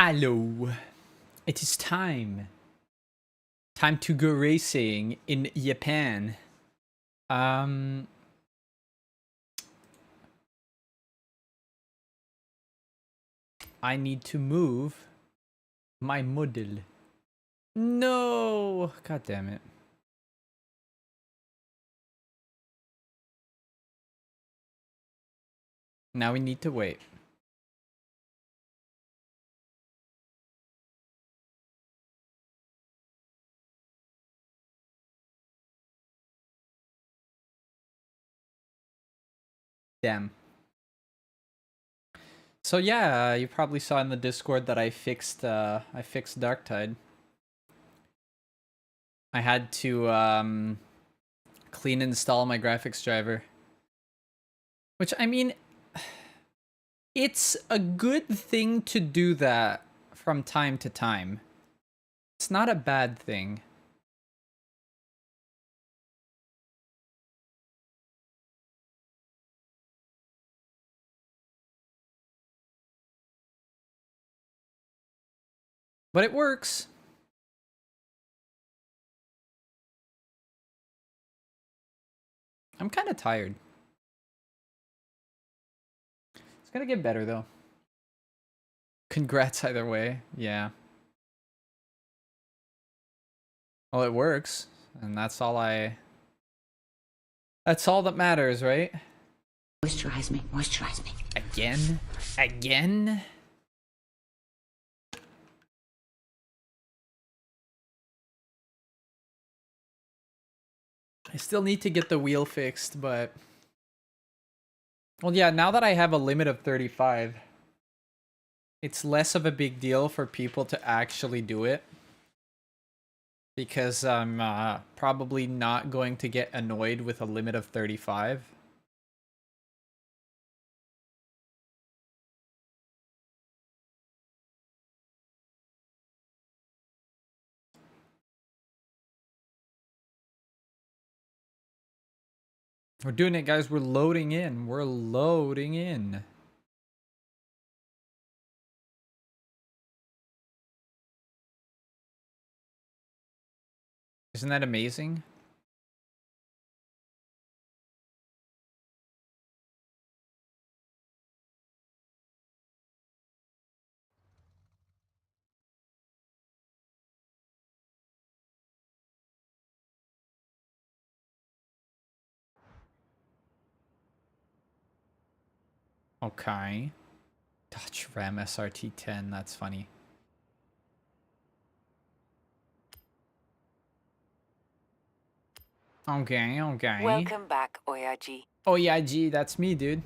Hello. It is time. Time to go racing in Japan. I need to move my model. No! God damn it. Now we need to wait. Damn. So yeah, you probably saw in the Discord that I fixed Darktide. I had to clean install my graphics driver. Which, I mean, it's a good thing to do that from time to time. It's not a bad thing. But it works. I'm kind of tired. It's gonna get better though. Congrats either way. Yeah. Well, it works, and that's all that matters, right? Moisturize me, moisturize me. Again? Again? I still need to get the wheel fixed, but... Well, yeah, now that I have a limit of 35, it's less of a big deal for people to actually do it. Because I'm probably not going to get annoyed with a limit of 35. We're doing it, guys. We're loading in. We're loading in. Isn't that amazing? Okay. Dodge Ram SRT 10. That's funny. Okay, okay. Welcome back, Oyaji. Oh yeah, G, that's me, dude.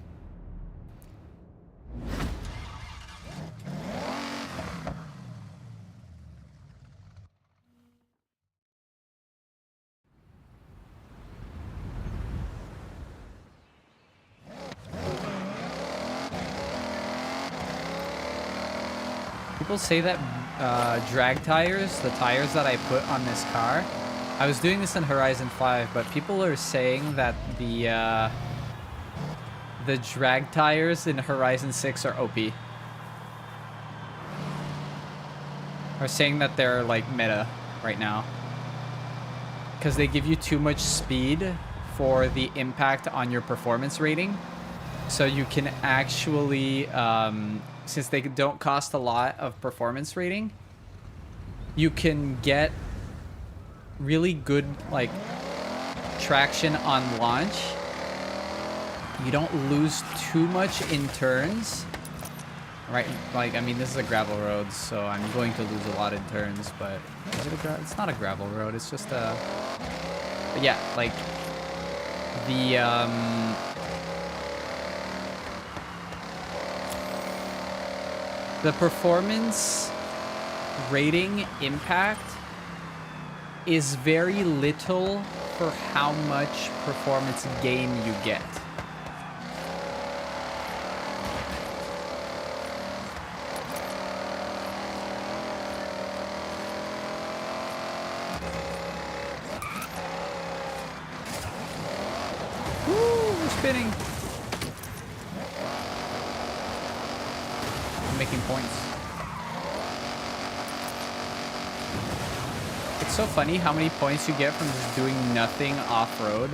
People say that drag tires, the tires that I put on this car, I was doing this in Horizon 5, but people are saying that the drag tires in Horizon 6 are OP. Are saying that they're like meta right now. Because they give you too much speed for the impact on your performance rating. So you can actually, since they don't cost a lot of performance rating, you can get really good like traction on launch. You don't lose too much in turns, right? Like, I mean, this is a gravel road, so I'm going to lose a lot in turns, but is it it's not a gravel road, it's just a... But yeah, like, the performance rating impact is very little for how much performance gain you get. Spinning. I'm making points. It's so funny how many points you get from just doing nothing off-road.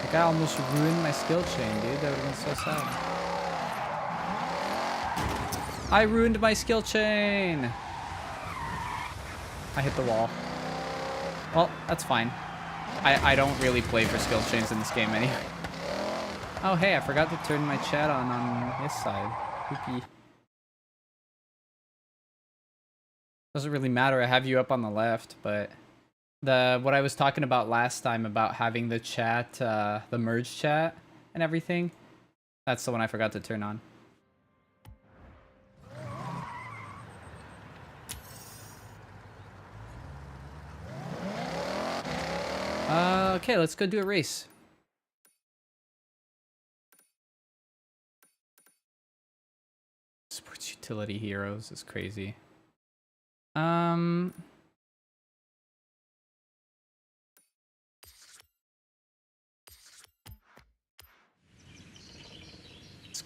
Like, I almost ruined my skill chain, dude. That would have been so sad. I ruined my skill chain! I hit the wall. Well, that's fine. I don't really play for skill chains in this game anyway. Oh, hey, I forgot to turn my chat on this side. Poopy. Doesn't really matter. I have you up on the left, but what I was talking about last time about having the chat, the merge chat and everything, that's the one I forgot to turn on. Okay, let's go do a race. Sports utility heroes is crazy. Let's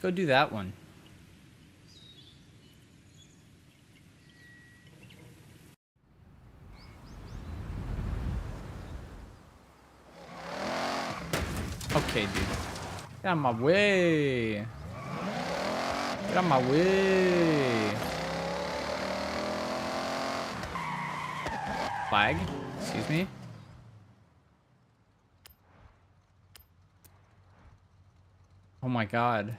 go do that one. Okay, dude. Get out of my way. Get out of my way. Flag? Excuse me? Oh my god.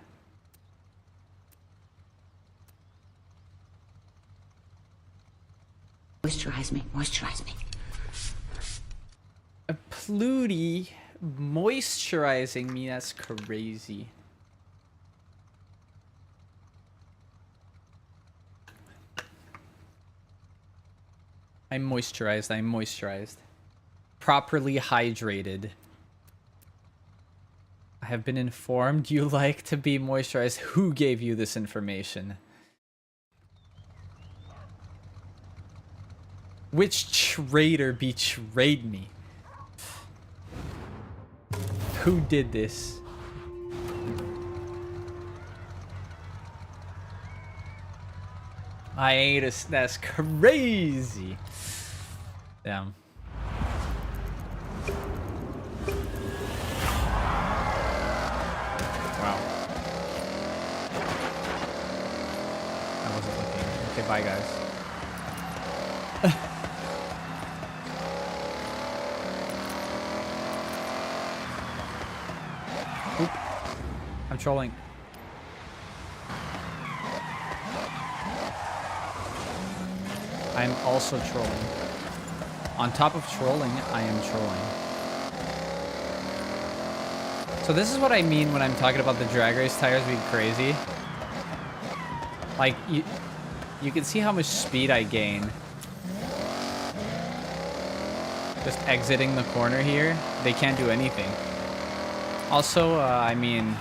Moisturize me, moisturize me. A Plutie moisturizing me, that's crazy. I'm moisturized, I'm moisturized. Properly hydrated. I have been informed you like to be moisturized. Who gave you this information? Which traitor betrayed me? Who did this? I ain't a... That's crazy. Damn. Wow. I wasn't looking. Okay, bye guys. Oop. I'm trolling. I'm also trolling. On top of trolling, I am trolling. So this is what I mean when I'm talking about the drag race tires being crazy. Like, you can see how much speed I gain. Just exiting the corner here, they can't do anything. Also, I mean,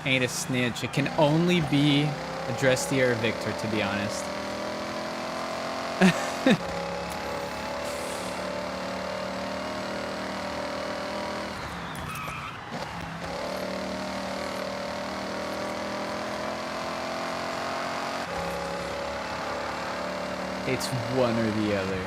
ain't a snitch. It can only be a Drestier or Victor, to be honest. It's one or the other.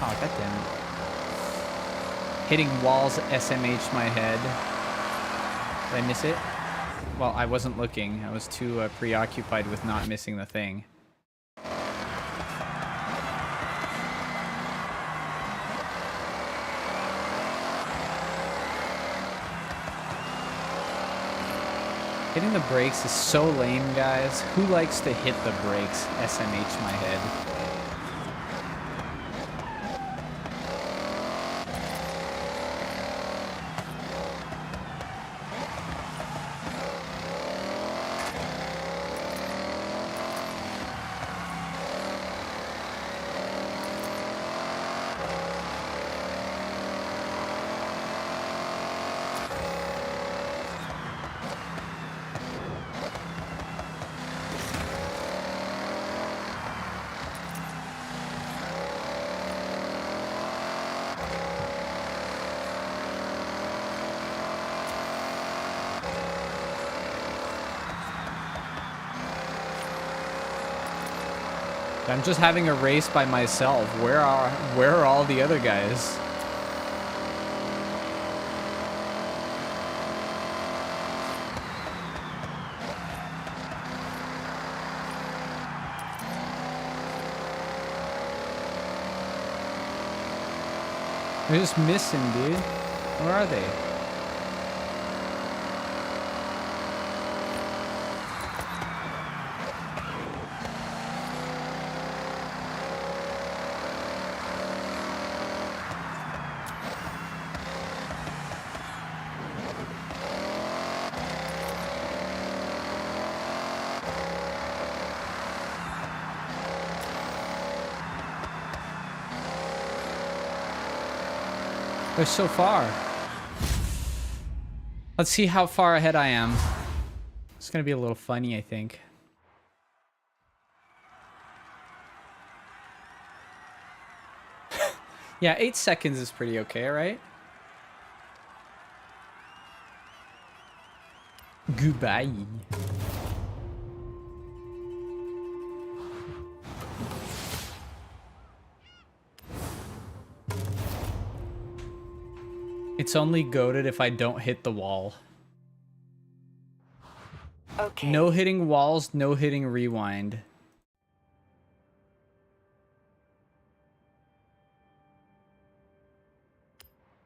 Oh, goddamn it. Hitting walls SMH my head. Did I miss it? Well, I wasn't looking. I was too preoccupied with not missing the thing. Hitting the brakes is so lame, guys. Who likes to hit the brakes? SMH my head. I'm just having a race by myself. Where are all the other guys? They're just missing, dude. Where are they? They're so far. Let's see how far ahead I am. It's gonna be a little funny, I think. Yeah, 8 seconds is pretty okay, right? Goodbye. It's only goated if I don't hit the wall. Okay. No hitting walls, no hitting rewind.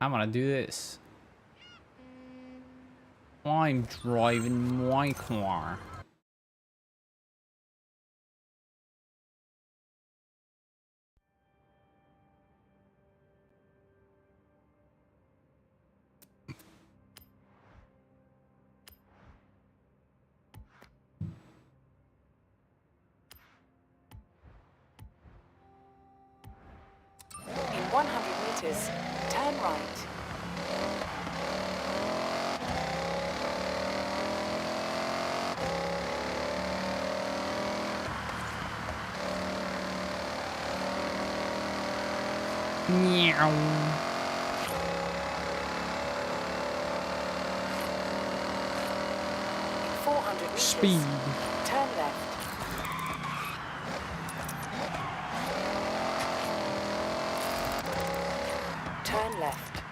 I'm gonna do this. I'm driving my car. In 100 meters, turn right. Meow. 400 meters. Speed. Turn left. Turn left.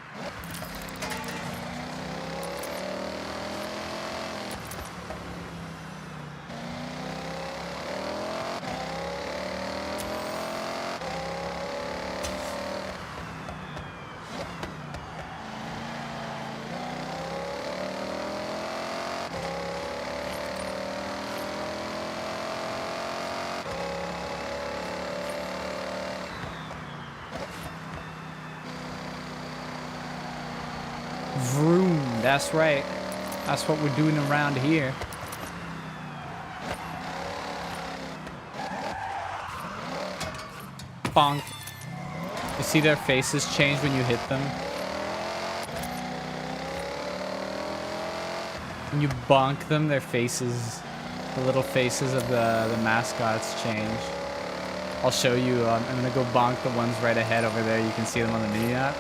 Vroom. That's right. That's what we're doing around here. Bonk. You see their faces change when you hit them? When you bonk them, their faces, the little faces of the mascots change. I'll show you. I'm gonna go bonk the ones right ahead over there. You can see them on the mini map.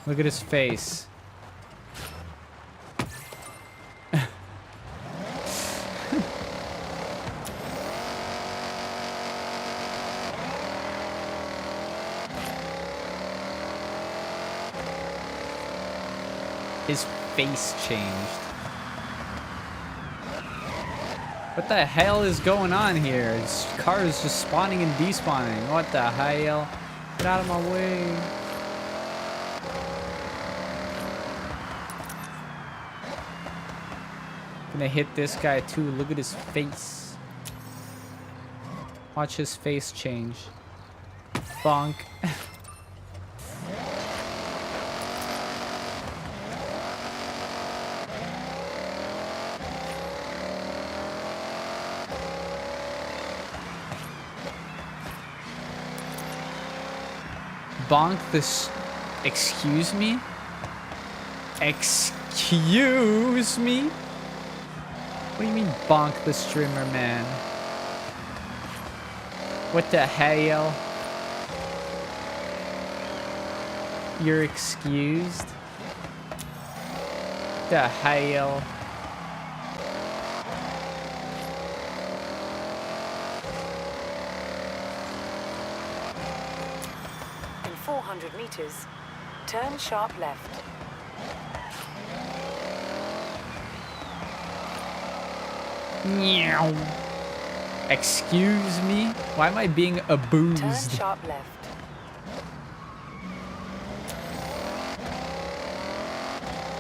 Look at his face. His face changed. What the hell is going on here? His car is just spawning and despawning. What the hell? Get out of my way. Gonna hit this guy too. Look at his face. Watch his face change. Bonk. Bonk this. Excuse me? Excuse me? What do you mean bonk the streamer, man? What the hell? You're excused. The hell? In 400 meters, turn sharp left. Meow. Excuse me? Why am I being Turn abused? sharp left.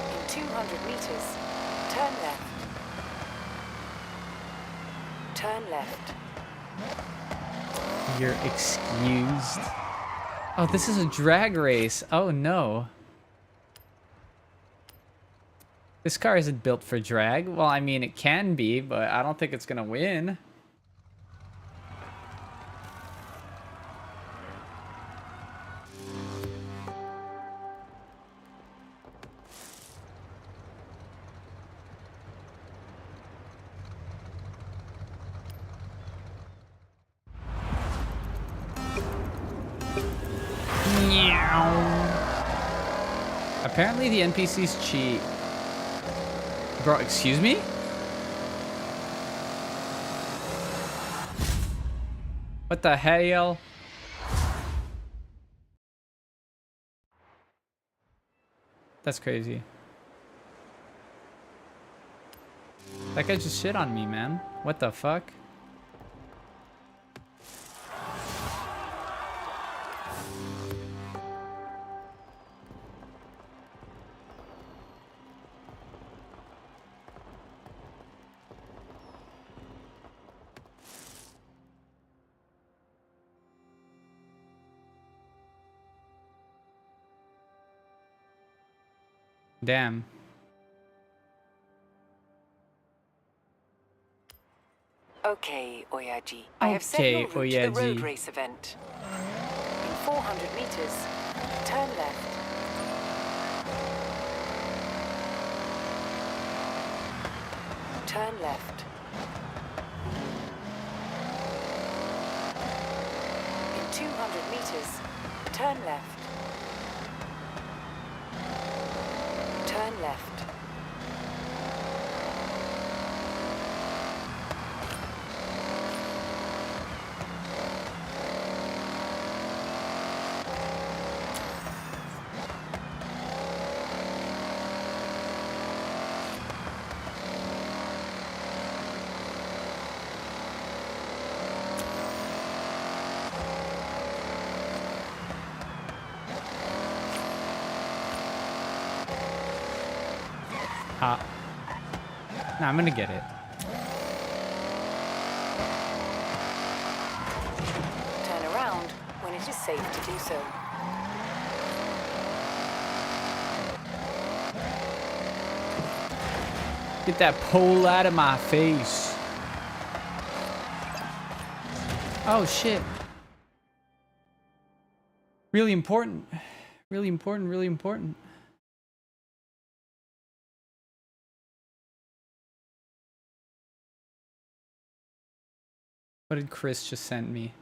In 200 meters, turn left. Turn left. You're excused. Oh, this is a drag race. Oh no. This car isn't built for drag. Well, I mean, it can be, but I don't think it's gonna win. Apparently the NPCs cheat. Bro, excuse me? What the hell? That's crazy. That guy just shit on me, man. What the fuck? Damn. Okay, Oyaji. I have set your Okay, route to the road Oyaji. race event. In 400 meters, turn left. Turn left. In 200 meters, turn left. Turn left. Nah, I'm gonna get it. Turn around when it is safe to do so. Get that pole out of my face. Oh, shit. Really important. Really important, really important. What did Chris just send me?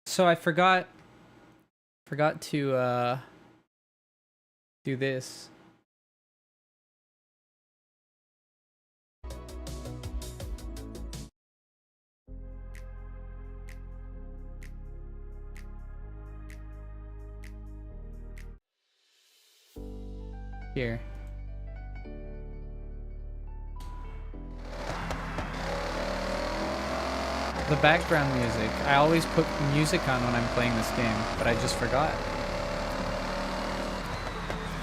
So I forgot to do this. Here. The background music. I always put music on when I'm playing this game, but I just forgot.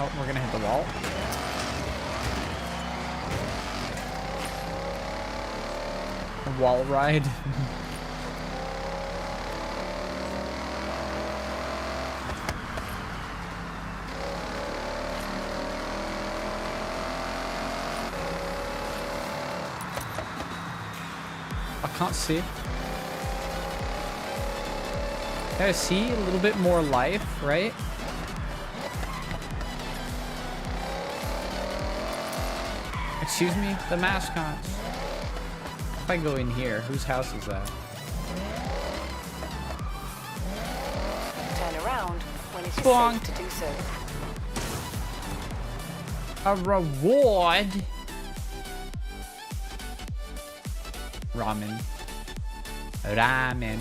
Oh, we're gonna hit the wall. A wall ride. I can't see. I see a little bit more life, right? Excuse me, the mascots. If I go in here, whose house is that? Turn around when it is Bonk. safe to do so. A reward. Ramen. Ramen.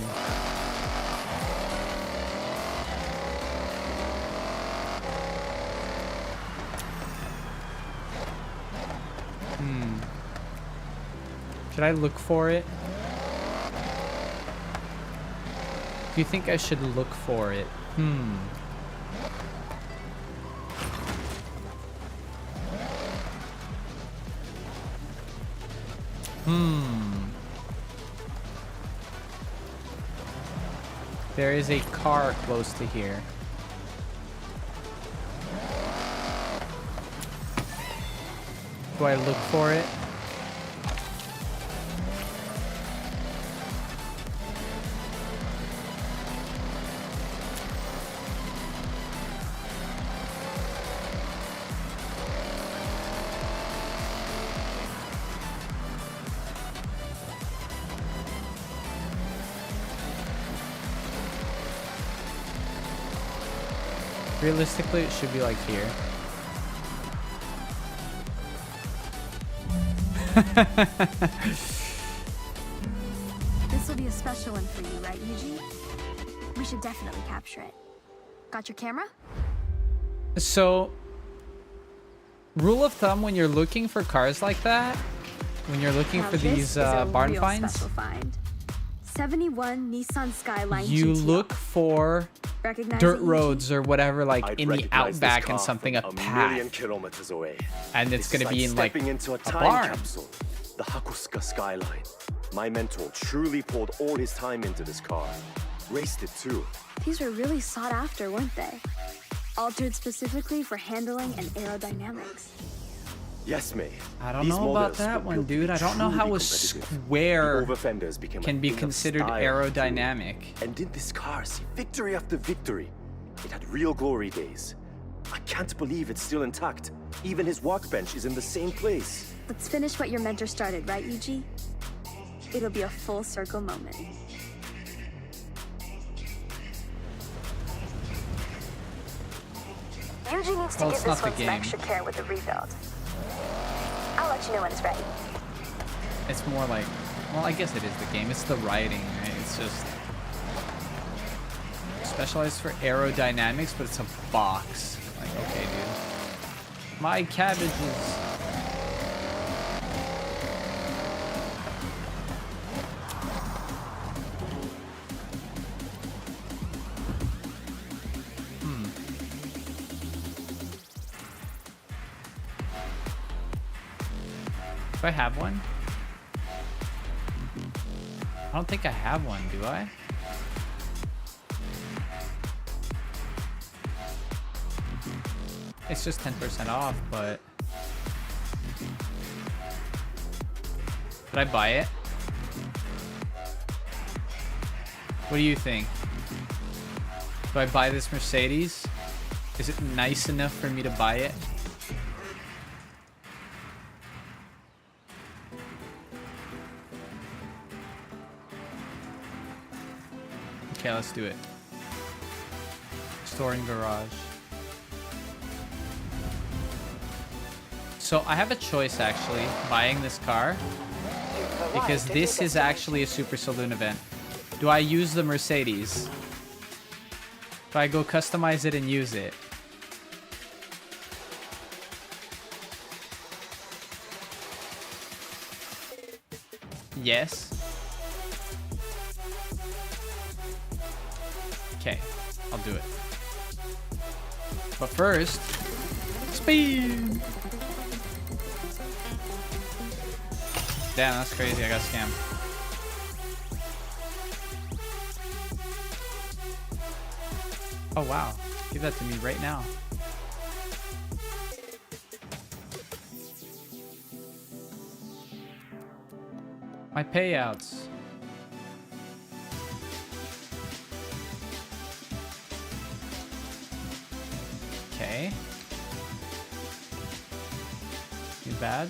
Should I look for it? Do you think I should look for it? There is a car close to here. Do I look for it? Realistically, it should be like here. This will be a special one for you, right, Yuji? We should definitely capture it. Got your camera? So, rule of thumb when you're looking for cars like that, when you're looking Now for this these is a barn real finds, special find. 71 Nissan Skyline you GTR. look for Recognize dirt it, Yuji? roads or whatever, like I'd in the recognize this outback car and something, a from path. million kilometers away. And it's This gonna is be in like stepping into a time barn. capsule. The Hakusuka skyline. My mentor truly poured all his time into this car. Raced it too. These were really sought after, weren't they? Altered specifically for handling and aerodynamics. Yes, May. I don't These know about models that were one, built to dude. be I don't know how a truly competitive. square The over-fenders became can a be thing of considered style, aerodynamic. too. And did this car see victory after victory? It had real glory days. I can't believe it's still intact. Even his workbench is in the same place. Let's finish what your mentor started, right, Yuji? It'll be a full circle moment. Yuji needs to Well, give it's not this the one some game. extra care with the rebuild. I'll let you know when it's ready. It's more like, well, I guess it is the game. It's the writing, right? It's just specialized for aerodynamics, but it's a box. Like, okay, dude. My cabbages. Do I have one? I don't think I have one, do I? It's just 10% off, but... Did I buy it? What do you think? Do I buy this Mercedes? Is it nice enough for me to buy it? Okay, let's do it. Store in garage. So I have a choice actually, buying this car, You've because arrived at this your is actually a destination. Super Saloon event. Do I use the Mercedes? Do I go customize it and use it? Yes. Okay, I'll do it. But first, speed. Damn, that's crazy. I got scammed. Oh wow, give that to me right now. My payouts. Okay. New badge.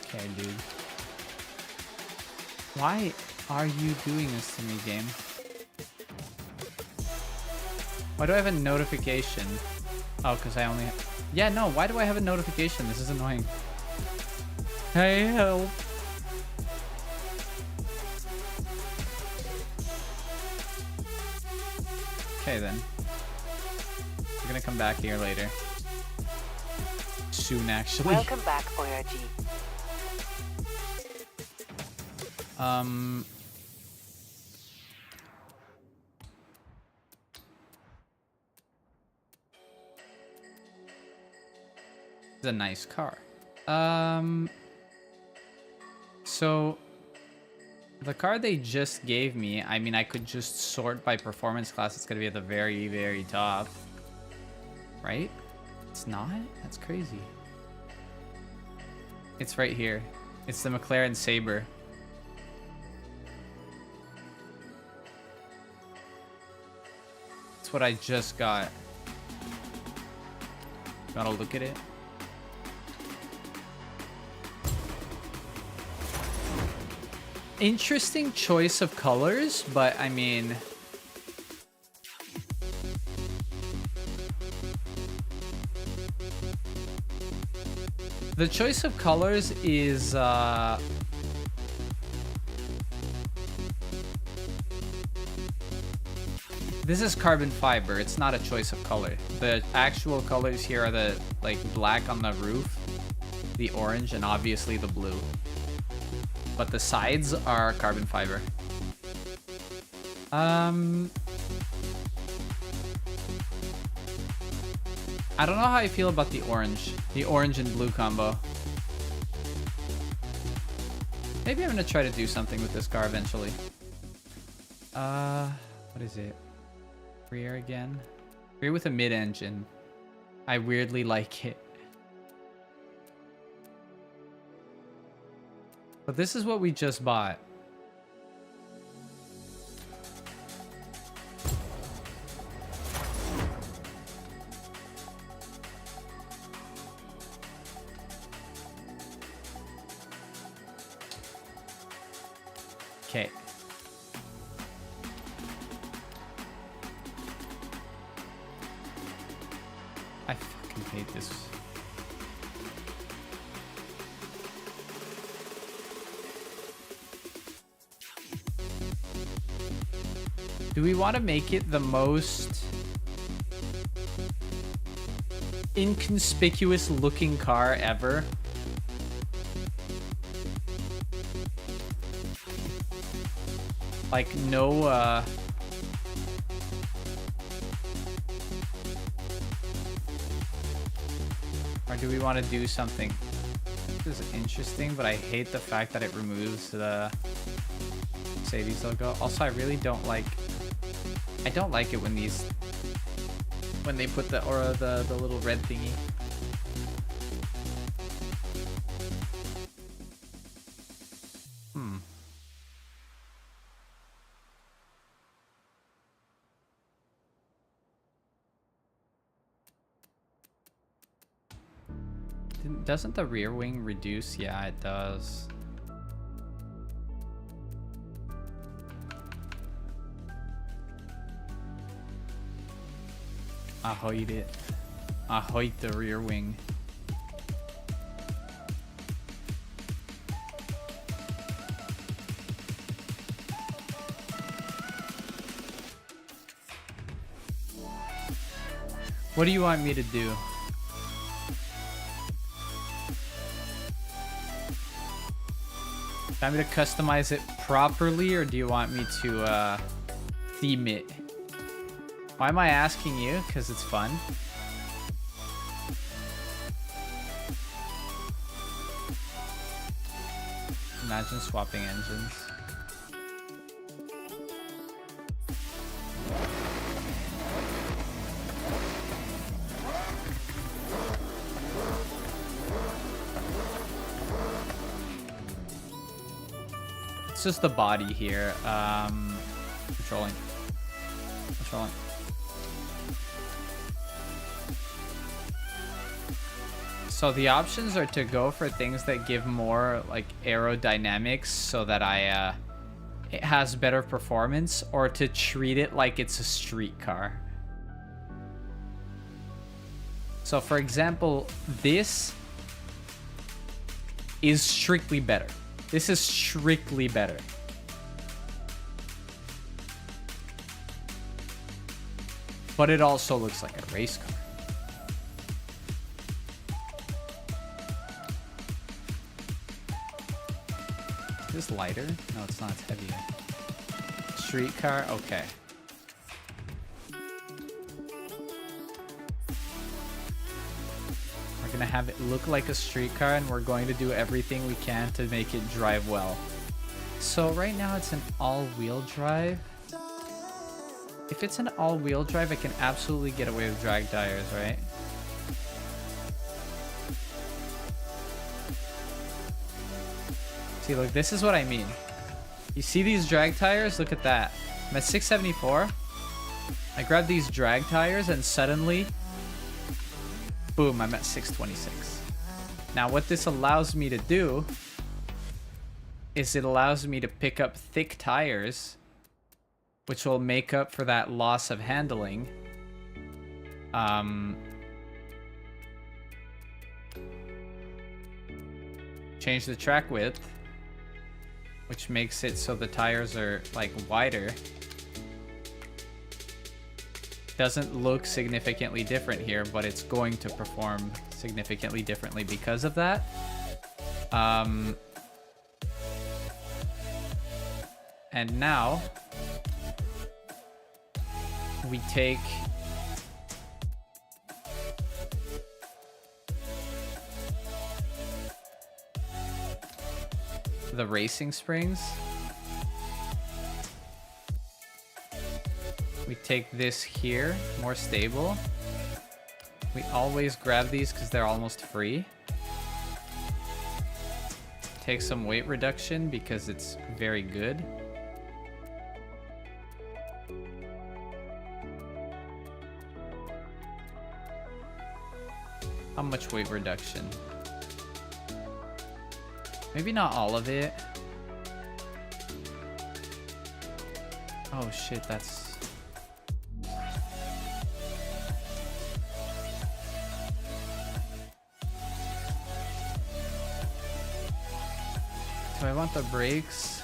Okay, dude. Why are you doing this to me, game? Why do I have a notification? Oh, because I only... Yeah, no, why do I have a notification? This is annoying. Hey, help. Okay, then. You're gonna come back here later. Soon, actually. Welcome back, Voyager. It's a nice car. So the car they just gave me, I mean, I could just sort by performance class. It's gonna be at the very, very top, right? It's not? That's crazy. It's right here. It's the McLaren Sabre. That's what I just got. You wanna look at it? Interesting choice of colors, but I mean... The choice of colors is, this is carbon fiber. It's not a choice of color. The actual colors here are the, like, black on the roof, the orange, and obviously the blue. But the sides are carbon fiber. I don't know how I feel about the orange and blue combo. Maybe I'm gonna try to do something with this car eventually. What is it? Rear again? Rear with a mid-engine. I weirdly like it. But this is what we just bought. Okay. I fucking hate this. Do we want to make it the most inconspicuous looking car ever? Like no or do we want to do something? This is interesting, but I hate the fact that it removes the Mercedes logo. Also, I really don't like it when they put the little red thingy. Doesn't the rear wing reduce? Yeah, it does. I hate it. I hate the rear wing. What do you want me to do? Want me to customize it properly, or do you want me to theme it? Why am I asking you? Because it's fun. Imagine swapping engines. it's just the body here. Controlling. So the options are to go for things that give more like aerodynamics so that it has better performance, or to treat it like it's a street car. So for example, this is strictly better. This is strictly better. But it also looks like a race car. Is this lighter? No, it's not. It's heavier. Street car? Okay. We're gonna have it look like a street car, and we're going to do everything we can to make it drive well. So right now it's an all-wheel drive. If it's an all-wheel drive, I can absolutely get away with drag tires, right? See, look, this is what I mean. You see these drag tires? Look at that. I'm at 674. I grab these drag tires and suddenly, boom, I'm at 626. Now, what this allows me to do is it allows me to pick up thick tires, which will make up for that loss of handling. Change the track width, which makes it so the tires are like wider. Doesn't look significantly different here, but it's going to perform significantly differently because of that. And now we take the racing springs. We take this here, more stable. We always grab these because they're almost free. Take some weight reduction because it's very good. How much weight reduction? Maybe not all of it. Oh shit, that's... Do I want the brakes?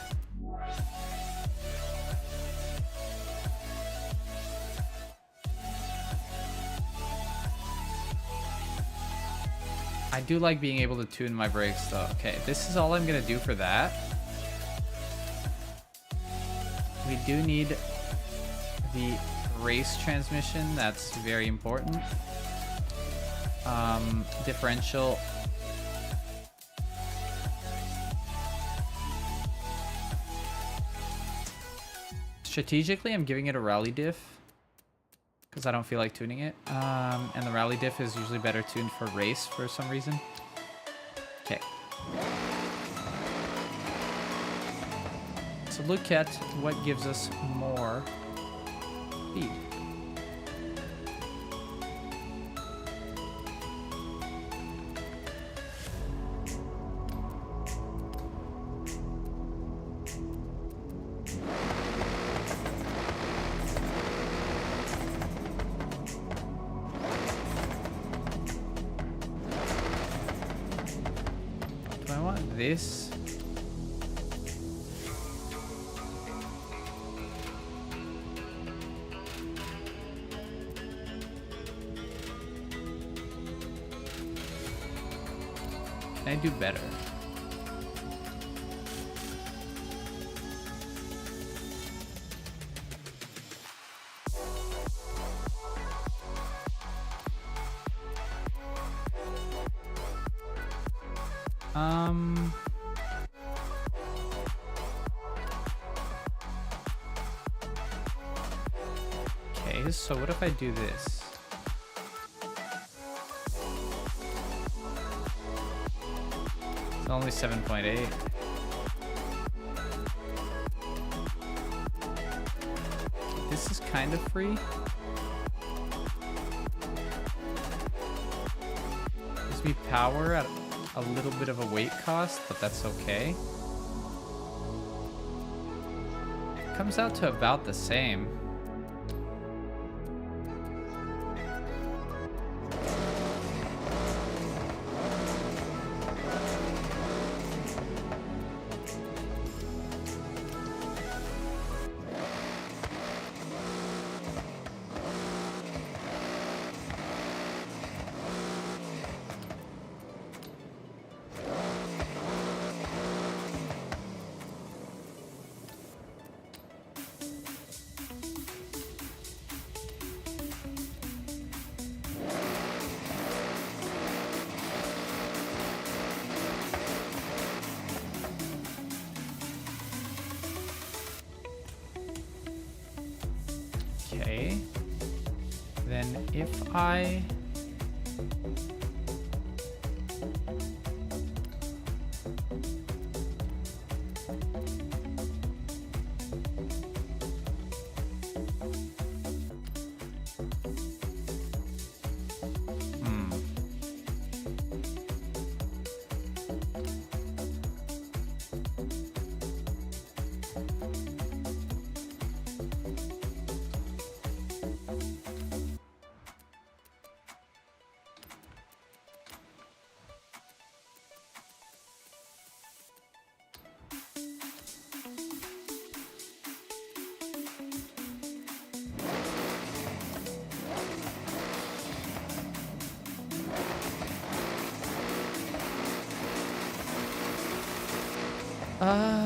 I do like being able to tune my brakes though. Okay, this is all I'm gonna do for that. We do need the race transmission. That's very important. Differential. Strategically, I'm giving it a rally diff because I don't feel like tuning it. And the rally diff is usually better tuned for race for some reason. Okay. So look at what gives us more speed. This. Can I do better? Okay, so what if I do this? It's only 7.8. this is kind of free. Gives me power at a little bit of a weight cost, but that's okay. It comes out to about the same. Okay. Then if I...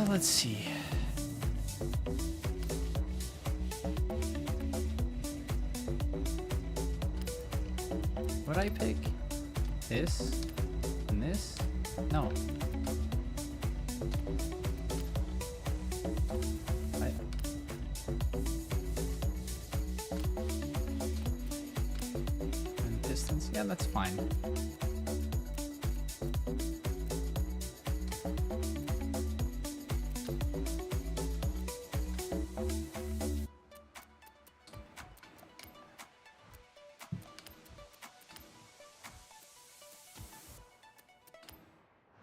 let's see. What'd I pick? This? And this? No. And distance? Yeah, that's fine.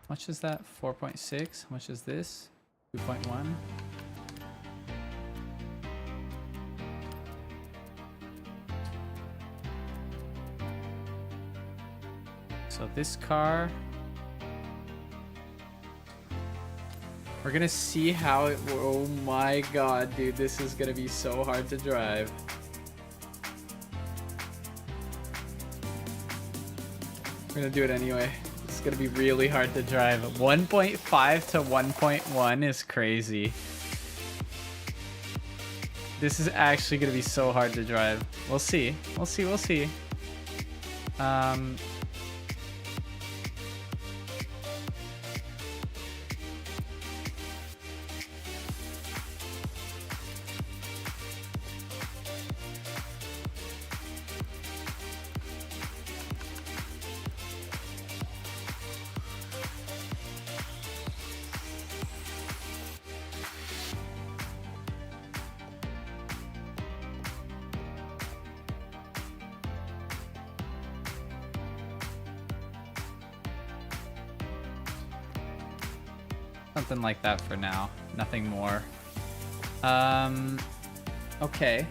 How much is that? 4.6. How much is this? 2.1. So this car, we're gonna see how it. Oh my god, dude, this is gonna be so hard to drive. We're gonna do it anyway. It's gonna be really hard to drive. 1.5 to 1.1 is crazy. This is actually gonna be so hard to drive. We'll see. We'll see. We'll see. Something like that for now. Nothing more. Okay.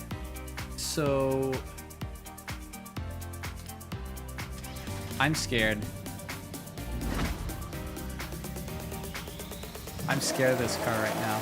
So I'm scared. I'm scared of this car right now.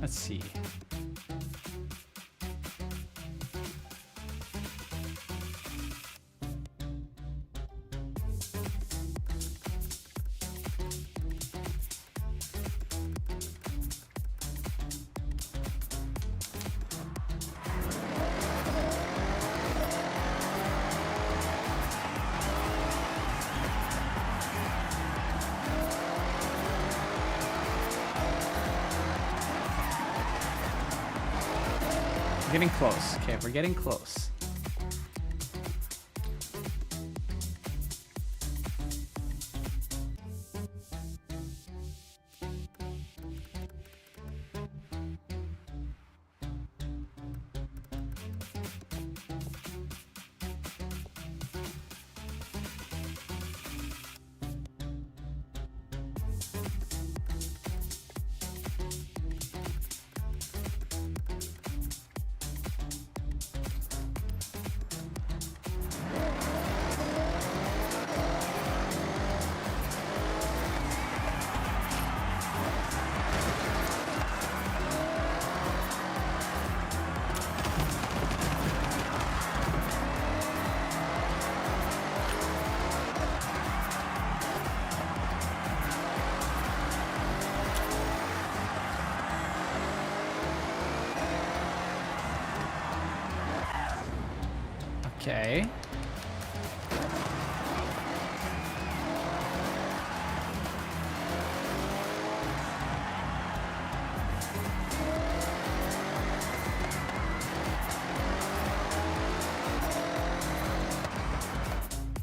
Let's see. Getting close. Okay, we're getting close. Okay.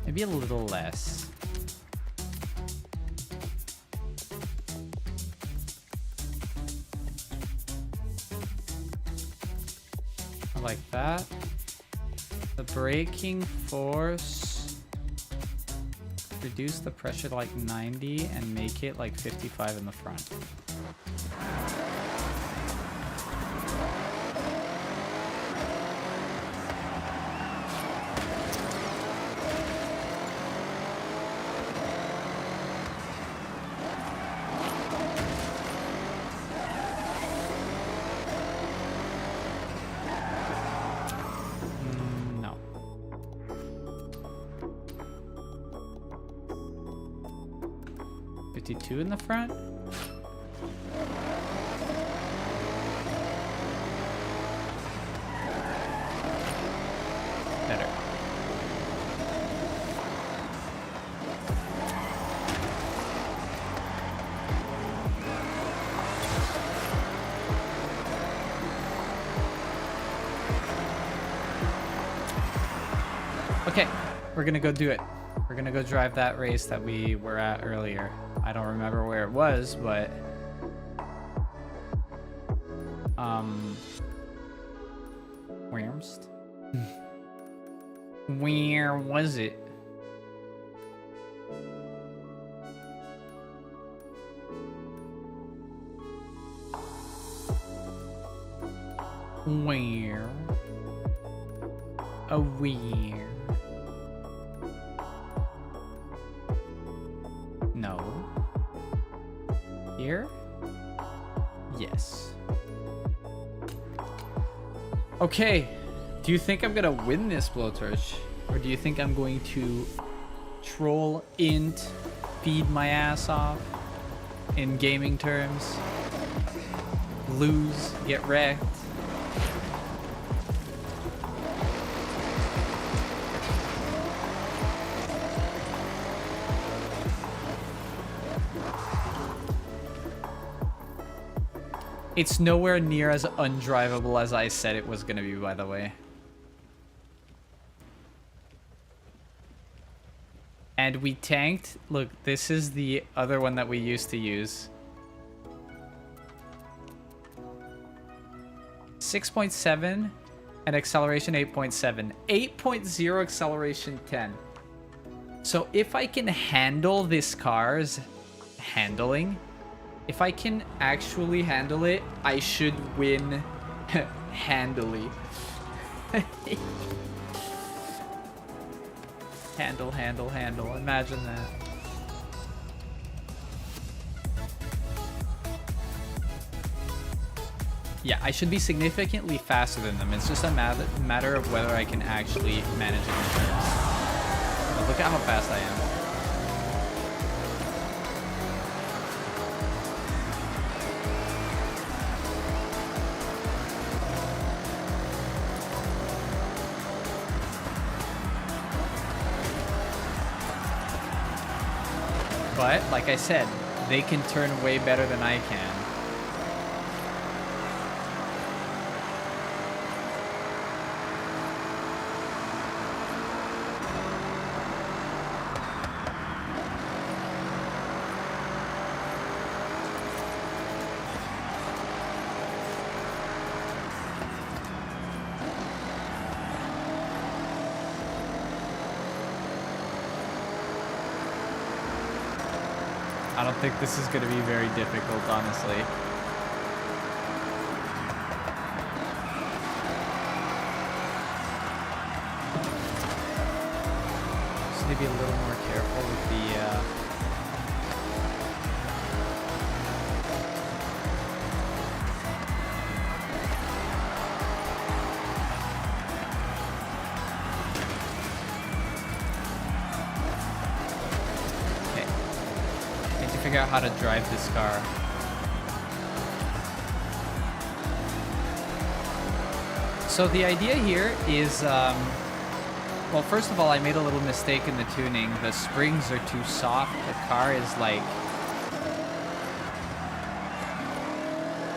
Maybe a little less. Like that. The braking force, reduce the pressure to like 90 and make it like 55 in the front. No. 52 in the front? Better. Okay, we're gonna go do it. We're gonna go drive that race that we were at earlier. I don't remember where it was, but where was it? Where? Oh, where? No. Here? Yes. Okay. Do you think I'm gonna win this blowtorch? Or do you think I'm going to troll, int, feed my ass off? In gaming terms? Lose, get wrecked? It's nowhere near as undrivable as I said it was gonna be, by the way. And we tanked. Look, this is the other one that we used to use. 6.7 and acceleration 8.7. 8.0 acceleration 10. So if I can handle this car's handling, if I can actually handle it, I should win handily. Handle. Imagine that. Yeah, I should be significantly faster than them. It's just a matter of whether I can actually manage it in turns. But look at how fast I am. But, like I said, they can turn way better than I can. I don't think this is going to be very difficult, honestly. Just need to be a little more careful with the... figure out how to drive this car. So the idea here is, well, first of all, I made a little mistake in the tuning. The springs are too soft. The car is like,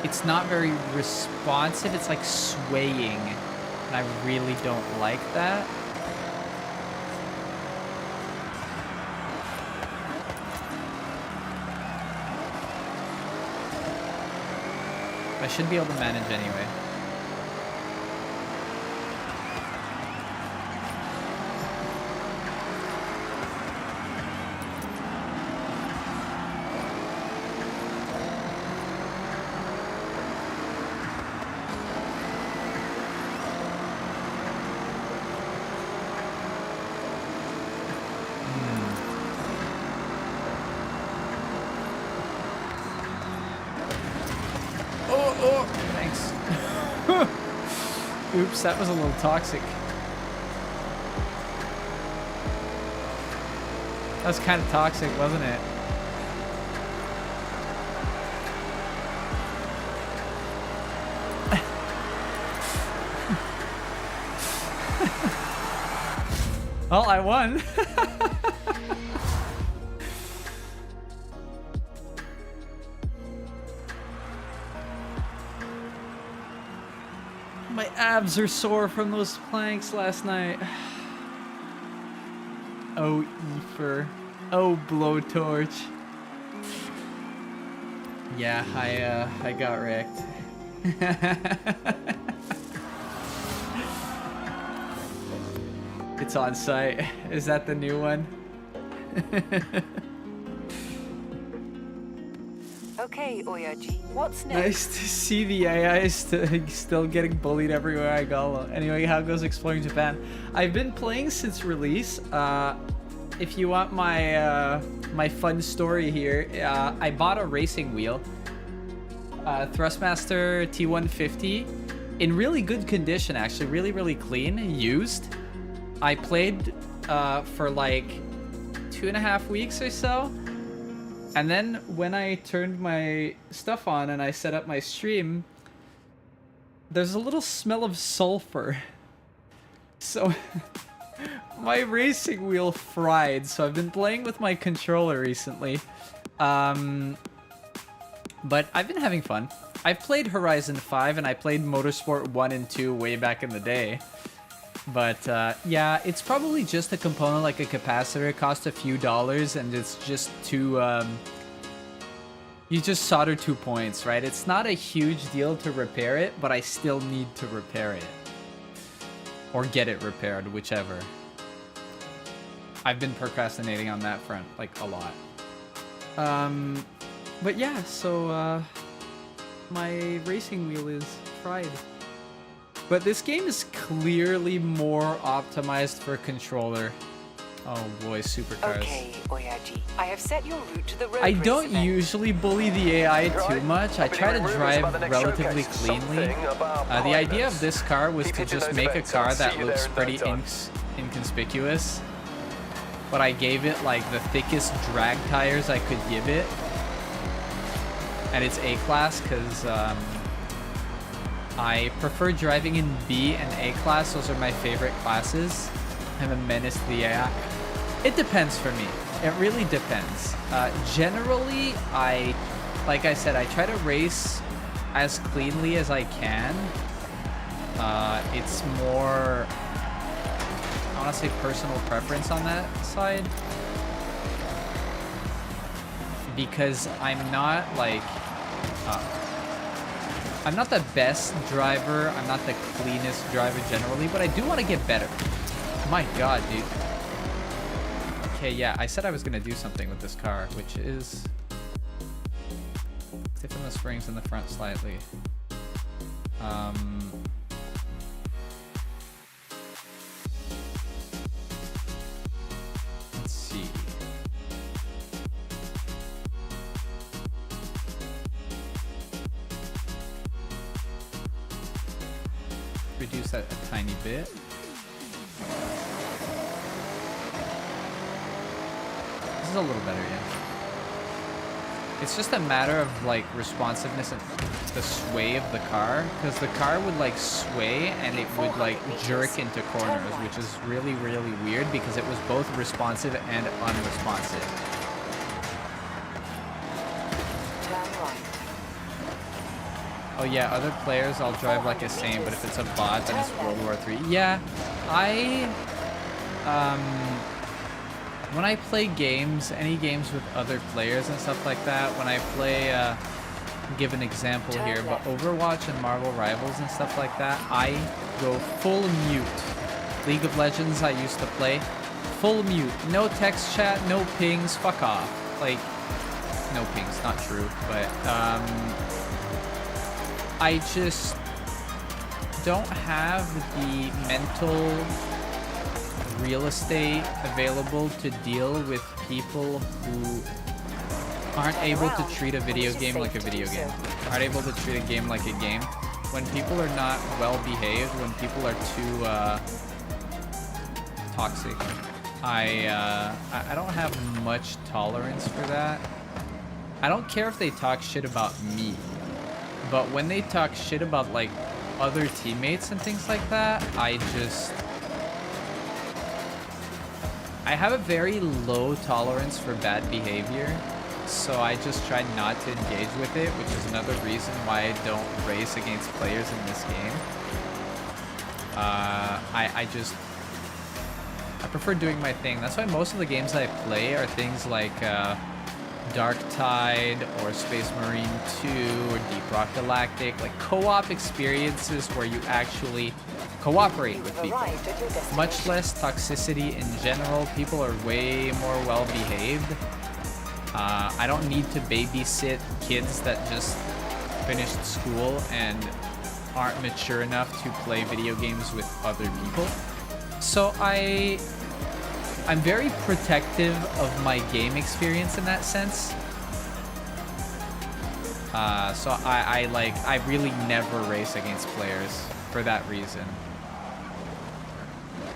it's not very responsive. It's like swaying, and I really don't like that. I should be able to manage anyway. Oh, thanks. Oops, that was a little toxic. That was kind of toxic, wasn't it? Well, I won. My abs are sore from those planks last night. Oh, Ether. Oh, blowtorch. Yeah, I got wrecked. It's on site. Is that the new one? Okay, Oyaji, what's next? Nice to see the AI is still getting bullied everywhere I go. Anyway, how goes exploring Japan? I've been playing since release. If you want my my fun story here, I bought a racing wheel, Thrustmaster T150, in really good condition actually, really clean, used. I played for like 2.5 weeks or so. And then when I turned my stuff on and I set up my stream, there's a little smell of sulfur. So my racing wheel fried. So I've been playing with my controller recently. But I've been having fun. I've played Horizon 5 and I played Motorsport 1 and 2 way back in the day. But yeah, it's probably just a component like a capacitor. It costs a few dollars and it's just too... you just solder 2 points, right? It's not a huge deal to repair it, but I still need to repair it. Or get it repaired, whichever. I've been procrastinating on that front, like, a lot. But yeah, so my racing wheel is fried. But this game is clearly more optimized for controller. Oh boy, supercars. Okay, Oyaji. I have set your route to the road I race don't event. usually bully the AI too Right. much. I I've been try to hearing rumors drive about the next relatively showcase. cleanly. Something about The idea of pilots. this car was Keep to hitting just those make a events and car I'll that see you looks there in pretty no time. inconspicuous. But I gave it like the thickest drag tires I could give it. And it's A-class because I prefer driving in B and A-class. Those are my favorite classes. I'm a menace to the AI. It depends for me. It really depends. Generally, like I said, I try to race as cleanly as I can. It's more, I want to say personal preference on that side. Because I'm not like, I'm not the best driver. I'm not the cleanest driver generally, but I do want to get better. My God, dude. Okay, yeah, I said I was going to do something with this car, which is stiffen the springs in the front slightly. Let's see. Reduce that a tiny bit. This is a little better, yeah. It's just a matter of like responsiveness and the sway of the car, because the car would like sway and it would like jerk into corners, which is really, really weird because it was both responsive and unresponsive. Turn right. Oh yeah, other players I'll drive like a same, but if it's a bot, then it's World War III. Yeah, when I play games, any games with other players and stuff like that, when I play, give an example here, but Overwatch and Marvel Rivals and stuff like that, I go full mute. League of Legends I used to play, full mute. No text chat, no pings, fuck off. Like, no pings, not true, but, I just don't have the mental real estate available to deal with people who aren't able to treat a video game like a video game, aren't able to treat a game like a game. When people are not well behaved, when people are too toxic, I don't have much tolerance for that. I don't care if they talk shit about me, but when they talk shit about like other teammates and things like that, I have a very low tolerance for bad behavior, so I just try not to engage with it, which is another reason why I don't race against players in this game. I prefer doing my thing. That's why most of the games I play are things like Dark Tide or Space Marine 2 or Deep Rock Galactic, like co-op experiences where you actually cooperate with people. Much less toxicity in general. People are way more well behaved. I don't need to babysit kids that just finished school and aren't mature enough to play video games with other people. So I'm very protective of my game experience in that sense. So I really never race against players for that reason.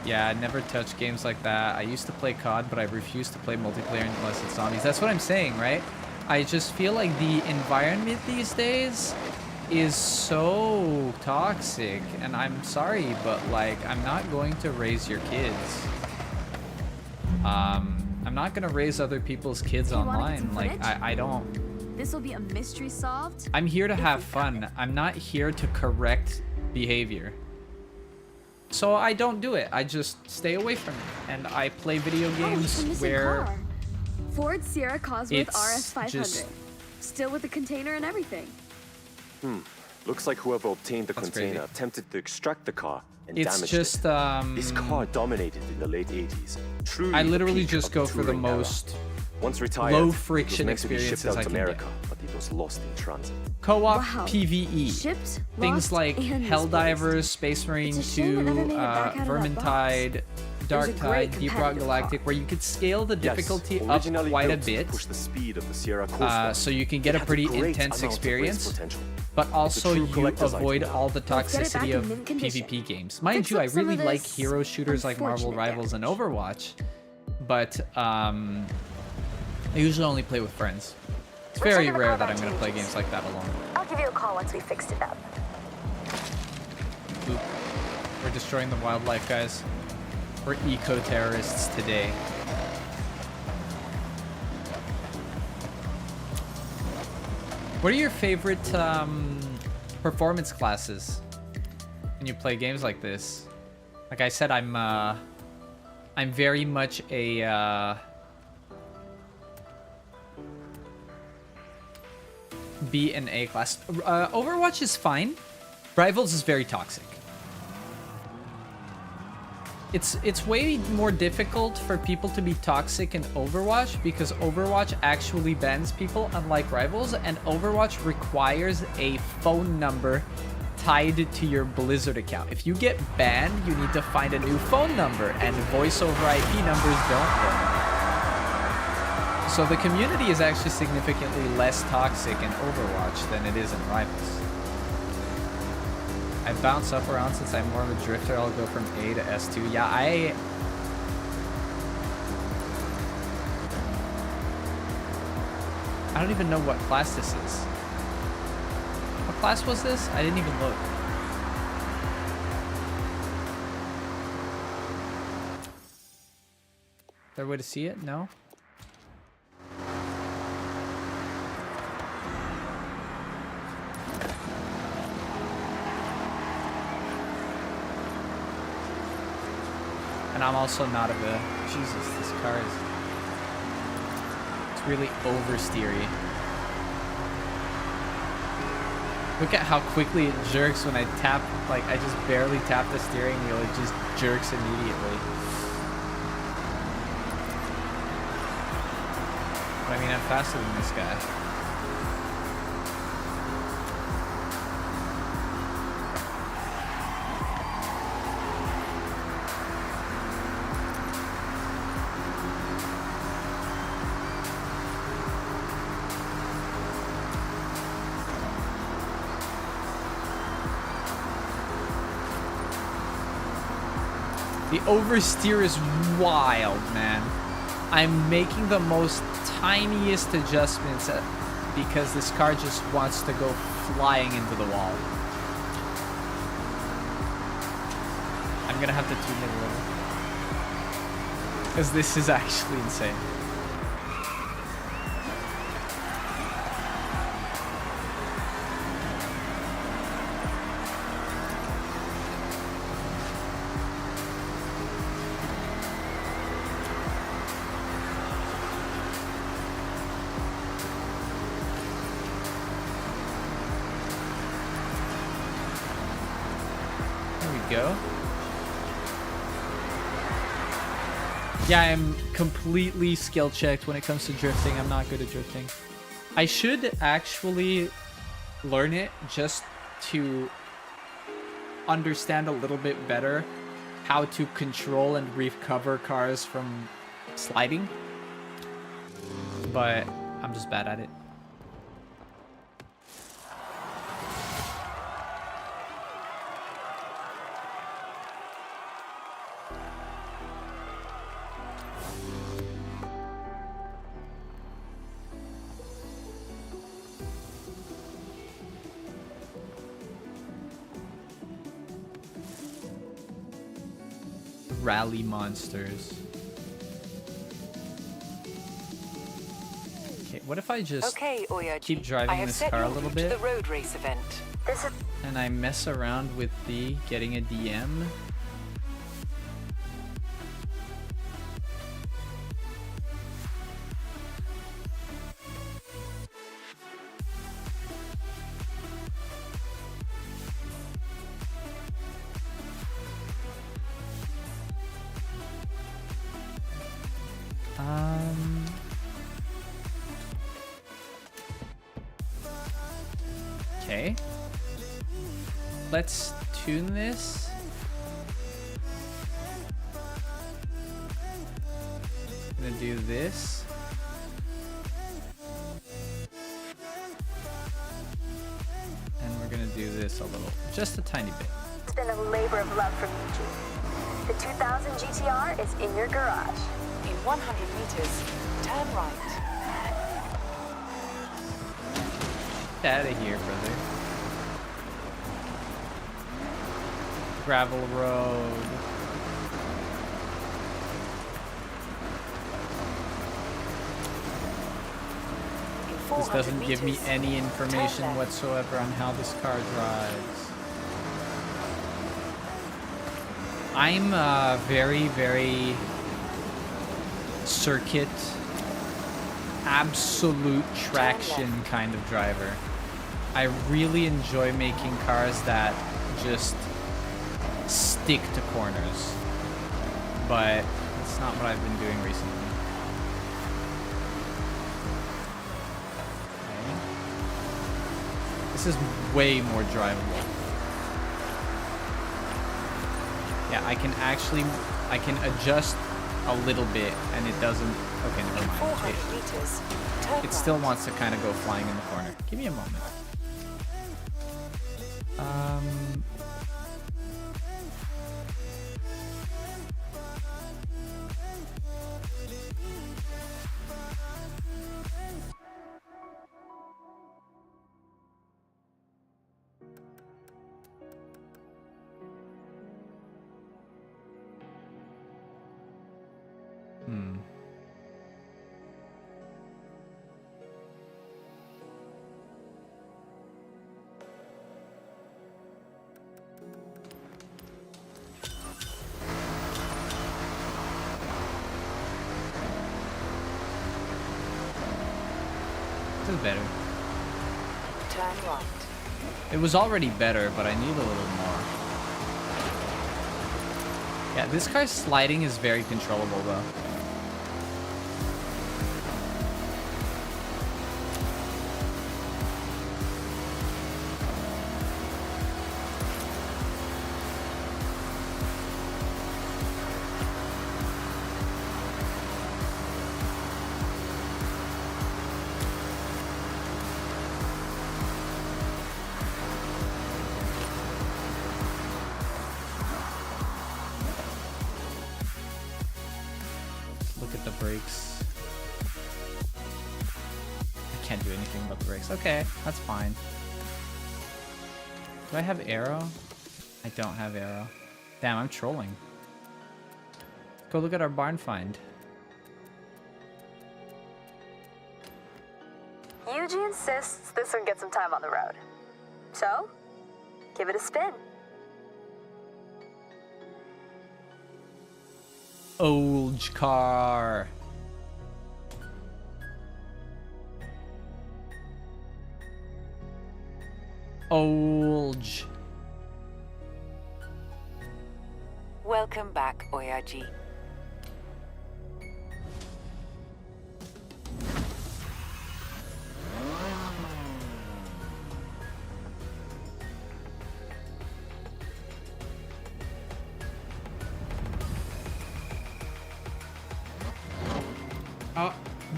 Yeah, I never touch games like that. I used to play COD, but I refuse to play multiplayer unless it's zombies. That's what I'm saying, right? I just feel like the environment these days is so toxic, and I'm sorry, but like, I'm not going to raise your kids. I'm not gonna raise other people's kids online. Like, I don't. This will be a mystery solved. I'm here to have fun. I'm not here to correct behavior. So I don't do it. I just stay away from it, and I play video games where Ford Sierra Cosworth it's RS500, just- still with the container and everything. Looks like whoever obtained the That's container crazy. attempted to extract the car and It's damaged just it. This car dominated in the late 80s. Truly I the literally peak just of go for the touring era. most Once retired, low it was friction meant to be shipped experiences out I to can America, get. but it was lost in transit. Co-op Wow. PvE. Shipped, Things lost, like and Helldivers, misplaced. Space Marine It's a shame it 2, never made it back out of that Vermintide, Dark a great Tide, Deep Rock competitive Galactic, where you could scale the difficulty yes, up originally quite a built to bit, push the speed of the Sierra coastline. so you can get It a has pretty great intense amount of race experience, potential. but also true you collector's item avoid now. all the Let's get it back toxicity in of mint condition. PvP games. Mind Fix you, I up some really of like this hero shooters like Marvel unfortunate Rivals and damage. Overwatch, but I usually only play with friends. It's We're very checking the rare that combat I'm going to play changes. games like that alone. I'll give you a call once we fixed it up. Oop. We're destroying the wildlife, guys. We're eco-terrorists today. What are your favorite performance classes when you play games like this? Like I said, I'm very much a B and A class. Overwatch is fine. Rivals is very toxic. It's way more difficult for people to be toxic in Overwatch because Overwatch actually bans people, unlike Rivals, and Overwatch requires a phone number tied to your Blizzard account. If you get banned, you need to find a new phone number, and voice over IP numbers don't work. So the community is actually significantly less toxic in Overwatch than it is in Rivals. I bounce up around since I'm more of a drifter. I'll go from A to S2. Yeah, I don't even know what class this is. What class was this? I didn't even look. Is there a way to see it? No? And I'm also not of a... Jesus, this car is... It's really oversteery. Look at how quickly it jerks when I tap... Like, I just barely tap the steering wheel. It just jerks immediately. But I mean, I'm faster than this guy. The oversteer is wild, man. I'm making the most tiniest adjustments because this car just wants to go flying into the wall. I'm gonna have to tune it a little. Because this is actually insane. Go. Yeah, I'm completely skill checked when it comes to drifting. I'm not good at drifting. I should actually learn it just to understand a little bit better how to control and recover cars from sliding. But I'm just bad at it. Rally monsters. Okay, what if I just keep driving this car a little bit the road race event. and I mess around with the getting a DM? Okay. Let's tune this. gonna do this. And we're gonna do this a little, just a tiny bit. It's been a labor of love from Yuji. The 2000 GTR is in your garage. In 100 meters, turn right. Get out of here, brother. Gravel road. In This 400 doesn't give me meters, any information turn left. whatsoever on how this car drives. I'm a very, very circuit, absolute traction kind of driver. I really enjoy making cars that just stick to corners, but that's not what I've been doing recently. Okay. This is way more drivable. Yeah, I can adjust a little bit and it doesn't, okay, never In mind. 400 meters, turn It still right. wants to kind of go flying in the corner. Give me a moment. This is better. Turn right. It was already better, but I need a little more. Yeah, this car's sliding is very controllable though. Look at the brakes. I can't do anything about the brakes. Okay, that's fine. Do I have arrow? I don't have arrow. Damn, I'm trolling. Go look at our barn find. Yuji insists this one gets some time on the road. So, give it a spin. Old car. Old. Welcome back, Oyaji.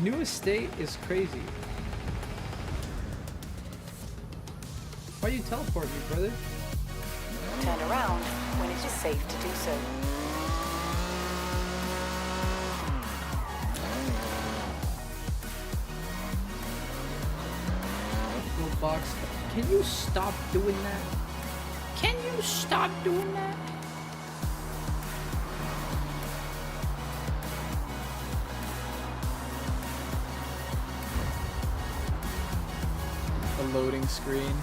New estate is crazy. Why you teleport me, brother? Turn around when it is safe to do so. Little box. Can you stop doing that? Can you stop doing that? The loading screen.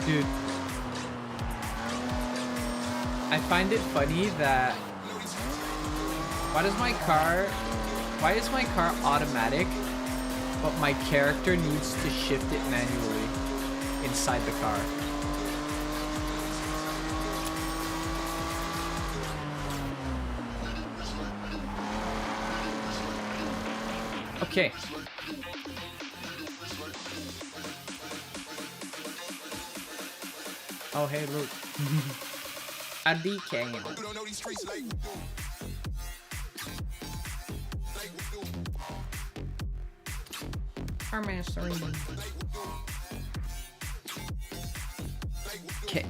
Dude, I find it funny that why is my car automatic, but my character needs to shift it manually inside the car? Okay. Oh, hey, look. A DK. Our mastering. Okay.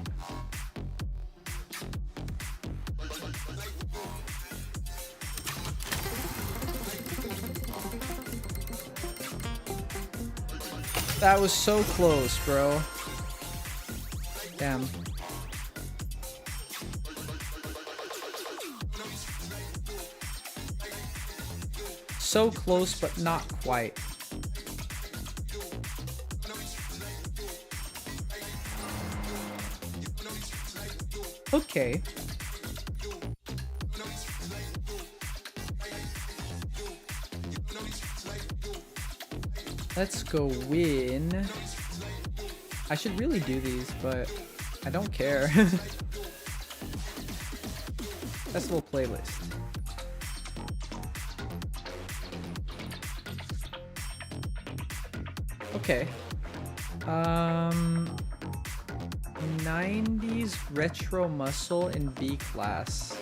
That was so close, bro. Damn. So close, but not quite. Okay. Let's go win. I should really do these, but I don't care. Festival playlist. Okay. 90s retro muscle in B class.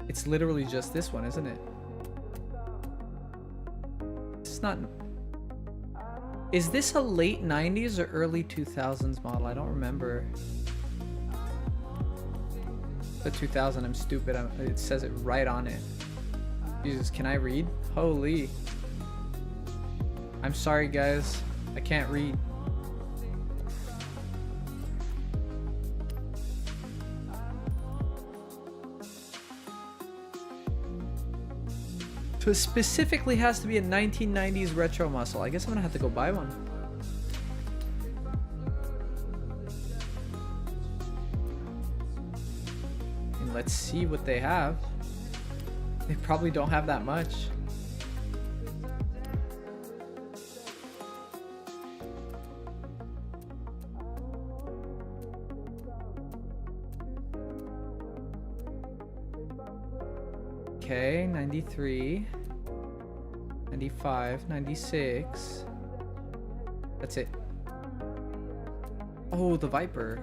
It's literally just this one, isn't it? It's not... Is this a late 90s or early 2000s model? I don't remember. The 2000, I'm stupid. It says it right on it. Jesus, can I read? Holy. I'm sorry, guys. I can't read. So it specifically has to be a 1990s retro muscle. I guess I'm gonna have to go buy one. And let's see what they have. They probably don't have that much. Okay, 93, 95, 96. That's it. Oh, the Viper.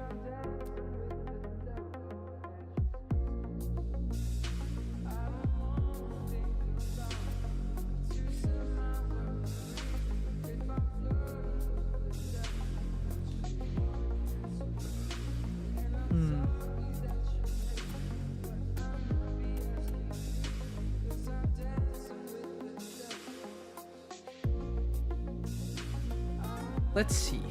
Let's see.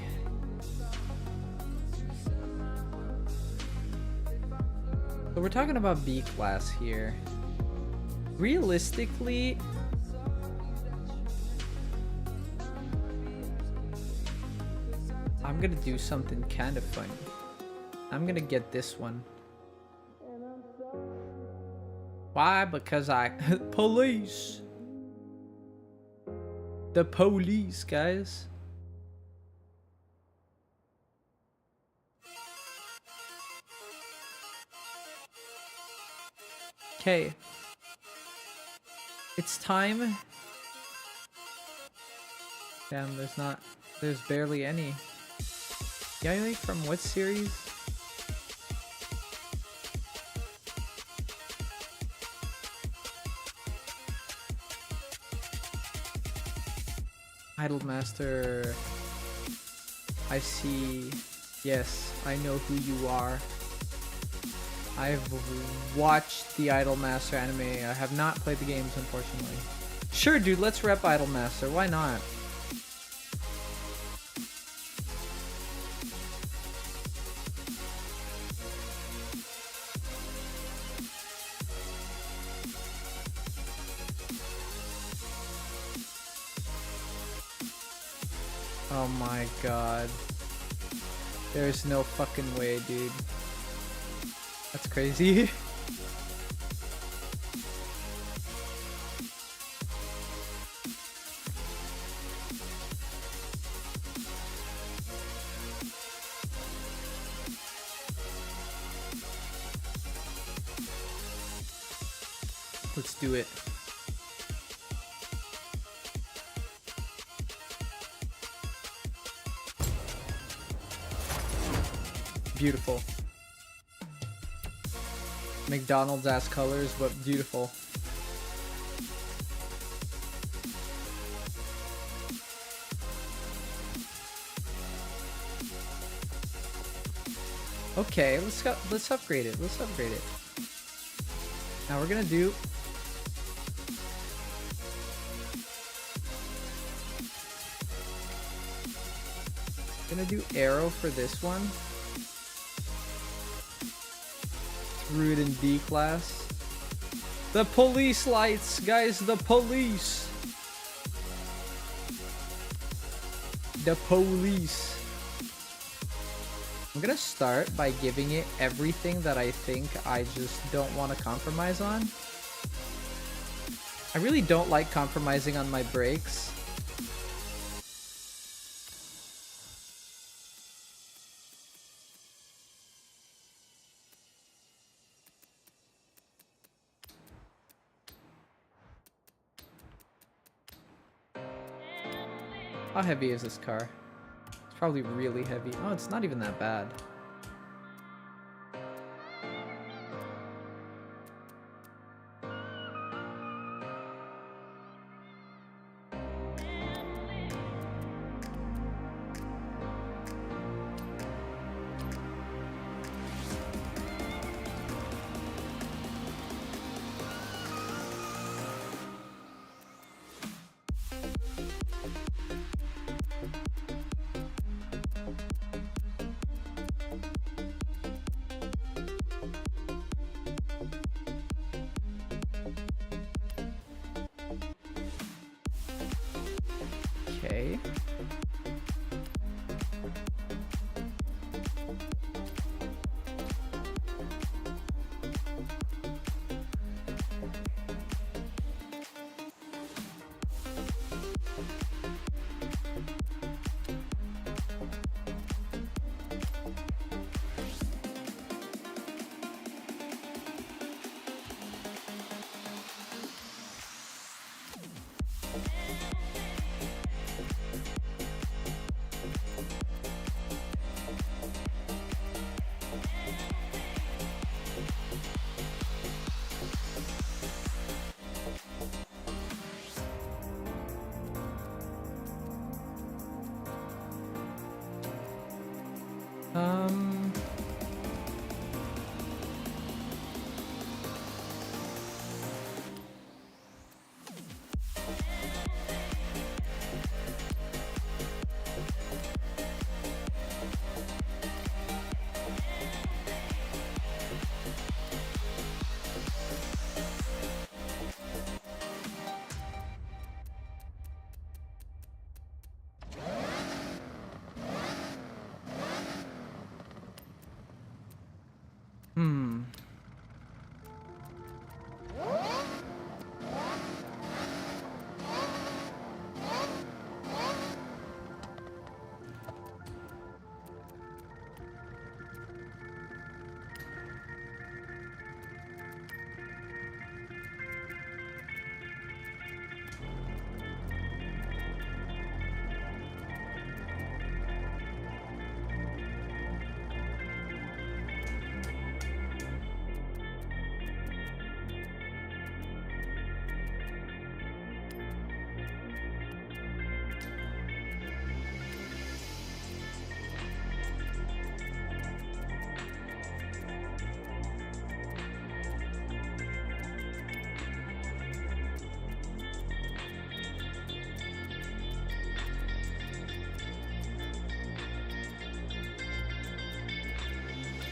So we're talking about B class here. Realistically, I'm gonna do something kind of funny. I'm gonna get this one. Why? Because I... Police! The police, guys. Okay. It's time. Damn, there's barely any. Yayoi from what series? Idolmaster. I see. Yes, I know who you are. I've watched the Idolmaster anime. I have not played the games, unfortunately. Sure, dude, let's rep Idolmaster. Why not? Oh my god. There's no fucking way, dude. That's crazy. Let's do it. Beautiful. McDonald's ass colors, but beautiful. Okay, let's upgrade it. Let's upgrade it. Now we're gonna do arrow for this one. Threw it in D class. The police lights, guys, the police. The police. I'm gonna start by giving it everything that I think I just don't want to compromise on. I really don't like compromising on my brakes. How heavy is this car? It's probably really heavy. Oh, it's not even that bad. Okay.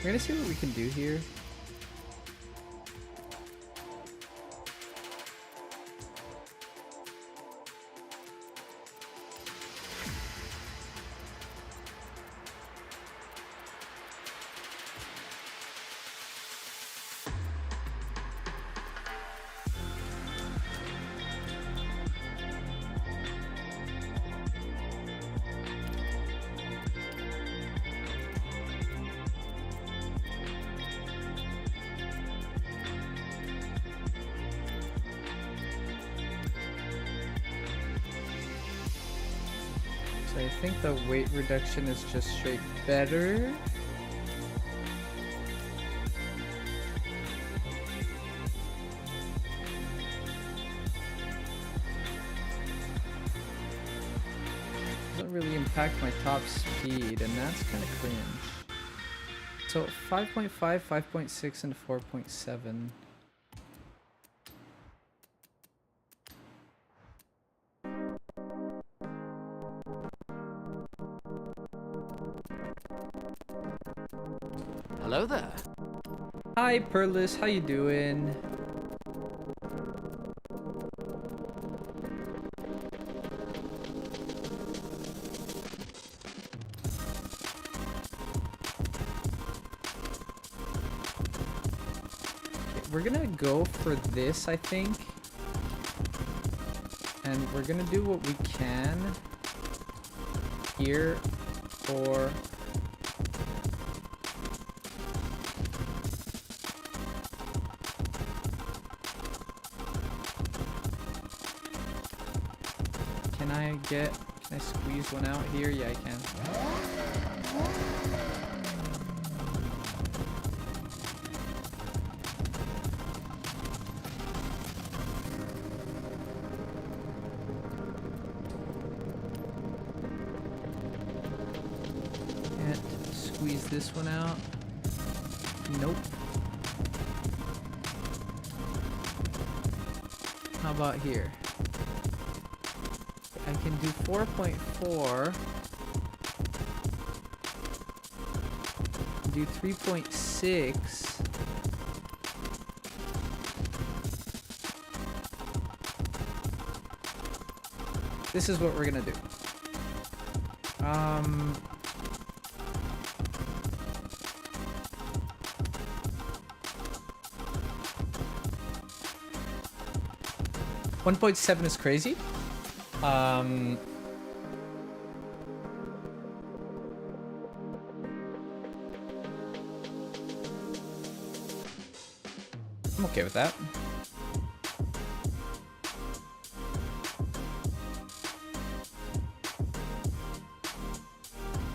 We're gonna see what we can do here. think the weight reduction is just straight better. Doesn't really impact my top speed, and that's kind of cringe. So 5.5, 5.6, and 4.7. Hello there. Hi, Perlis. How you doing? We're gonna go for this, I think. And we're gonna do what we can here for... Can I squeeze one out here? Yeah, I can. Can't squeeze this one out. Nope. How about here? I can do 4.4. Do 3.6. This is what we're gonna do. 1.7 is crazy. I'm okay with that.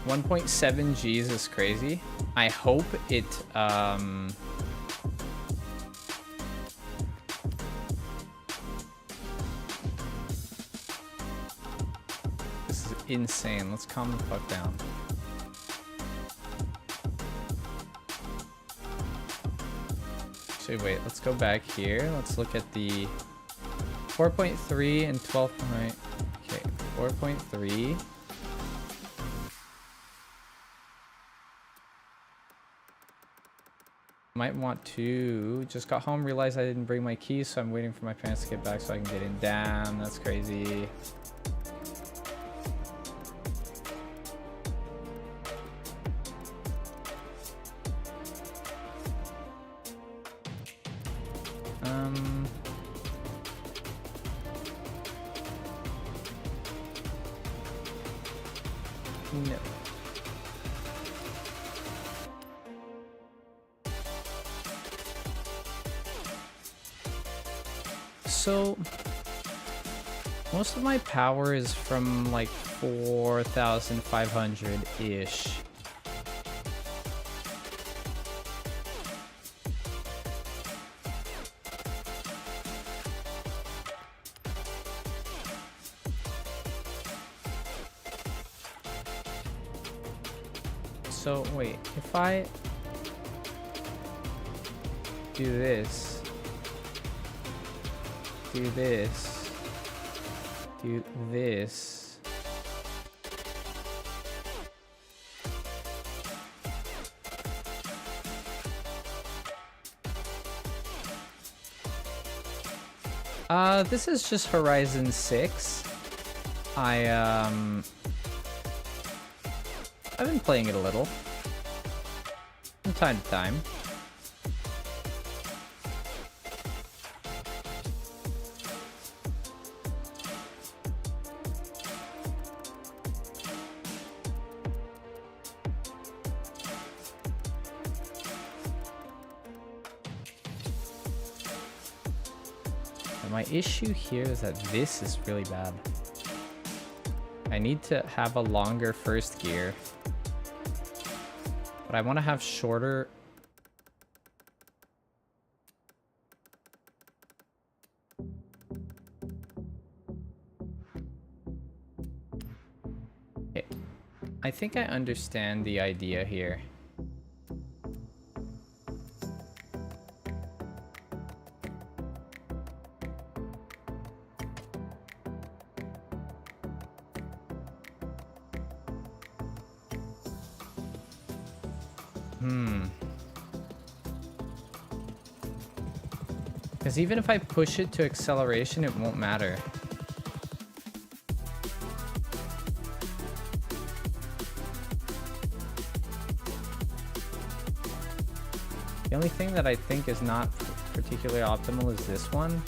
$1.7 G's is crazy. I hope it this is insane. Let's calm the fuck down. Actually, wait, let's go back here. Let's look at the 4.3 and 12. Okay, 4.3. Might want to just got home, realized I didn't bring my keys, so I'm waiting for my parents to get back so I can get in. Damn, that's crazy. No. So most of my power is from like 4,500-ish. So wait, if I do this, do this, do this, this is just Horizon 6. I've been playing it a little from time to time. And my issue here is that this is really bad. I need to have a longer first gear. But I want to have shorter... Okay. I think I understand the idea here. Because even if I push it to acceleration, it won't matter. The only thing that I think is not particularly optimal is this one.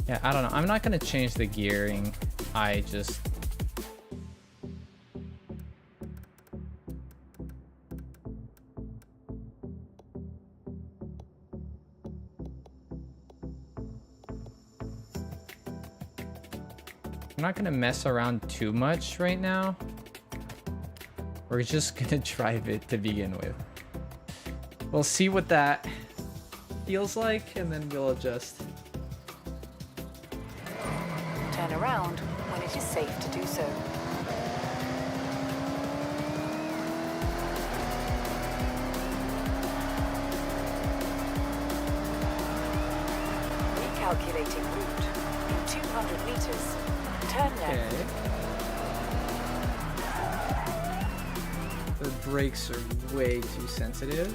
Yeah, I don't know. I'm not going to change the gearing. I just... I'm not going to mess around too much right now. We're just going to drive it to begin with. We'll see what that feels like, and then we'll adjust. Turn around when it is safe to do so. Recalculating route. In 200 meters, turn left. Okay. The brakes are way too sensitive.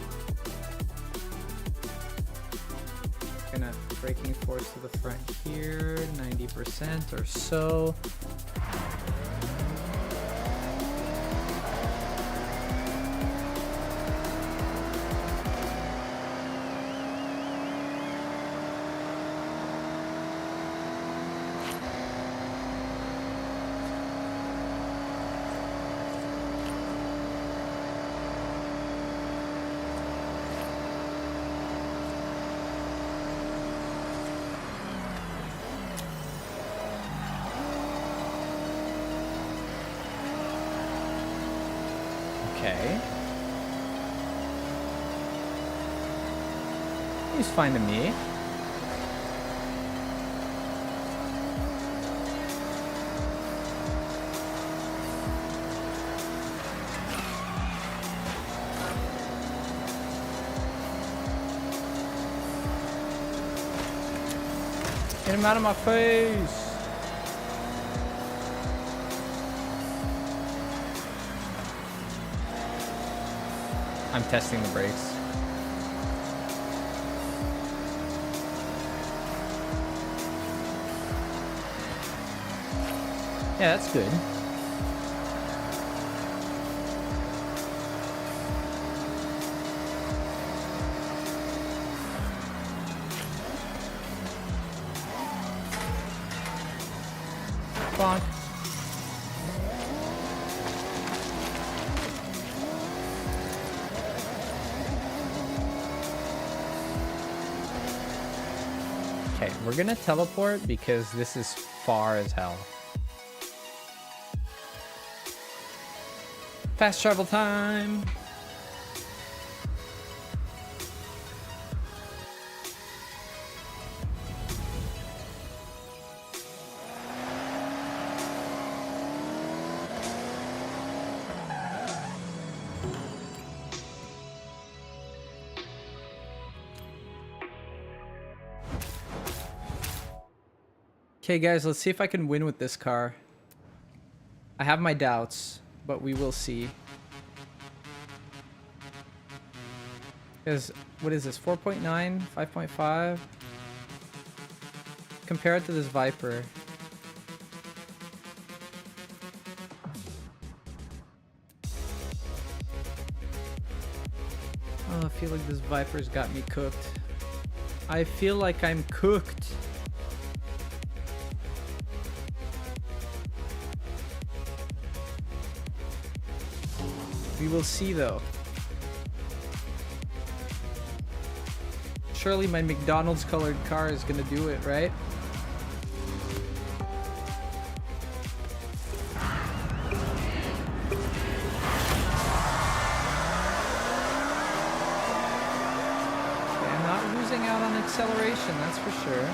Gonna braking force to the front here, 90% or so. Okay. He's fine to me. Get him out of my face. I'm testing the brakes. Yeah, that's good. Bonk. Okay, we're gonna teleport because this is far as hell. Fast travel time! Okay guys, let's see if I can win with this car. I have my doubts, but we will see. Because, what is this, 4.9, 5.5? Compare it to this Viper. Oh, I feel like this Viper's got me cooked. I feel like I'm cooked. We will see though. Surely my McDonald's colored car is gonna do it, right? Okay, I'm not losing out on acceleration, that's for sure.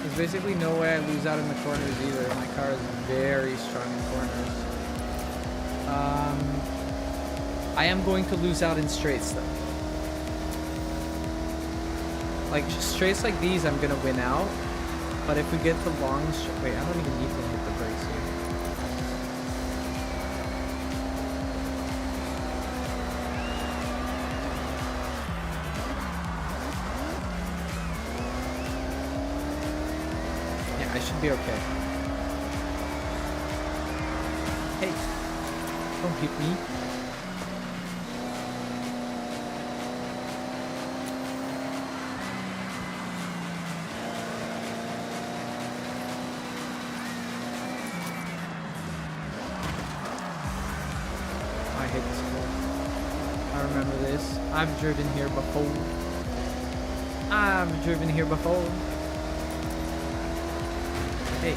There's basically no way I lose out in the corners either. My car is very strong in corners. I am going to lose out in straights though. Like straights like these, I'm gonna win out. But if we get to long, wait, I don't even need to hit the brakes here. Yeah, I should be okay. Hey, don't hit me. I remember this. I've driven here before. I've driven here before. Hey.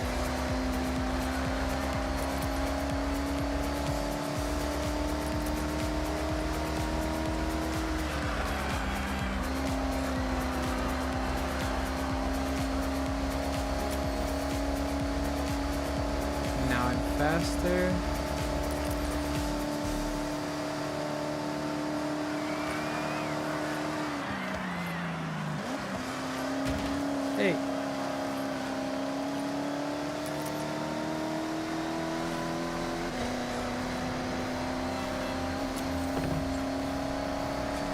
Now I'm faster. Hey.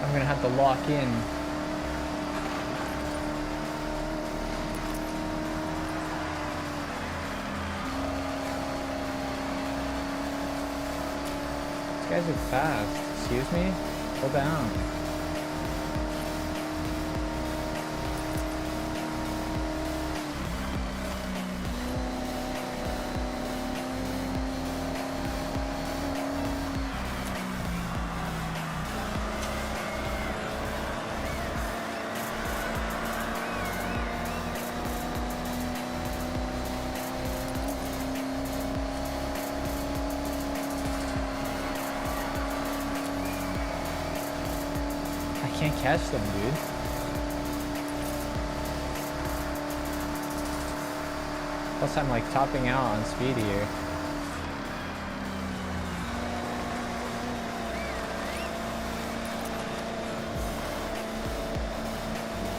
I'm gonna have to lock in. These guys are fast. Excuse me? Hold down. Can't catch them, dude. Plus I'm like topping out on speed here.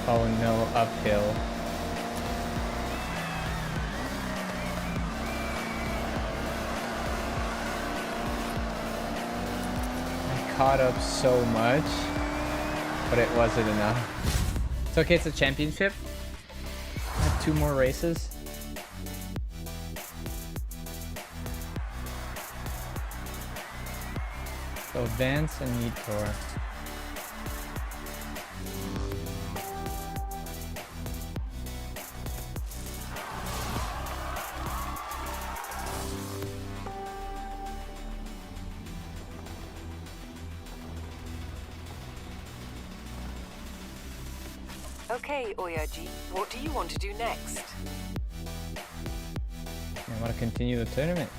Oh no, uphill. I caught up so much. But it wasn't enough. It's okay, it's a championship. I have 2 more races. So advance and meet tour. Okay, Oyaji, what do you want to do next? I want to continue the tournament.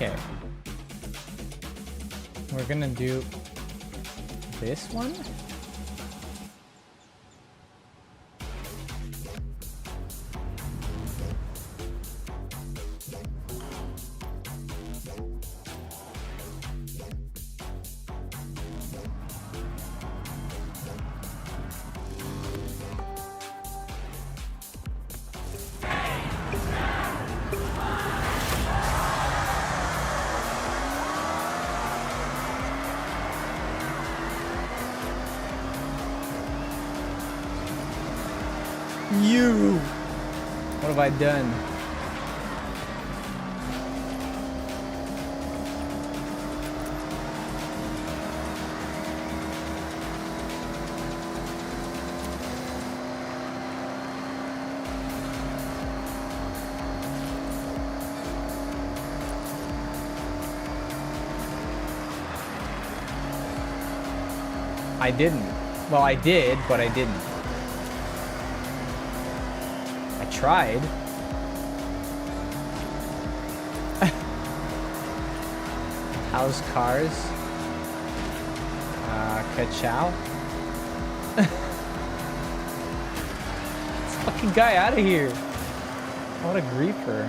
Okay. We're gonna do this one. You! What have I done? I didn't. Well, I did, but I didn't. I tried. How's cars? Ka-chow? This fucking guy out of here. What a griefer.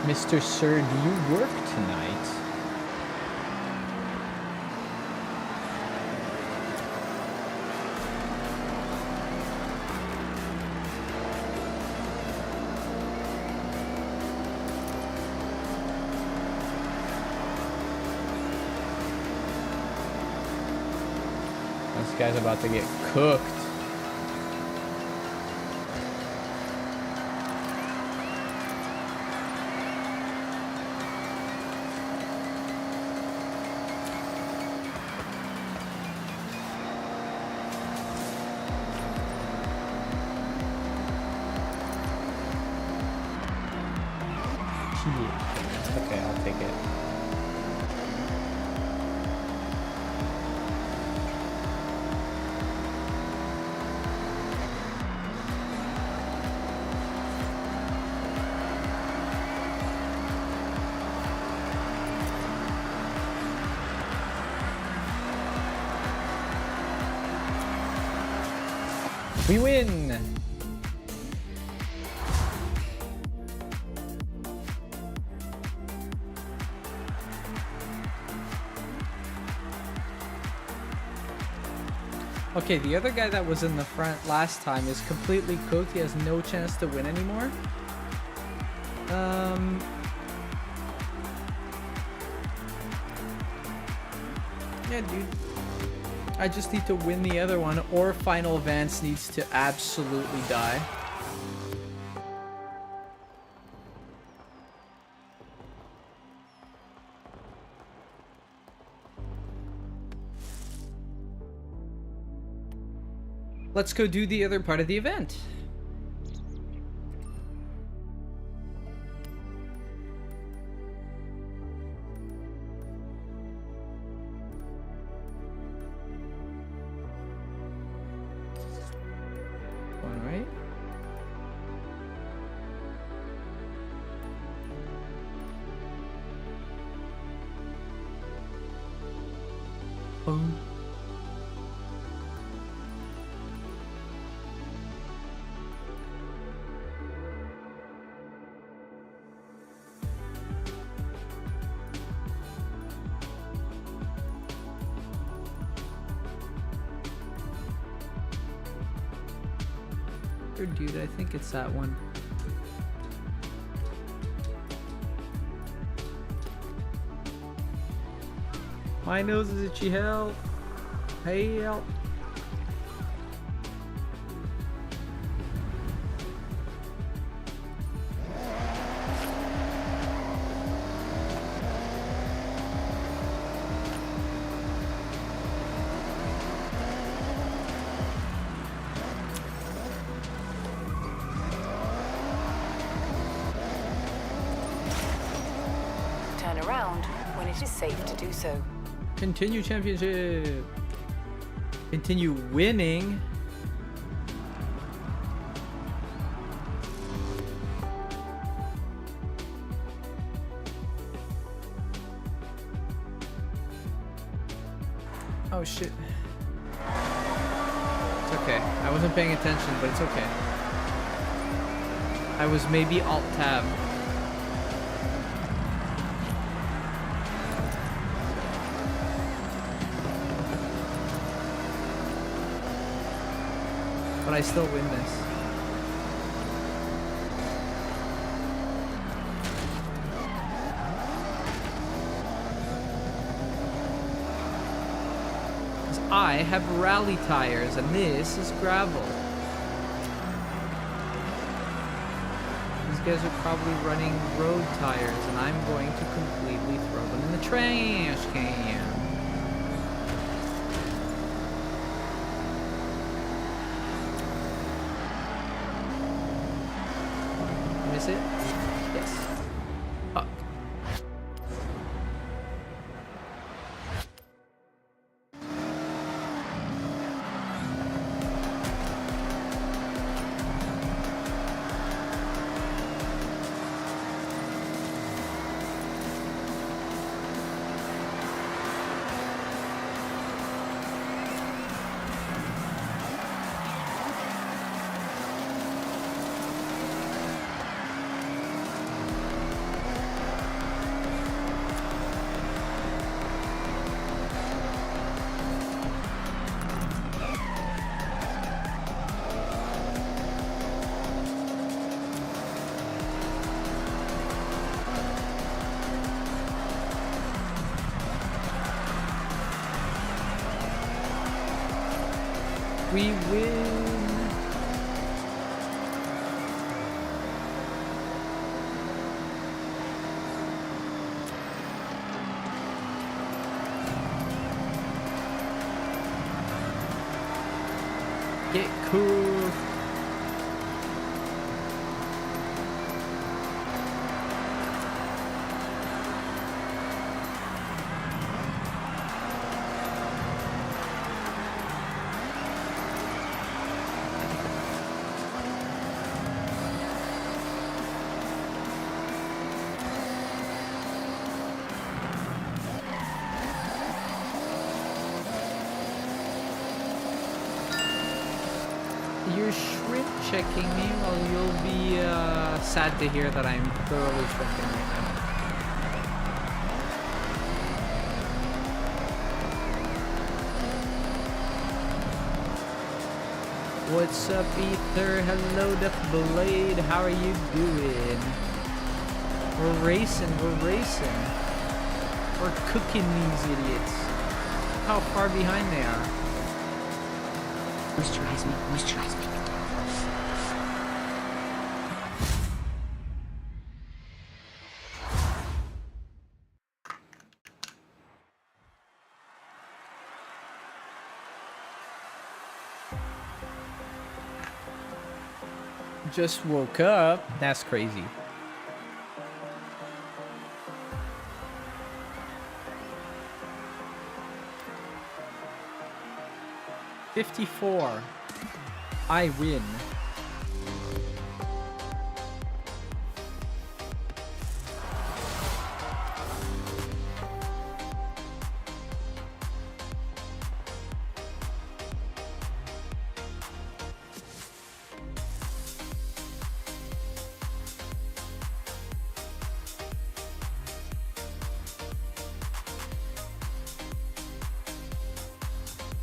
Mr. Sir, do you work tonight? This guy's about to get cooked. Okay, I'll take it. We win! Okay, the other guy that was in the front last time is completely cooked. He has no chance to win anymore. Yeah, dude. I just need to win the other one, or Final Advance needs to absolutely die. Let's go do the other part of the event. All right. Boom. Dude, I think it's that one. My nose is itchy, help. Hey, help. around when it is safe to do so. Continue championship. Continue winning. Oh shit. It's okay. I wasn't paying attention, but it's okay. I was maybe Alt-Tab. But I still win this. I have rally tires and this is gravel. These guys are probably running road tires and I'm going to completely throw them in the trash can. Miss it? Yes. Fuck. We win. Get cool. You're shrimp checking me, well, you'll be sad to hear that I'm thoroughly shrinking right now. What's up, Ether? Hello, Death Blade. How are you doing? We're racing, we're racing. We're cooking these idiots. How far behind they are. Moisturize me, moisturize me. Just woke up. That's crazy. $54. I win.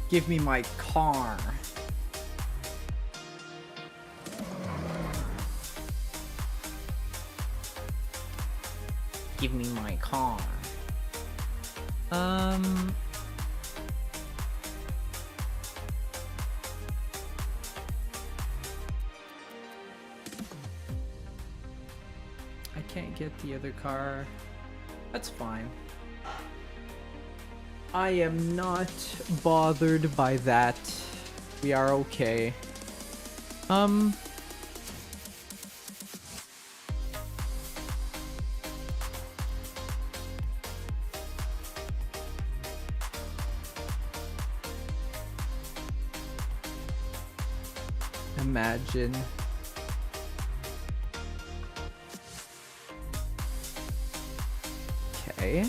Give me my car. Give me my car. I can't get the other car. That's fine. I am not bothered by that. We are okay. imagine. Okay.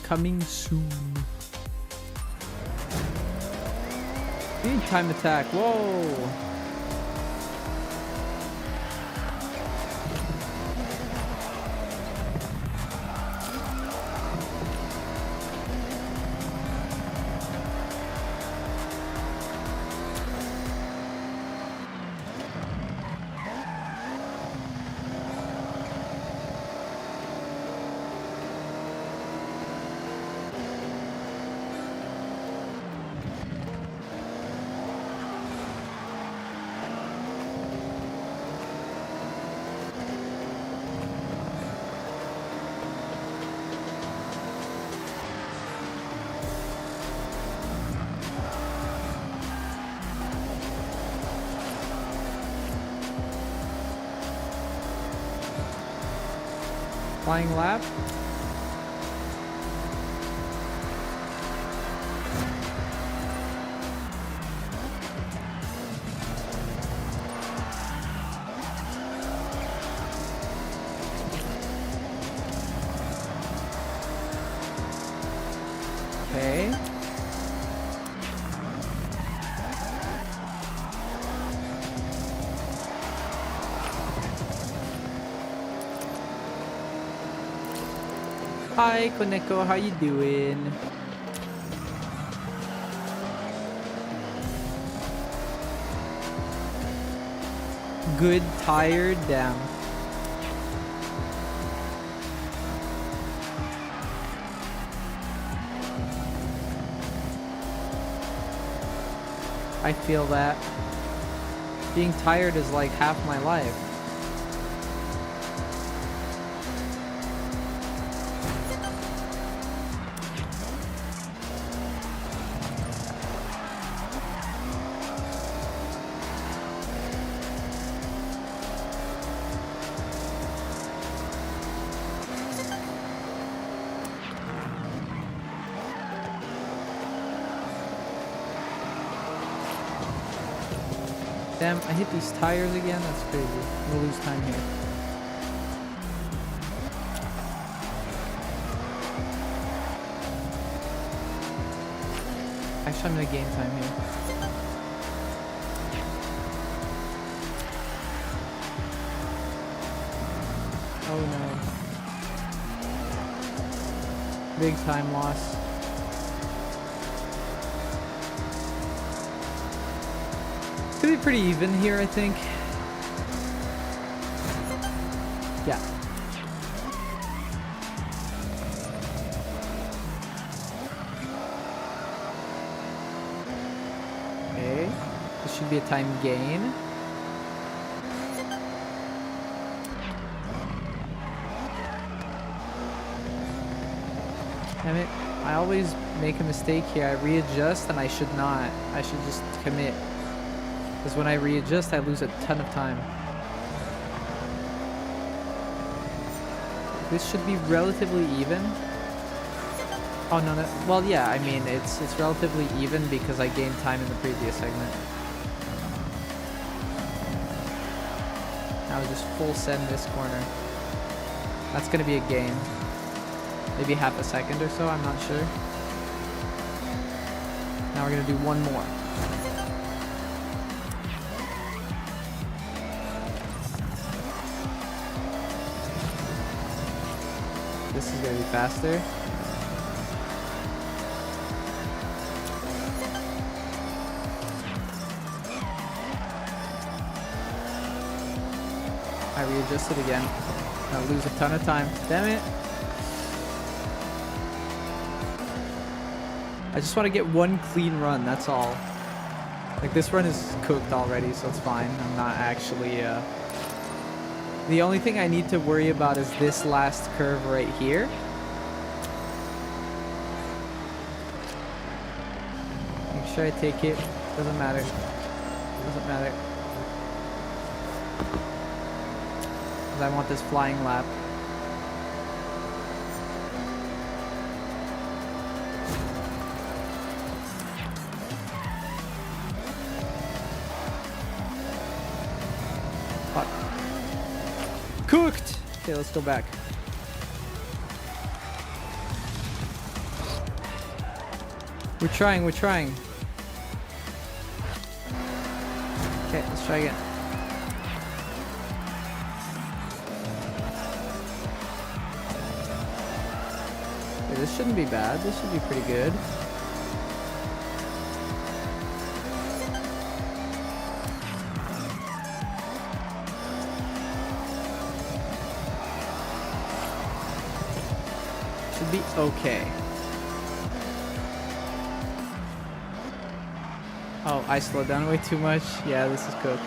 Coming soon. Time attack. Whoa. Flying lap. Okay. Hi, Koneko, how you doing? Good, tired, damn. I feel that. Being tired is like half my life. Damn, I hit these tires again? That's crazy. I'm gonna lose time here. Actually, I'm gonna gain time here. Oh no. Big time loss. Gonna be pretty even here, I think. Yeah. Okay. This should be a time gain. Damn it. I always make a mistake here. I readjust and I should not. I should just commit. Because when I readjust, I lose a ton of time. This should be relatively even. Oh no, no. Well, yeah. I mean, it's relatively even because I gained time in the previous segment. Now just full send this corner. That's gonna be a gain. Maybe half a second or so. I'm not sure. Now we're gonna do one more. This is gonna be faster. I readjusted again. Gonna lose a ton of time. Damn it. I just want to get one clean run, that's all. Like, this run is cooked already, so it's fine. I'm not actually, The only thing I need to worry about is this last curve right here. Make sure I take it. Doesn't matter. Doesn't matter. Because I want this flying lap. cooked. Okay, let's go back. We're trying. Okay, let's try again. Okay, this shouldn't be bad. This should be pretty good. Should be okay. Oh, I slowed down way too much. Yeah, this is cooked.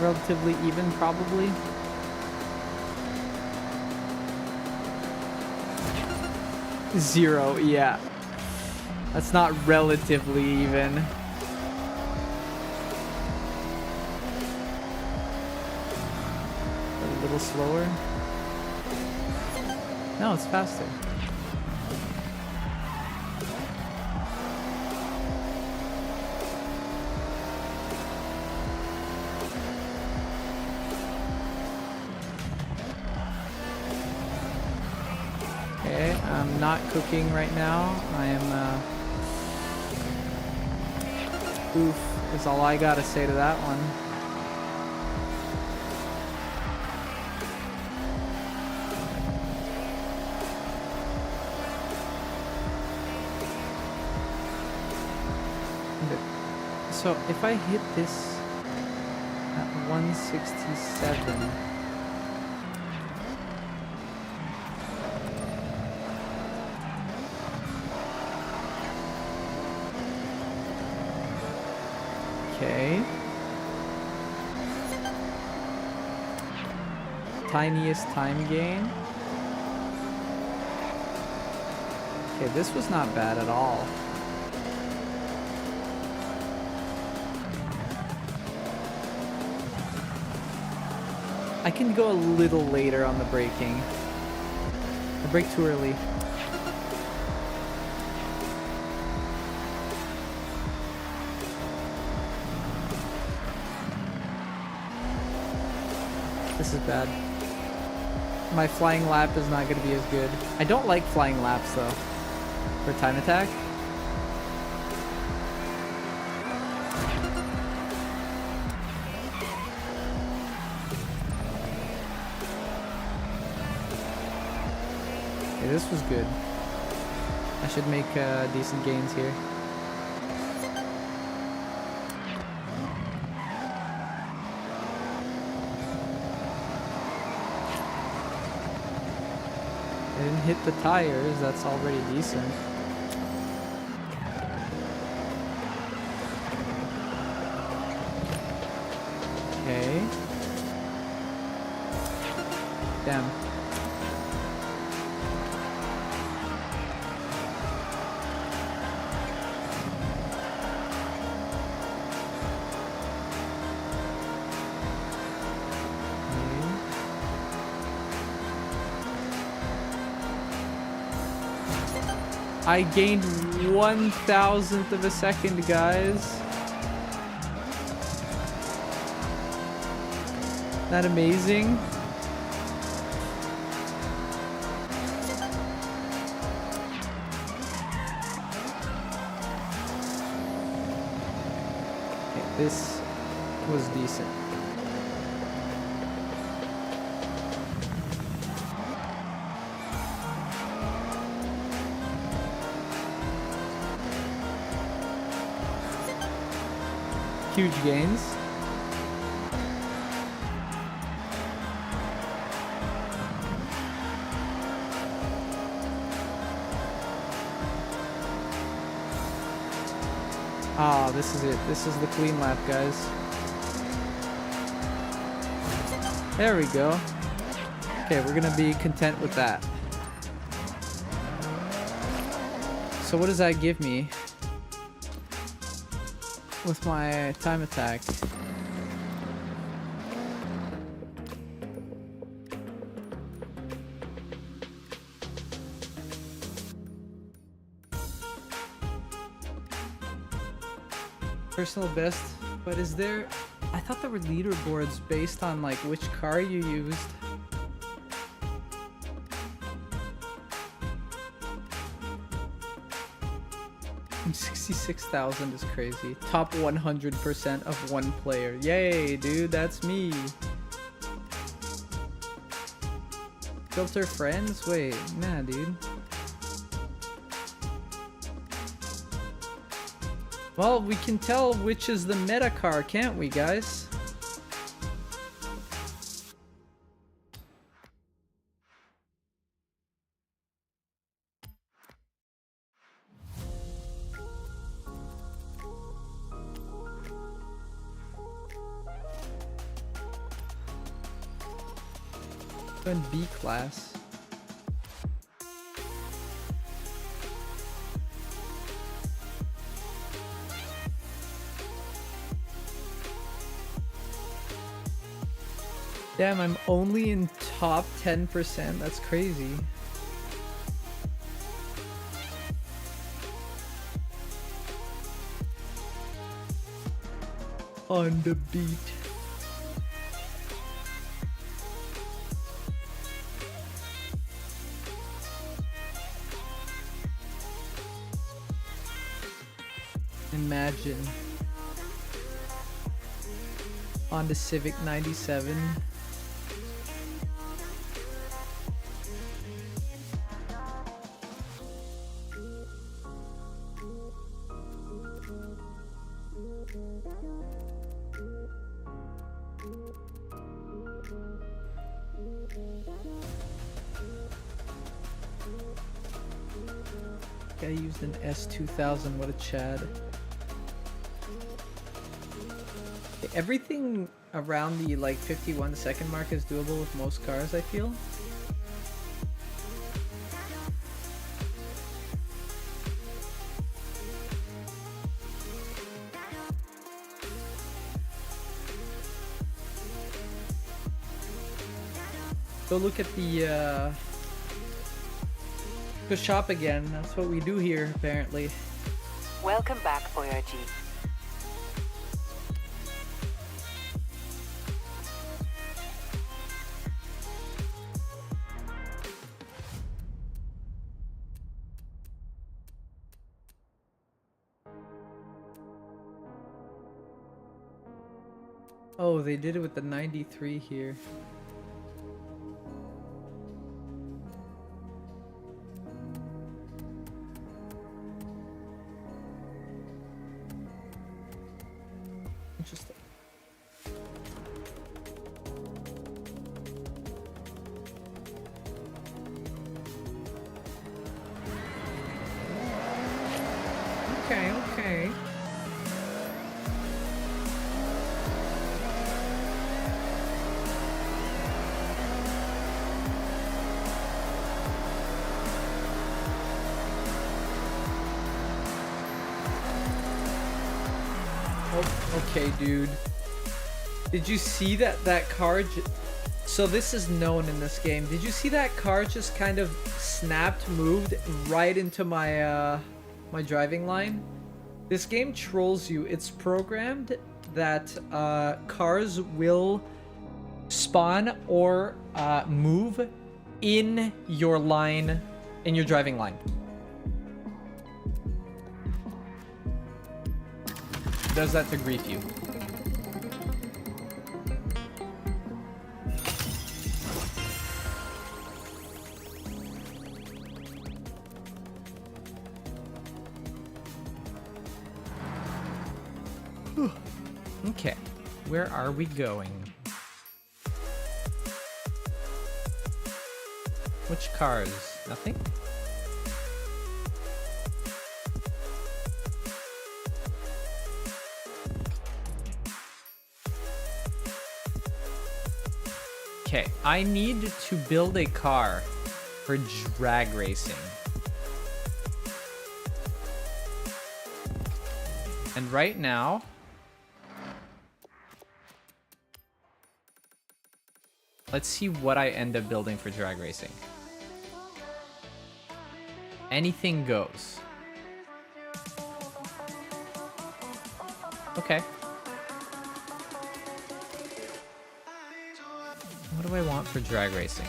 Relatively even, probably. Zero, yeah. That's not relatively even. A little slower. No, it's faster. Okay, I'm not cooking right now. I am, oof, is all I gotta say to that one. So if I hit this at 167, okay. Tiniest time gain. Okay, this was not bad at all. I can go a little later on the braking. I brake too early. This is bad. My flying lap is not going to be as good. I don't like flying laps though. For time attack. Okay, this was good. I should make decent gains here. I didn't hit the tires, that's already decent. Okay. Damn. I gained 1,000th of a second, guys. That amazing? Okay, this was decent. Huge gains. Ah, this is it. This is the clean lap, guys. There we go. Okay, we're gonna be content with that. So what does that give me? With my time attack. Personal best, but is there... I thought there were leaderboards based on like which car you used. And 66,000 is crazy. Top 100% of one player. Yay, dude, that's me. Filter friends? Wait, nah, dude. Well, we can tell which is the meta car, can't we, guys? In B class. Damn, I'm only in top 10%. That's crazy. On the beat. Imagine. On the Civic 97. I used an S2000, what a Chad. Everything around the like 51 second mark is doable with most cars, I feel. Go look at the shop again. That's what we do here, apparently. Welcome back, Voyager. Oh, they did it with the 93 here. Interesting. Okay, okay. Okay, dude. Did you see that car? So this is known in this game. Did you see that car just kind of snapped, moved right into my my driving line? This game trolls you. It's programmed that cars will spawn or move in your line, in your driving line. Does that to grief you. Okay, where are we going? Which cars? Nothing? Okay, I need to build a car for drag racing. And right now, let's see what I end up building for drag racing. Anything goes. Okay. What do I want for drag racing?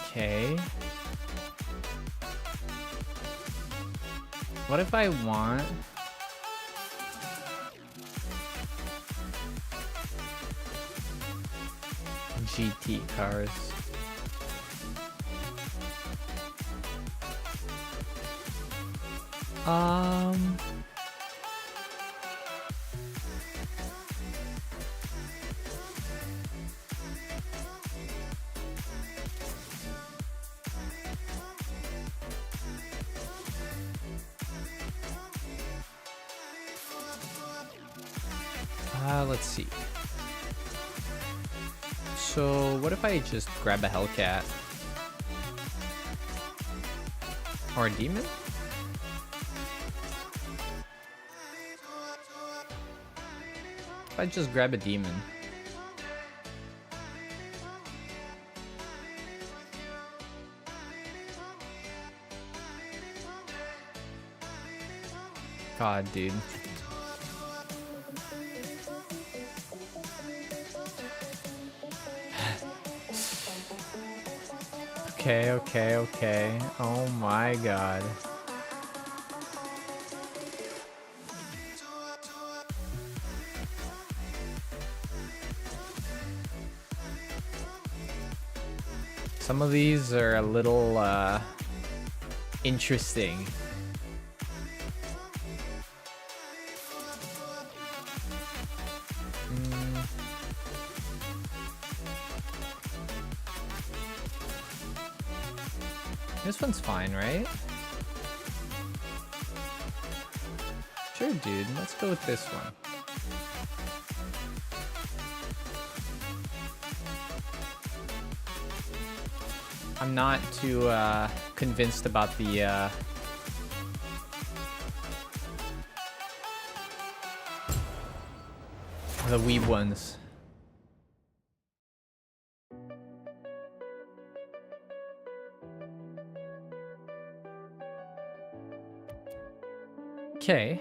Okay. What if I want... GT cars? Let's see. So what if I just grab a Hellcat? Or a Demon? If I just grab a Demon. God, dude. Okay. Oh my god. Some of these are a little interesting. This one's fine, right? Sure, dude. Let's go with this one. I'm not too convinced about the weeb ones. Okay.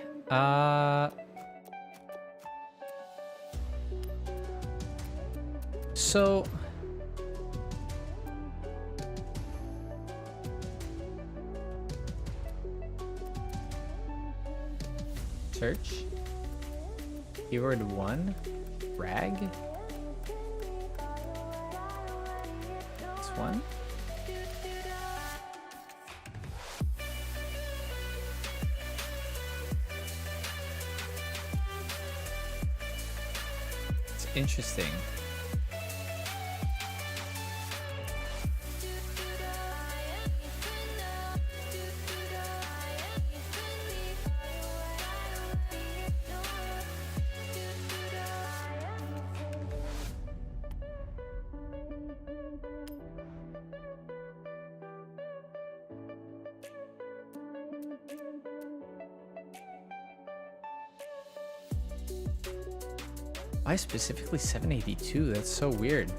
So search keyword 1 rag. This one. It's interesting. Why specifically 782? That's so weird.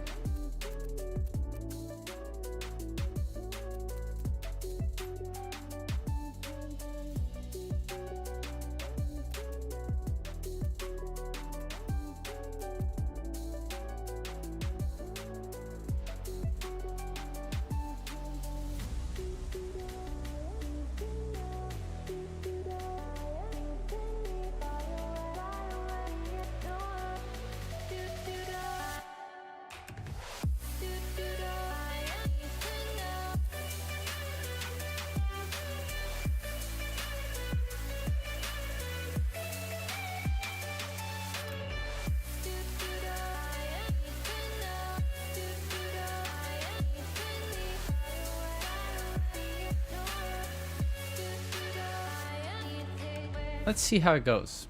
Let's see how it goes.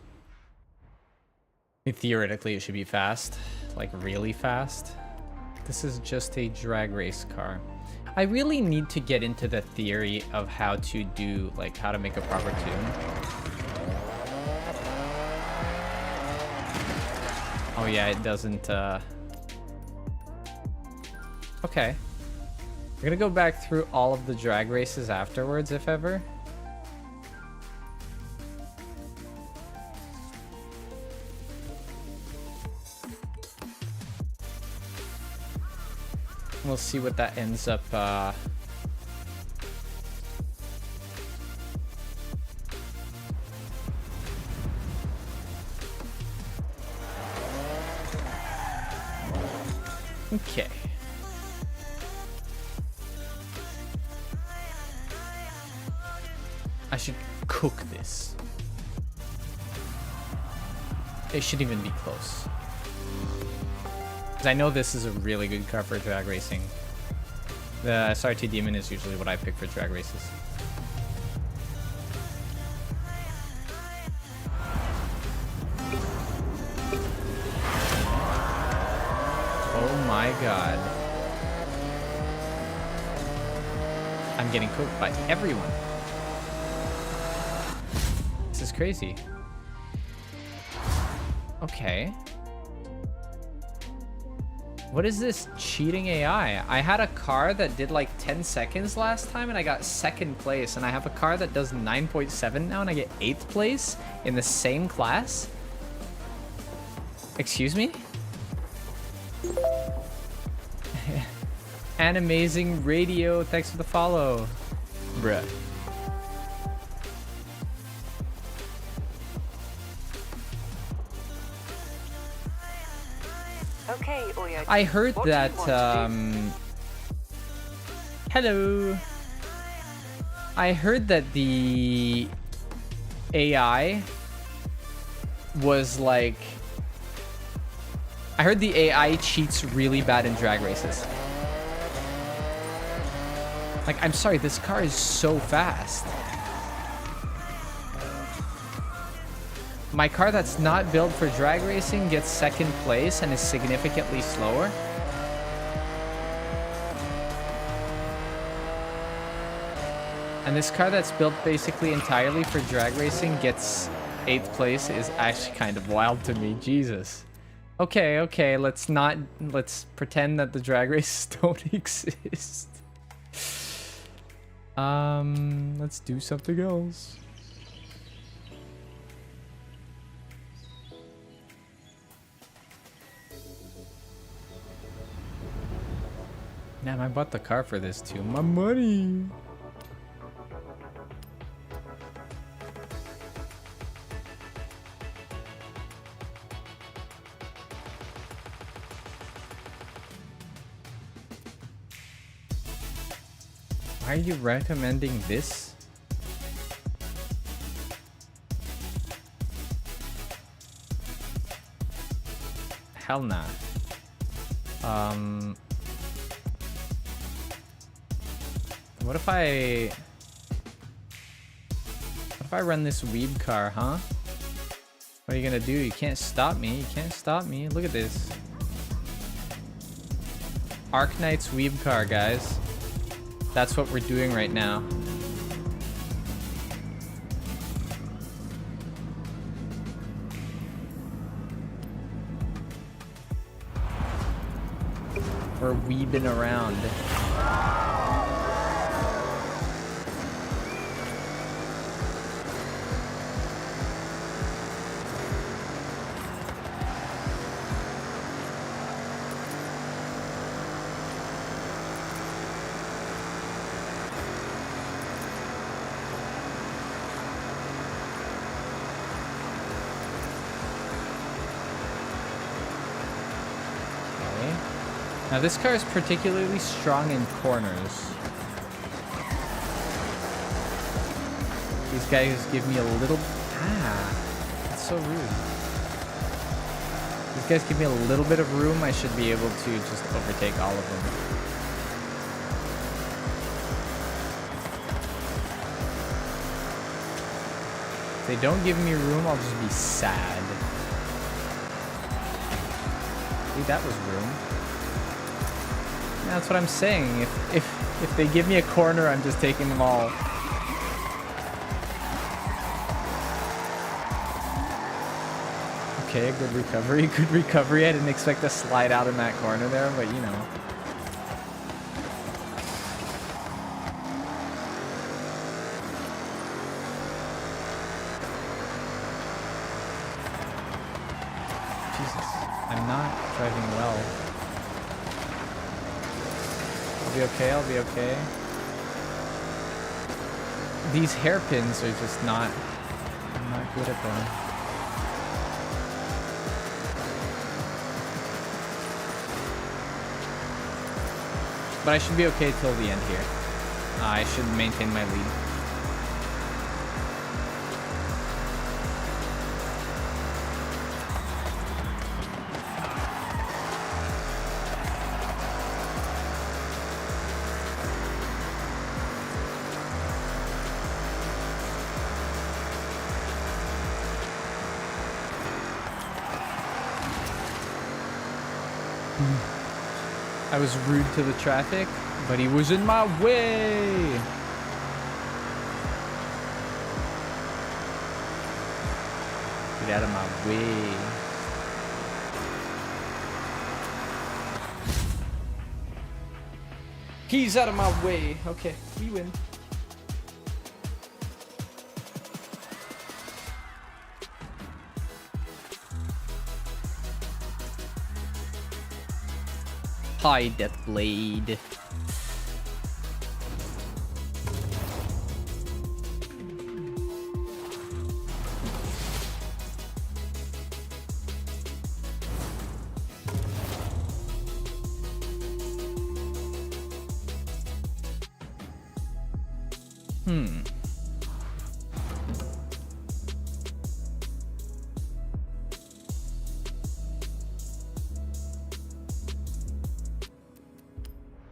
I mean, theoretically, it should be fast, like really fast. This is just a drag race car. I really need to get into the theory of how to do, like, how to make a proper tune. Oh yeah, it doesn't, okay. We're gonna go back through all of the drag races afterwards, if ever. We'll see what that ends up, Okay. I should cook this. It shouldn't even be close. Because I know this is a really good car for drag racing. The SRT Demon is usually what I pick for drag races. Oh my god. I'm getting cooked by everyone. This is crazy. Okay. What is this cheating AI? I had a car that did like 10 seconds last time and I got 2nd place, and I have a car that does 9.7 now and I get 8th place in the same class? Excuse me? An amazing radio, thanks for the follow. Bruh. Okay, Oyo. I heard What do you that, want to hello. I heard that the AI was like, I heard the AI cheats really bad in drag races. Like, I'm sorry, this car is so fast. My car that's not built for drag racing gets 2nd place and is significantly slower. And this car that's built basically entirely for drag racing gets 8th place is actually kind of wild to me. Jesus. Okay, okay, let's pretend that the drag races don't exist. Let's do something else. Damn, I bought the car for this too. My money. Why are you recommending this? Hell nah. What if I run this weeb car, huh? What are you gonna do? You can't stop me. You can't stop me. Look at this. Arknight's weeb car, guys. That's what we're doing right now. We're weebing around. Now this car is particularly strong in corners. These guys give me a little... that's so rude. These guys give me a little bit of room. I should be able to just overtake all of them. If they don't give me room, I'll just be sad. See, that was room. That's what I'm saying. If they give me a corner, I'm just taking them all. Okay, good recovery. Good recovery. I didn't expect to slide out in that corner there, but you know. I'm not driving well. I'll be okay, I'll be okay. These hairpins are just not... I'm not good at them. But I should be okay till the end here. I should maintain my lead. I was rude to the traffic, but he was in my way. Get out of my way. He's out of my way. Okay, we win. Hi, Deathblade.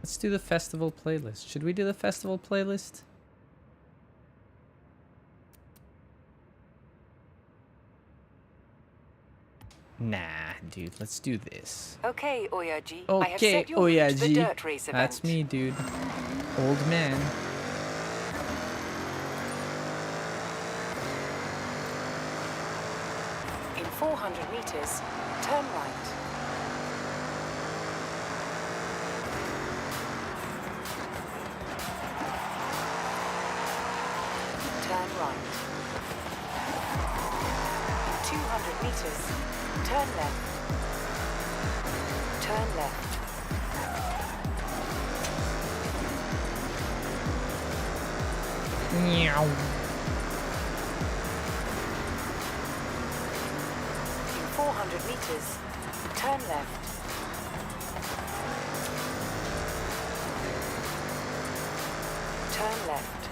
Let's do the festival playlist. Should we do the festival playlist? Nah, dude. Let's do this. Okay, Oyaji. I have Okay, set your route to the Oyaji. dirt race event. That's me, dude. Old man. In 400 meters, turn right. Turn right. In 200 meters, turn left. Turn left. Meow. In 400 meters, turn left. Turn left.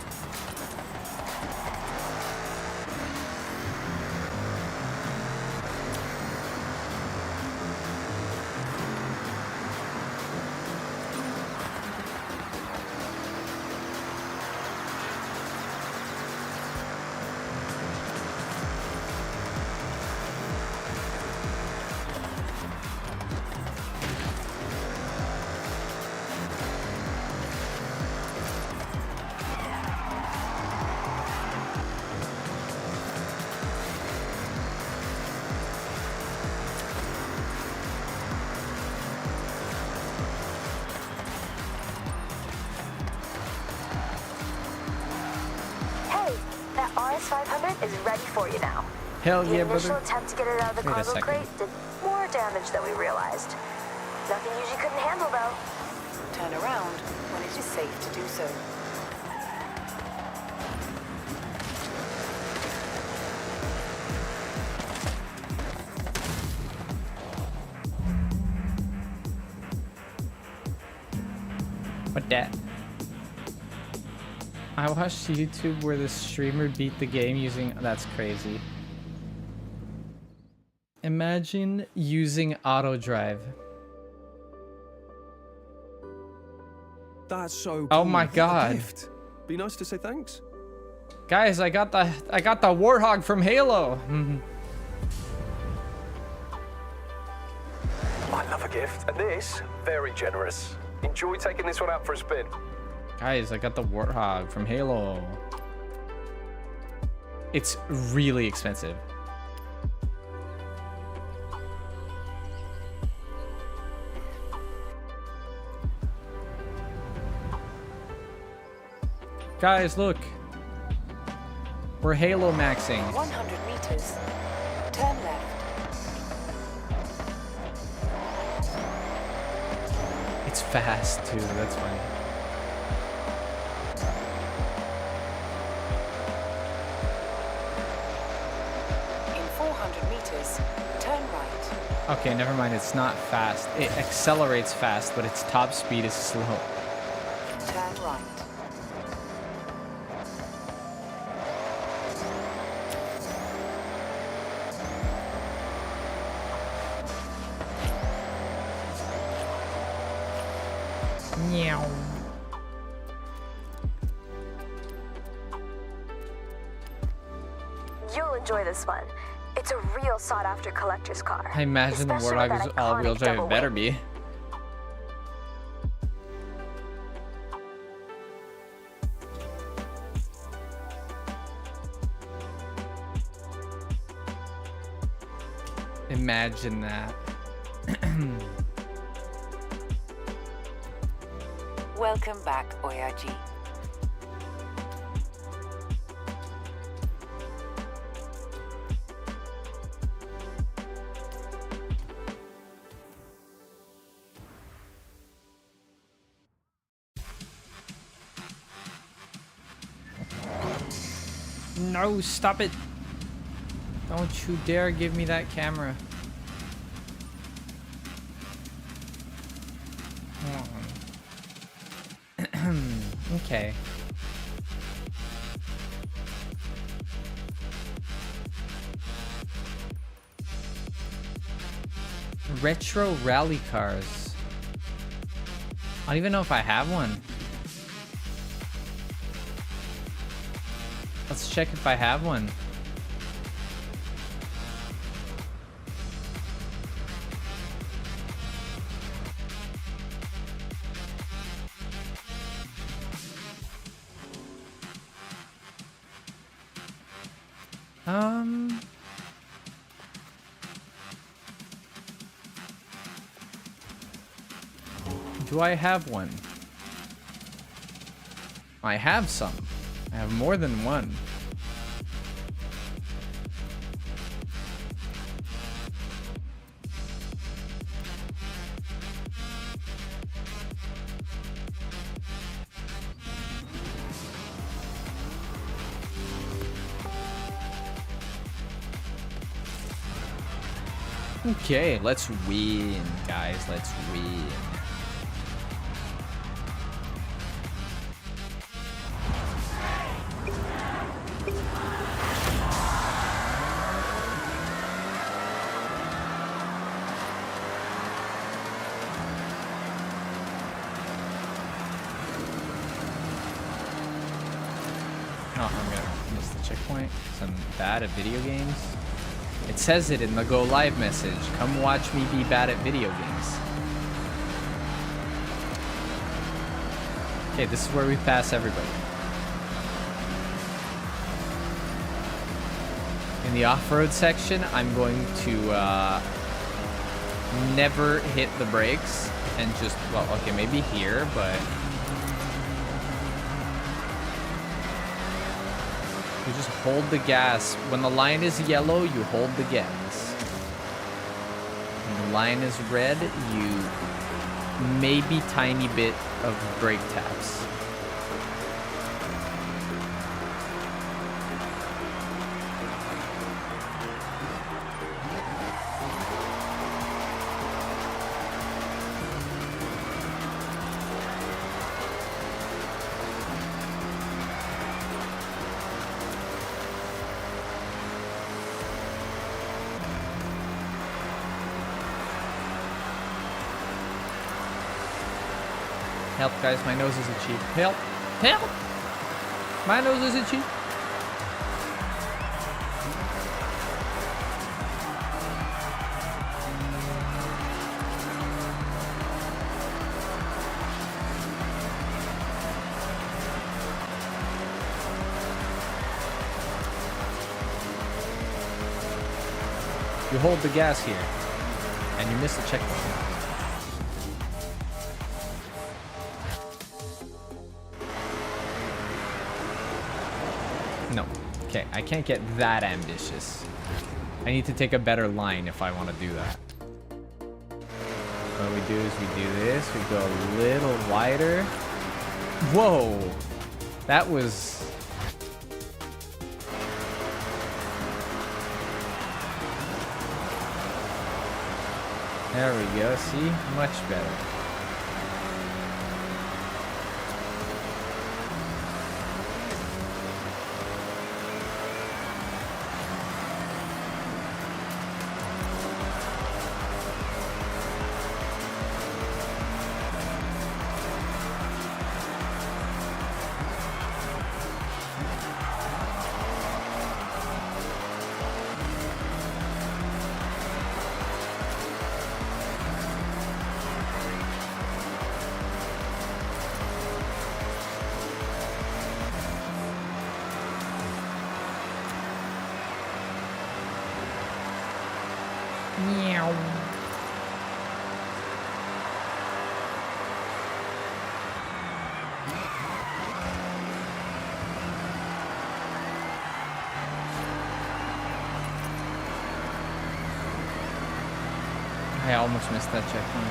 RS500 is ready for you now. Hell The yeah, initial brother. attempt to get it out of the Wait a cargo second. crate did more damage than we realized. Nothing usually couldn't handle, though. Turn around when it is safe to do so. What that? I watched YouTube where the streamer beat the game using... That's crazy. Imagine using auto drive. That's so Oh cool. my What a God. gift. Be nice to say thanks. Guys, I got the Warthog from Halo. I love a gift, and this, very generous. Enjoy taking this one out for a spin. Guys, I got the Warthog from Halo. It's really expensive. Guys, look. We're Halo maxing. 100 meters, turn left. It's fast too. That's funny. In 400 meters, turn right. Okay, never mind. It's not fast. It accelerates fast, but its top speed is slow. Turn right. Meow. You'll enjoy this one. It's a real sought-after collector's car. I imagine the Especially Warthog is that all-wheel iconic drive. double It better wing. be. Imagine that. Welcome back, Oyaji. No, stop it. Don't you dare give me that camera. Okay. Retro rally cars. I don't even know if I have one. Let's check if I have one. Do I have one? I have some. I have more than one. Okay, let's win, guys. Let's win. Oh, I'm gonna miss the checkpoint. I'm bad at video games. It says it in the go live message. Come watch me be bad at video games. Okay, this is where we pass everybody. In the off-road section, I'm going to never hit the brakes and just, well, okay, maybe here, but you just hold the gas. When the line is yellow, you hold the gas. When the line is red, you maybe tiny bit of brake taps. Help, guys, my nose is itchy. Help! Help! My nose is itchy. You hold the gas here, and you miss the checkpoint. No. Okay, I can't get that ambitious. I need to take a better line if I want to do that. we do is we do this. We go a little wider. Whoa. That was... There we go. See? Much better. Meow. I almost missed that checkpoint.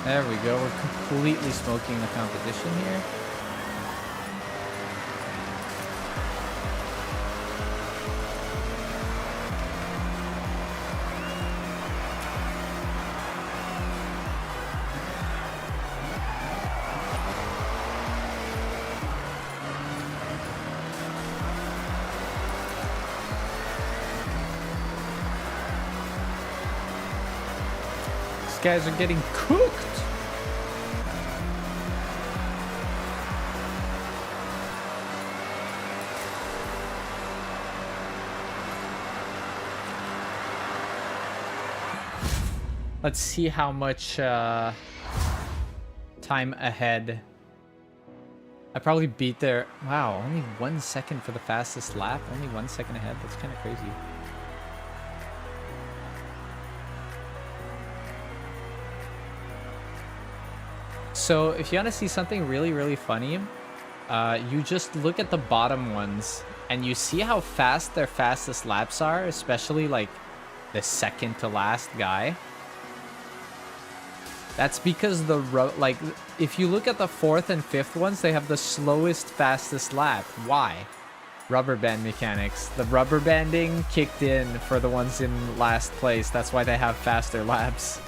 There we go. We're completely smoking the competition here. These guys are getting cooked. Let's see how much time ahead. I probably beat their... Wow, only 1 second for the fastest lap. Only 1 second ahead. That's kind of crazy. So if you want to see something really, really funny, you just look at the bottom ones and you see how fast their fastest laps are, especially like the second to last guy. That's because like if you look at the 4th and 5th ones, they have the slowest, fastest lap. Why? Rubber band mechanics. The rubber banding kicked in for the ones in last place. That's why they have faster laps.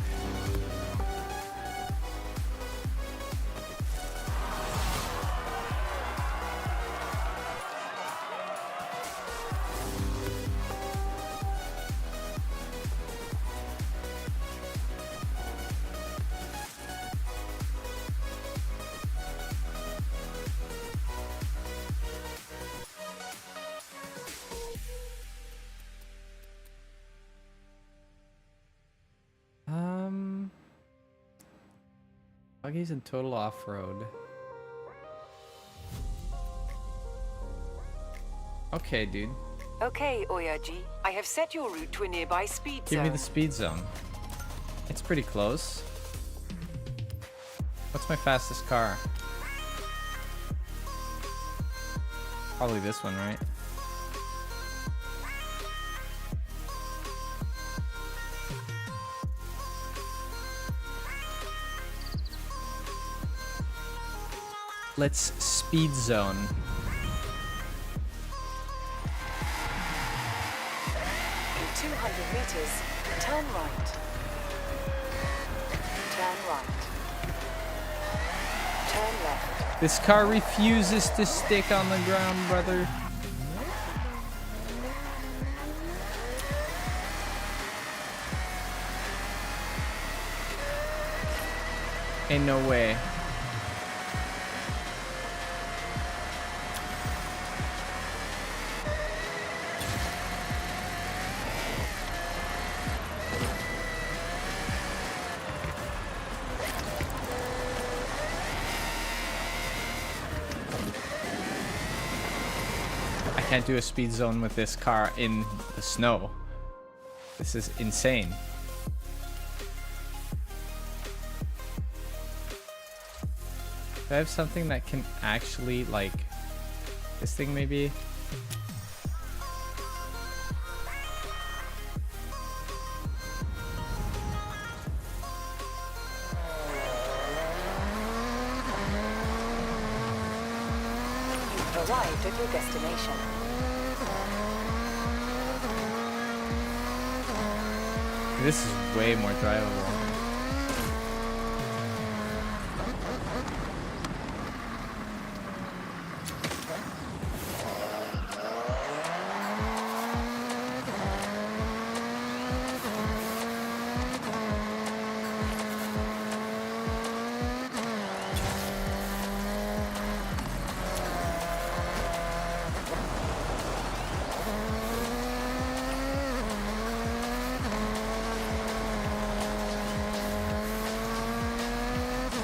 Buggy's in total off-road. Okay, dude. Okay, Oyaji. I have set your route to a nearby speed Give zone. me the speed zone. It's pretty close. What's my fastest car? Probably this one, right? Let's speed zone. In 200 meters, turn right. Turn right. Turn left. This car refuses to stick on the ground, brother. Ain't no way. I can't do a speed zone with this car in the snow. This is insane. Do I have something that can actually, like, this thing maybe? You've arrived at your destination. This is way more drivable.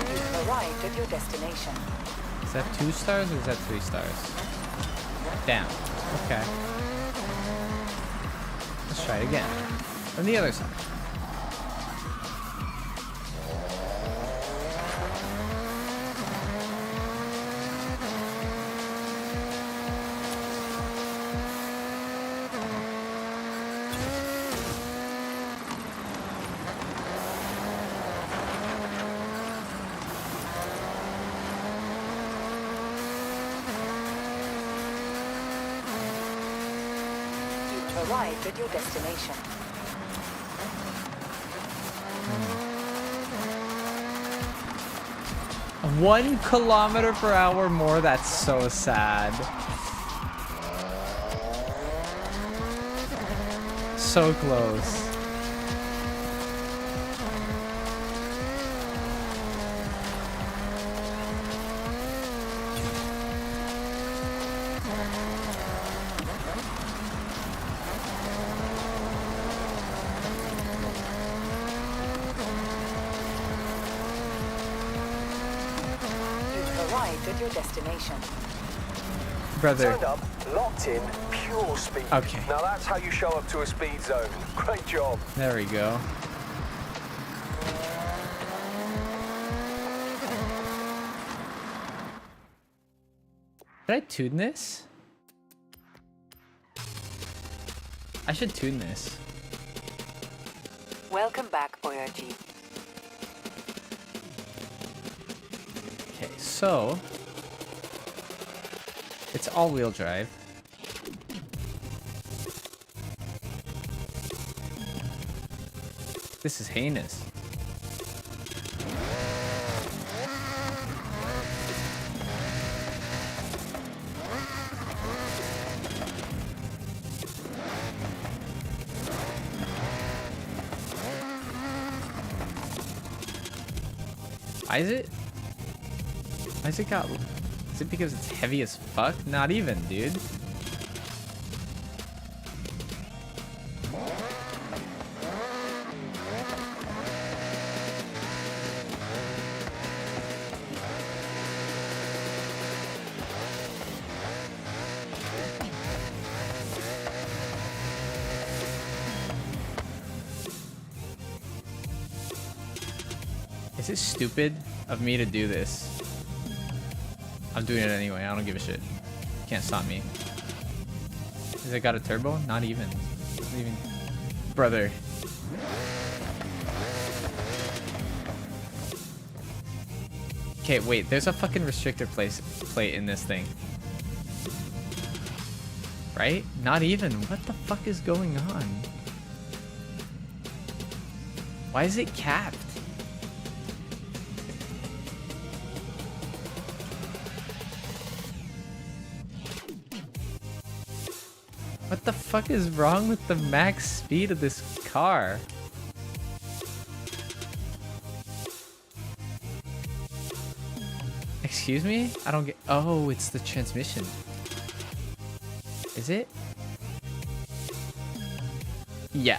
You've arrived at your destination. Is that 2 stars or is that 3 stars? Damn. Okay. Let's try it again. On the other side. You've arrived at your destination. Hmm. 1 kilometer per hour more, that's so sad. So close. You've arrived at your destination. Brother. Turned up, locked in, pure speed. Okay. Now that's how you show up to a speed zone. Great job. There we go. Did I tune this? I should tune this. Welcome back, Boyaji. Okay, so it's all-wheel drive. This is heinous. Why is it? Why is it got? Is it because it's heavy as fuck? Not even, dude. Is it stupid of me to do this? I'm doing it anyway. I don't give a shit. Can't stop me. Has it got a turbo? Not even. Doesn't even. Brother. Okay, wait. There's a fucking restrictor plate in this thing. Right? Not even. What the fuck is going on? Why is it capped? What the fuck is wrong with the max speed of this car? Excuse me? I don't get. Oh, it's the transmission. Is it? Yeah.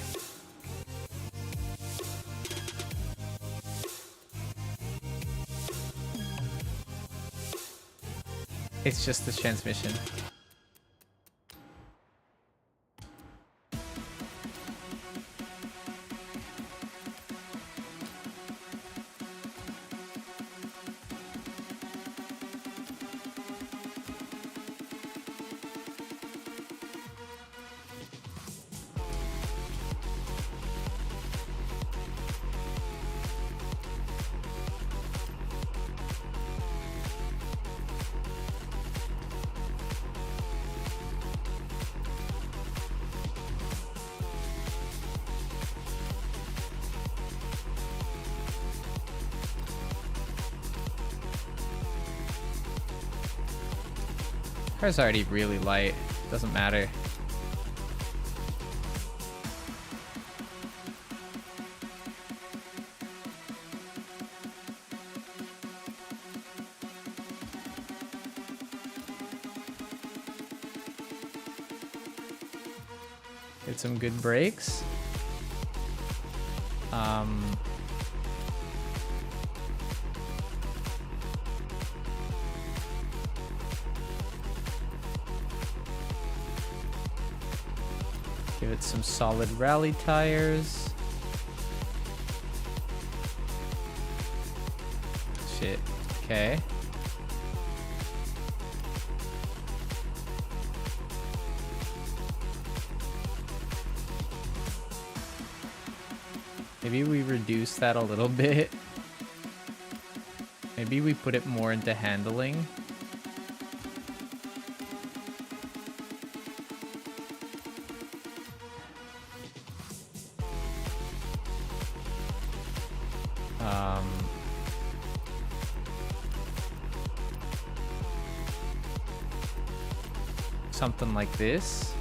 It's just the transmission. Car's already really light. Doesn't matter. Get some good brakes. Give it some solid rally tires. Shit. Okay. Maybe we reduce that a little bit. Maybe we put it more into handling. Something like this.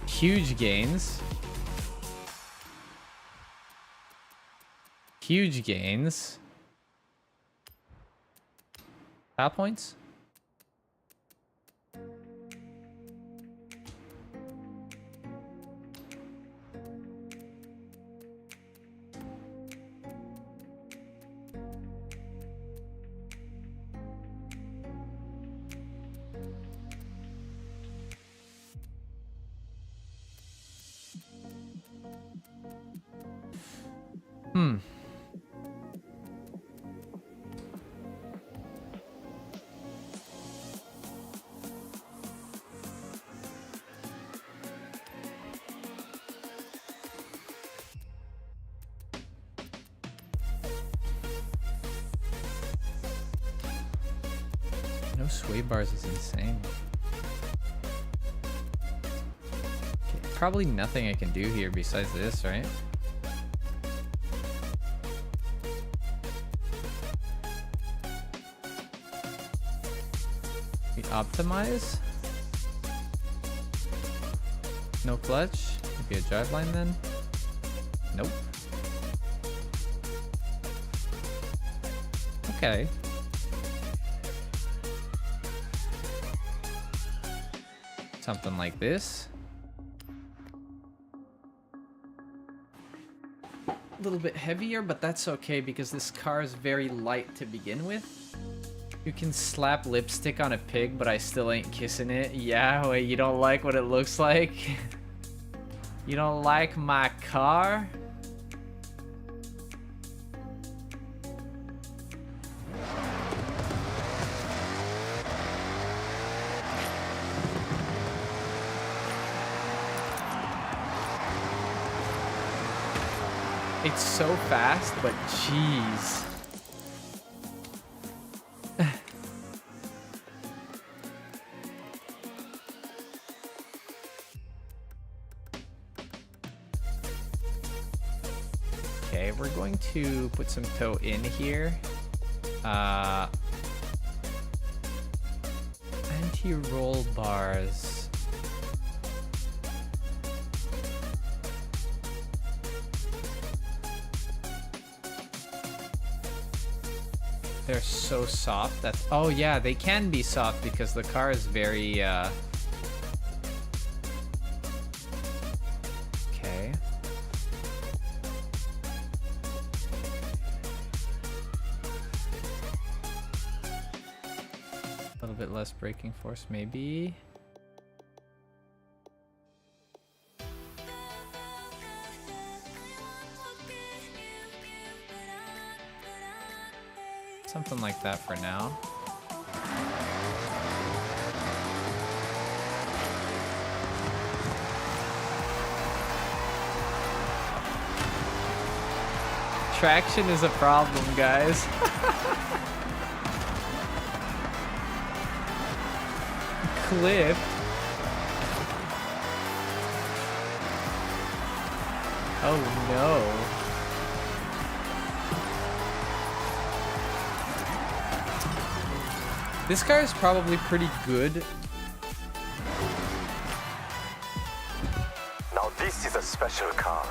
Huge gains. Huge gains. Top points? No sway bars is insane. Okay, probably nothing I can do here besides this, right? We optimize. No clutch. Maybe a driveline then. Nope. Okay. Something like this. A little bit heavier, but that's okay because this car is very light to begin with. You can slap lipstick on a pig, but I still ain't kissing it. Yeah, wait, you don't like what it looks like? You don't like my car? It's so fast, but jeez. Okay, we're going to put some tow in here. Anti-roll bars. They're so soft that... Oh yeah, they can be soft because the car is very... Okay. A little bit less braking force, maybe. Something like that for now. Traction is a problem, guys. clip. Oh no. This car is probably pretty good. Now this is a special car.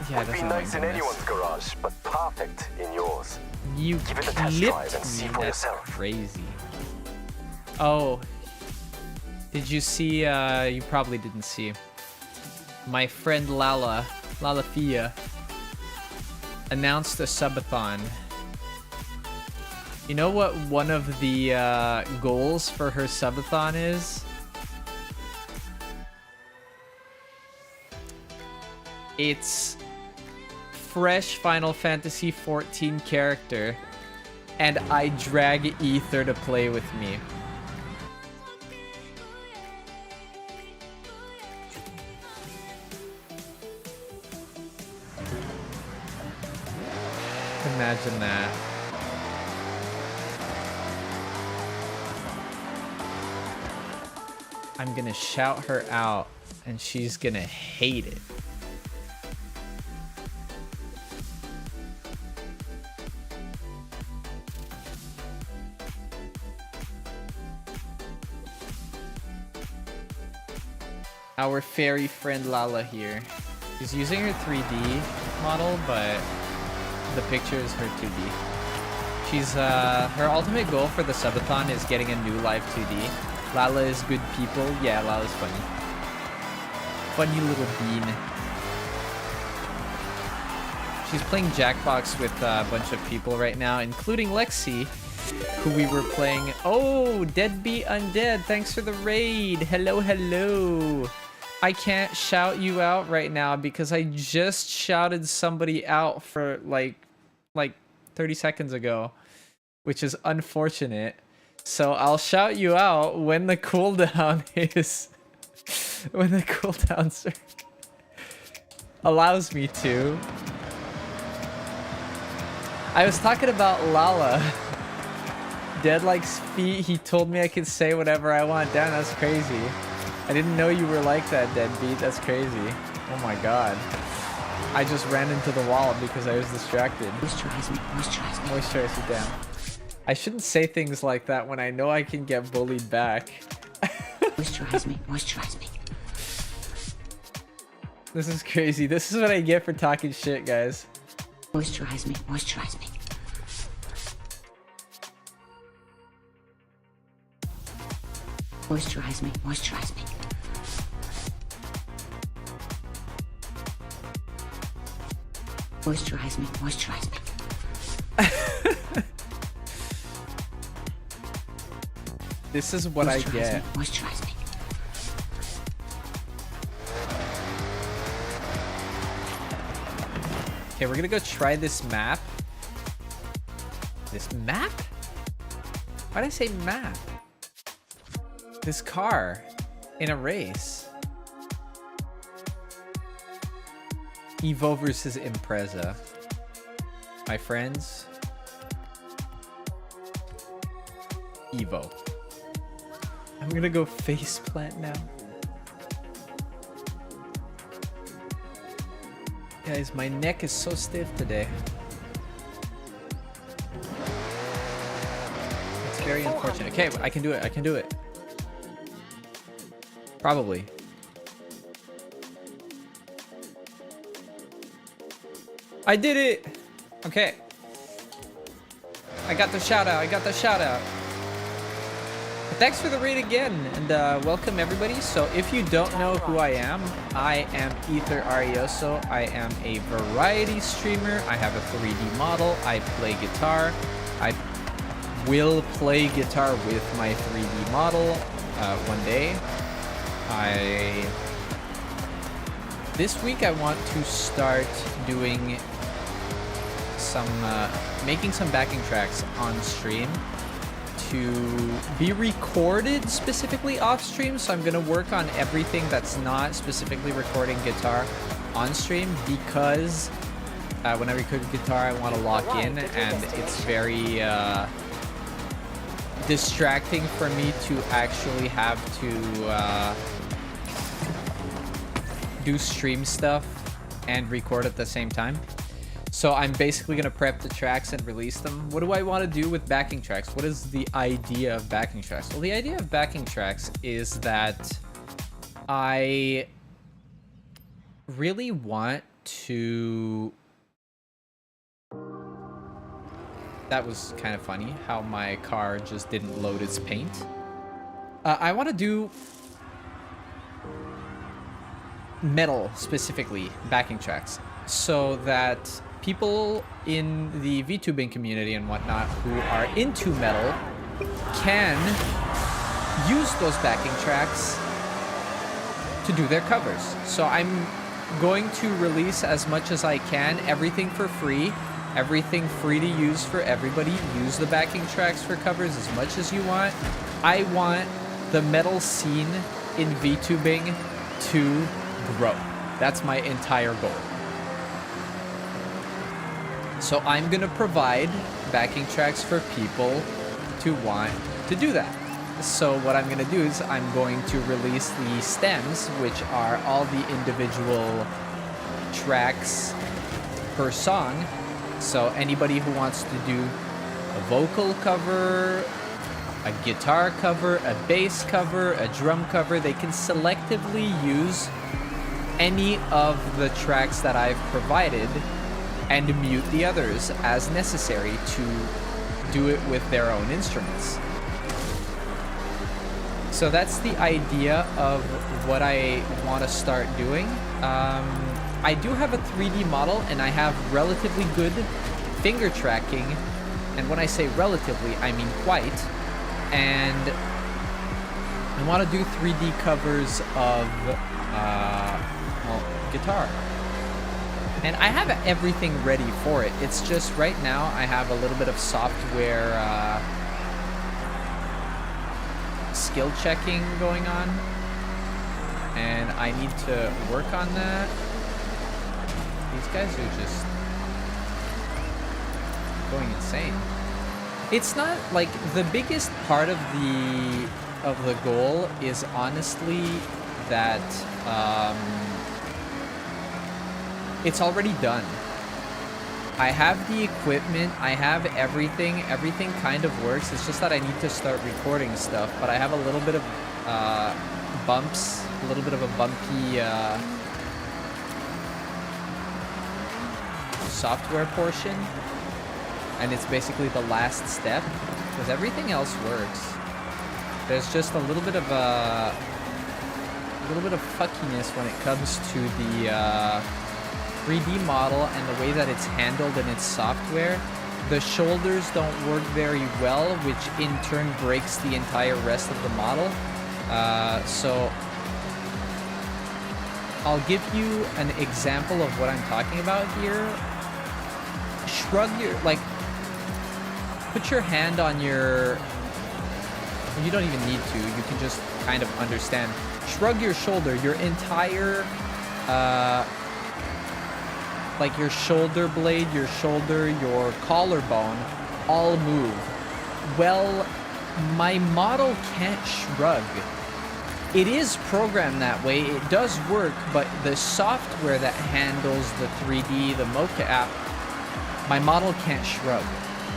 Yeah, Would be nice in anyone's garage, but perfect in yours. You Give it a test clipped drive and see me. for That's yourself. crazy. Oh, did you see? You probably didn't see. My friend Lala Fia announced a subathon. You know what one of the goals for her subathon is? It's fresh Final Fantasy 14 character, and I drag Ether to play with me. Imagine that. I'm gonna shout her out, and she's gonna hate it. Our fairy friend Lala here. She's using her 3D model, but the picture is her 2D. She's her ultimate goal for the subathon is getting a new live 2D. Lala is good people. Yeah, Lala's funny. Funny little bean. She's playing Jackbox with a bunch of people right now, including Lexi, who we were playing. Oh, Deadbeat Undead, thanks for the raid. Hello, hello. I can't shout you out right now because I just shouted somebody out for like 30 seconds ago, which is unfortunate. So I'll shout you out when the cooldown is when the cooldown allows me to. I was talking about Lala. Dead likes feet. He told me I could say whatever I want. Damn, that's crazy. I didn't know you were like that, Deadbeat. That's crazy. Oh my god. I just ran into the wall because I was distracted. Moisturize me, moisturize me. Moisturize you down. I shouldn't say things like that when I know I can get bullied back. Moisturize me, moisturize me. This is crazy. This is what I get for talking shit, guys. Moisturize me, moisturize me. Moisturize me, moisturize me. Moisturize me, moisturize me. This is what I Moisturize get. me, moisturize me. Okay, we're gonna go try this map. This map? Why'd I say map? This car in a race. Evo versus Impreza. My friends. Evo. I'm gonna go faceplant now. Guys, my neck is so stiff today. It's very unfortunate. Okay, I can do it. I can do it. Probably. I did it! Okay. I got the shout out. I got the shout out. Thanks for the raid again, and welcome everybody. So if you don't know who I am Ether Arioso. I am a variety streamer. I have a 3D model. I play guitar. I will play guitar with my 3D model one day. This week I want to start doing some making some backing tracks on stream to be recorded specifically off stream. So I'm gonna work on everything that's not specifically recording guitar on stream, because when I record guitar I want to lock in, and it's very distracting for me to actually have to do stream stuff and record at the same time. So I'm basically going to prep the tracks and release them. What do I want to do with backing tracks? What is the idea of backing tracks? Well, the idea of backing tracks is that I really want to... That was kind of funny how my car just didn't load its paint. I want to do metal, specifically, backing tracks, so that people in the VTubing community and whatnot who are into metal can use those backing tracks to do their covers. So I'm going to release as much as I can, everything for free, everything free to use for everybody. Use the backing tracks for covers as much as you want. I want the metal scene in VTubing to grow. That's my entire goal. So I'm gonna provide backing tracks for people to want to do that. So what I'm gonna do is I'm going to release the stems, which are all the individual tracks per song. So anybody who wants to do a vocal cover, a guitar cover, a bass cover, a drum cover, they can selectively use any of the tracks that I've provided and mute the others as necessary to do it with their own instruments. So that's the idea of what I want to start doing. I do have a 3D model and I have relatively good finger tracking. And when I say relatively, I mean quite. And I want to do 3D covers of, well, guitar. And I have everything ready for it. It's just right now I have a little bit of software skill checking going on. And I need to work on that. These guys are just going insane. It's not like the biggest part of the goal is honestly that it's already done. I have the equipment, I have everything kind of works. It's just that I need to start recording stuff, but I have a little bit of bumps, a little bit of a bumpy software portion, and it's basically the last step because everything else works. There's just a little bit of fuckiness when it comes to the 3D model and the way that it's handled in its software. The shoulders don't work very well, which in turn breaks the entire rest of the model. So I'll give you an example of what I'm talking about here. Shrug your, like, put your hand on your, you don't even need to, you can just kind of understand. Shrug your shoulder, your entire, like your shoulder blade, your shoulder, your collarbone, all move. Well, my model can't shrug. It is programmed that way, it does work, but the software that handles the 3D, the mocap, my model can't shrug.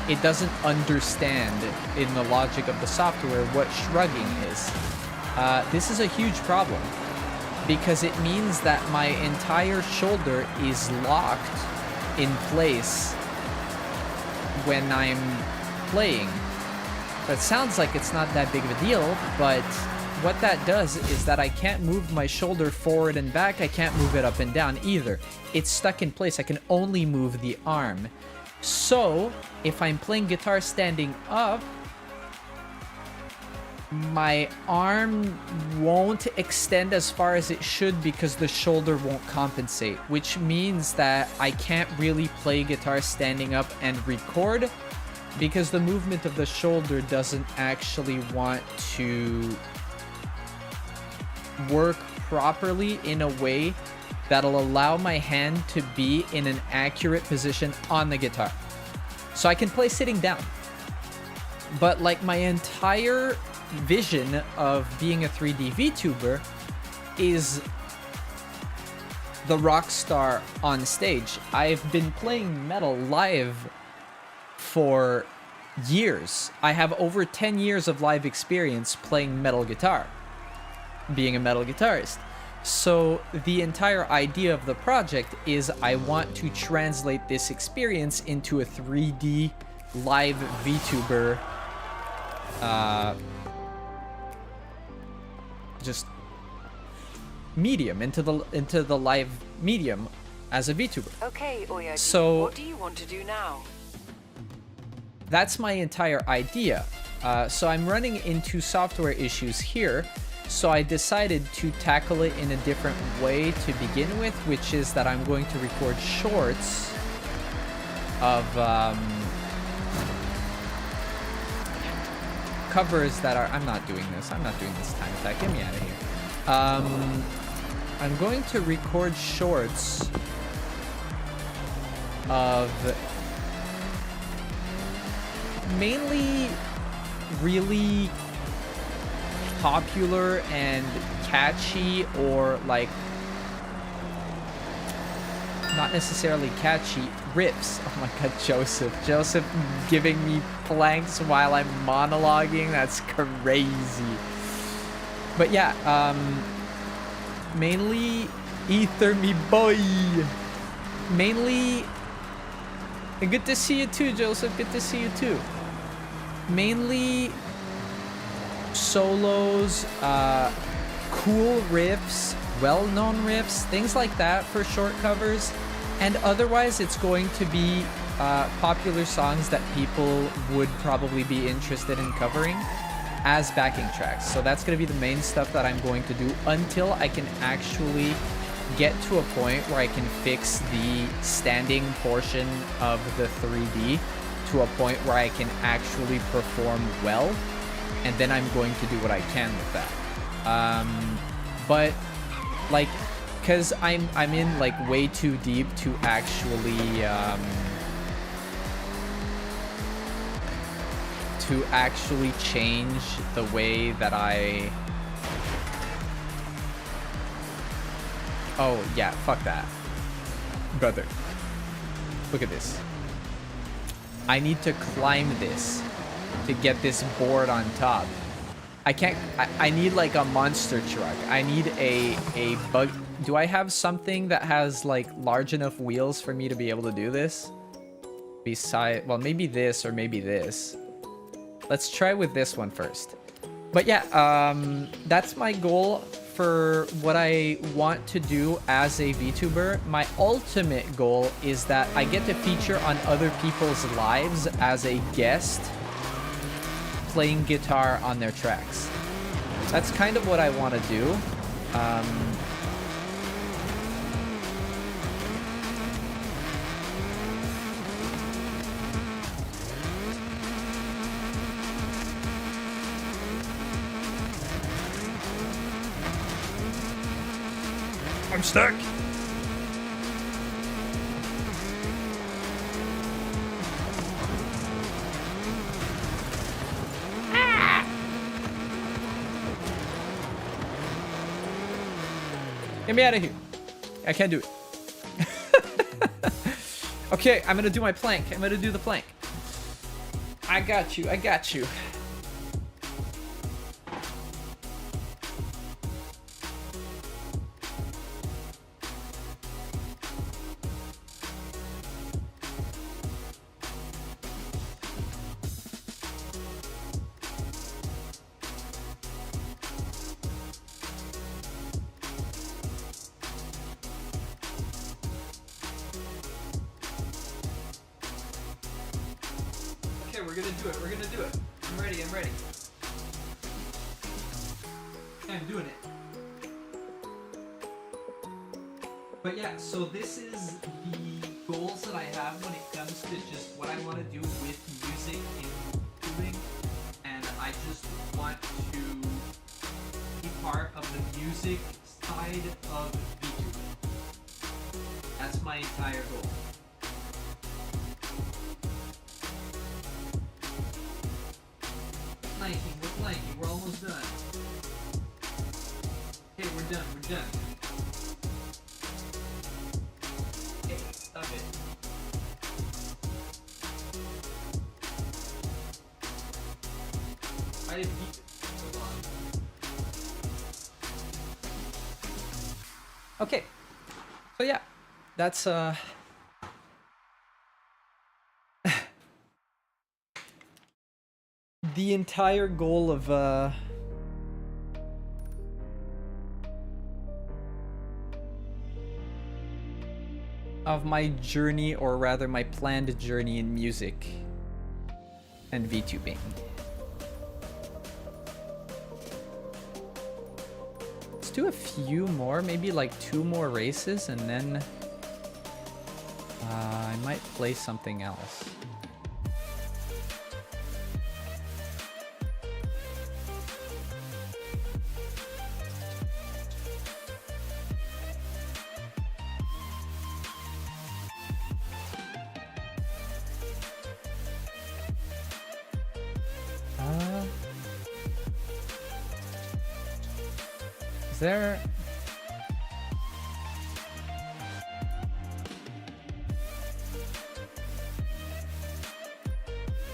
It doesn't understand in the logic of the software what shrugging is. This is a huge problem because it means that my entire shoulder is locked in place when I'm playing. That sounds like it's not that big of a deal, but what that does is that I can't move my shoulder forward and back. I can't move it up and down either. It's stuck in place. I can only move the arm. So if I'm playing guitar standing up, my arm won't extend as far as it should because the shoulder won't compensate, which means that I can't really play guitar standing up and record because the movement of the shoulder doesn't actually want to work properly in a way that'll allow my hand to be in an accurate position on the guitar. So I can play sitting down. But like my entire vision of being a 3D VTuber is the rock star on stage. I've been playing metal live for years. I have over 10 years of live experience playing metal guitar, being a metal guitarist. So the entire idea of the project is I want to translate this experience into a 3D live VTuber just medium, into the live medium as a VTuber. Okay, Oyaji, So- what do you want to do now? That's my entire idea. So I'm running into software issues here. So I decided to tackle it in a different way to begin with, which is that I'm going to record shorts of covers that are... I'm not doing this. I'm not doing this time attack. Get me out of here. I'm going to record shorts of mainly really popular and catchy, or like not necessarily catchy, riffs. Oh my god, Joseph giving me planks while I'm monologuing, that's crazy. But yeah, mainly Ether me boy, mainly, and good to see you too, Joseph, good to see you too. Mainly solos, cool riffs, well-known riffs, things like that for short covers. And otherwise it's going to be popular songs that people would probably be interested in covering as backing tracks. So that's going to be the main stuff that I'm going to do until I can actually get to a point where I can fix the standing portion of the 3D to a point where I can actually perform well, and then I'm going to do what I can with that. But like, cause I'm in like way too deep to actually change the way that I... Oh yeah, fuck that, brother. Look at this. I need to climb this to get this board on top. I can't... I need like a monster truck. I need a bug... Do I have something that has like large enough wheels for me to be able to do this? Beside... Well, maybe this or maybe this. Let's try with this one first. But yeah, that's my goal for what I want to do as a VTuber. My ultimate goal is that I get to feature on other people's lives as a guest, playing guitar on their tracks. That's kind of what I want to do. I'm stuck. Get me out of here. I can't do it. Okay, I'm gonna do my plank. I'm gonna do the plank. I got you. I got you. Okay, we're gonna do it. We're gonna do it. I'm ready. I'm ready. I'm doing it. But yeah, so this is the goals that I have when it comes to just what I want to do with music in YouTubing, and I just want to be part of the music side of VTubing. That's my entire goal. planking. We're almost done. Okay, we're done. Okay, stop it. Why did he so long? Okay. So yeah, that's the entire goal of my journey, or rather my planned journey in music and VTubing. Let's do a few more, maybe like 2 more races, and then I might play something else. Is there...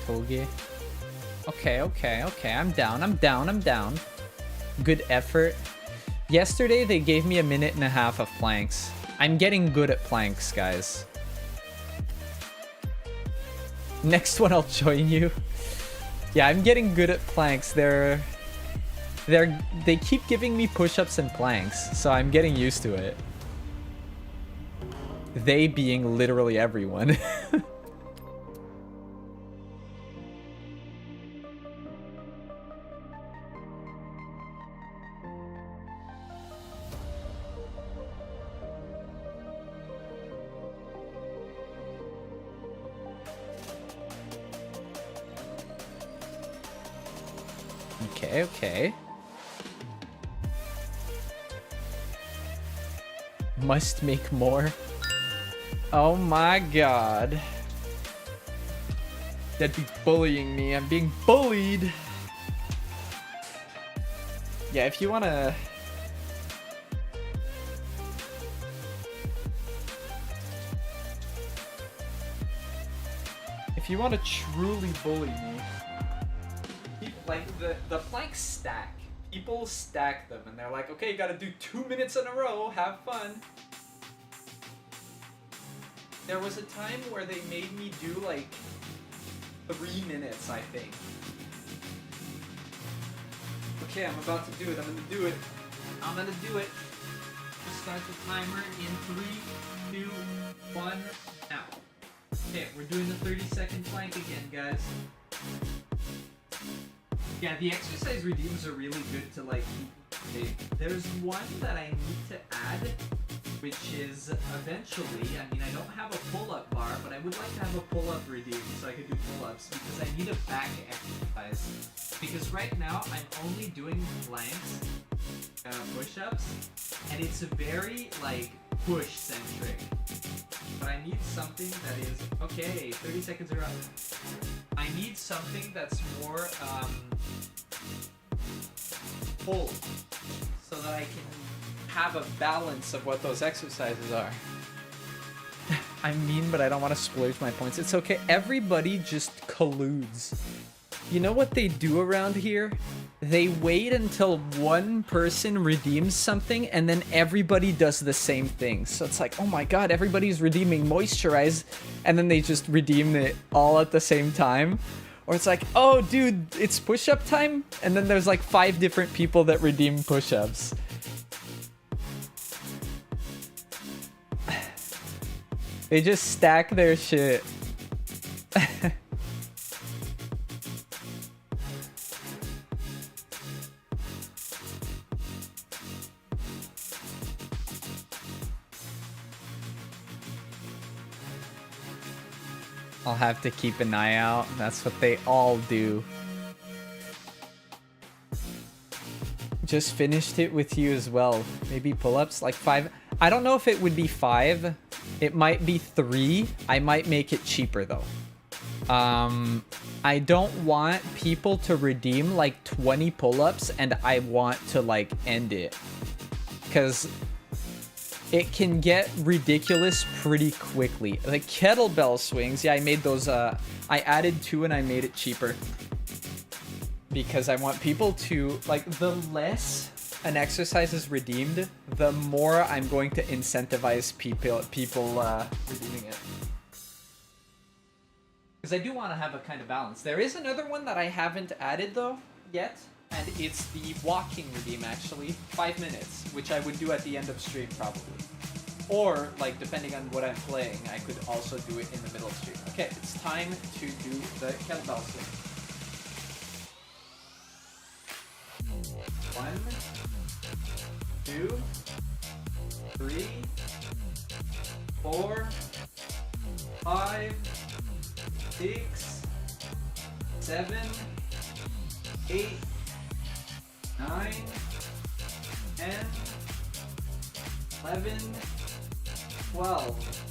Toge. Okay. I'm down. Good effort. Yesterday, they gave me 1.5 minutes of planks. I'm getting good at planks, guys. Next one, I'll join you. Yeah, I'm getting good at planks. They keep giving me push-ups and planks, so I'm getting used to it. They being literally everyone. Okay. Must make more. Oh my god. That'd be bullying me. I'm being bullied. Yeah, if you wanna... If you wanna truly bully me, like the planks stack. People stack them and they're like, okay, you gotta do 2 minutes in a row, have fun. There was a time where they made me do like 3 minutes, I think. Okay, I'm about to do it. I'm gonna do it. Just start the timer in 3, 2, 1, now. Okay, we're doing the 30-second plank again, guys. Yeah, the exercise redeems are really good to like keep. There's one that I need to add, which is eventually, I mean, I don't have a pull-up bar, but I would like to have a pull-up redeem so I could do pull-ups, because I need a back exercise. Because right now, I'm only doing planks, push-ups, and it's very, like, push-centric. But I need something that is, okay, 30 seconds are up. I need something that's more, pull, so that I can have a balance of what those exercises are. I mean, but I don't want to splurge my points. It's okay. Everybody just colludes. You know what they do around here? They wait until one person redeems something and then everybody does the same thing. So it's like, oh my god, everybody's redeeming moisturize, and then they just redeem it all at the same time. Or it's like, oh dude, it's push-up time, and then there's like 5 different people that redeem push-ups. They just stack their shit. I'll have to keep an eye out. That's what they all do. Just finished it with you as well. Maybe pull-ups, like 5. I don't know if it would be 5. It might be 3. I might make it cheaper though. I don't want people to redeem like 20 pull-ups and I want to like end it. Because it can get ridiculous pretty quickly. Like kettlebell swings, yeah, I made those, I added 2 and I made it cheaper. Because I want people to, like, the less an exercise is redeemed, the more I'm going to incentivize people redeeming it. Because I do want to have a kind of balance. There is another one that I haven't added though yet, and it's the walking redeem actually, 5 minutes, which I would do at the end of stream probably. Or, like, depending on what I'm playing, I could also do it in the middle of stream. Okay, it's time to do the kettlebell swing. 1, 2, 3, 4, 5, 6, 7, 8, 9, 10, 11, 12.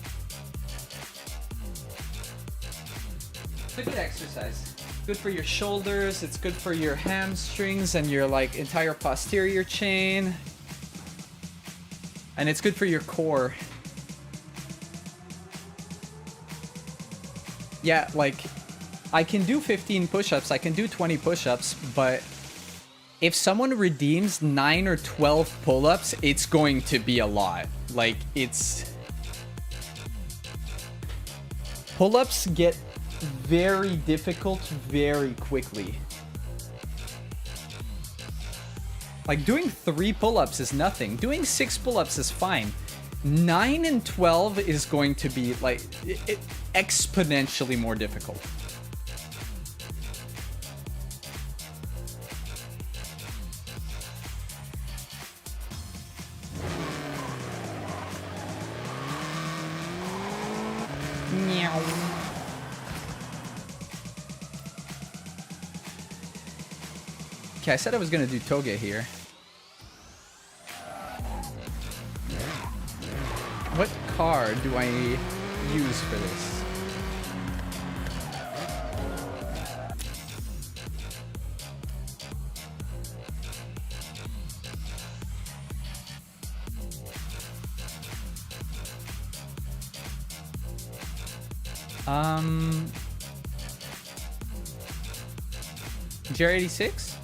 It's a good exercise. Good for your shoulders, it's good for your hamstrings and your like entire posterior chain. And it's good for your core. Yeah, like I can do 15 push-ups, I can do 20 push-ups, but if someone redeems 9 or 12 pull-ups, it's going to be a lot. Like it's pull-ups get very difficult very quickly. Like doing 3 pull-ups is nothing. Doing 6 pull-ups is fine. 9 and 12 is going to be like exponentially more difficult. Meow. Okay, I said I was gonna do toge here. What car do I use for this? GR86?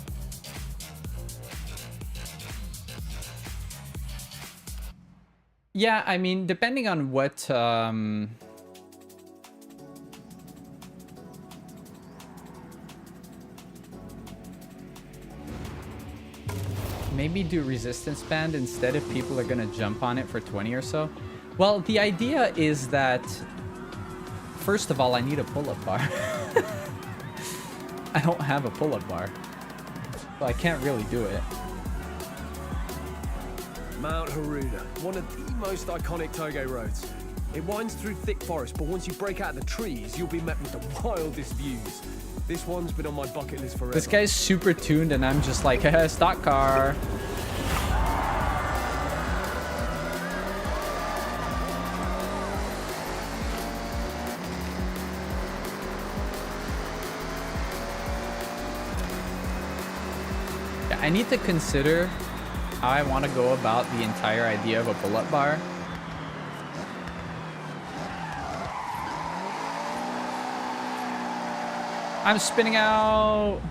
Yeah, I mean, depending on what, maybe do resistance band instead if people are gonna jump on it for 20 or so. Well, the idea is that, first of all, I need a pull-up bar. I don't have a pull-up bar, so I can't really do it. Mount Haruda, one of the most iconic Toge roads. It winds through thick forest, but once you break out of the trees, you'll be met with the wildest views. This one's been on my bucket list forever. This guy's super tuned, and I'm just like, haha, stock car. Yeah, I need to consider how I want to go about the entire idea of a pull-up bar. I'm spinning out.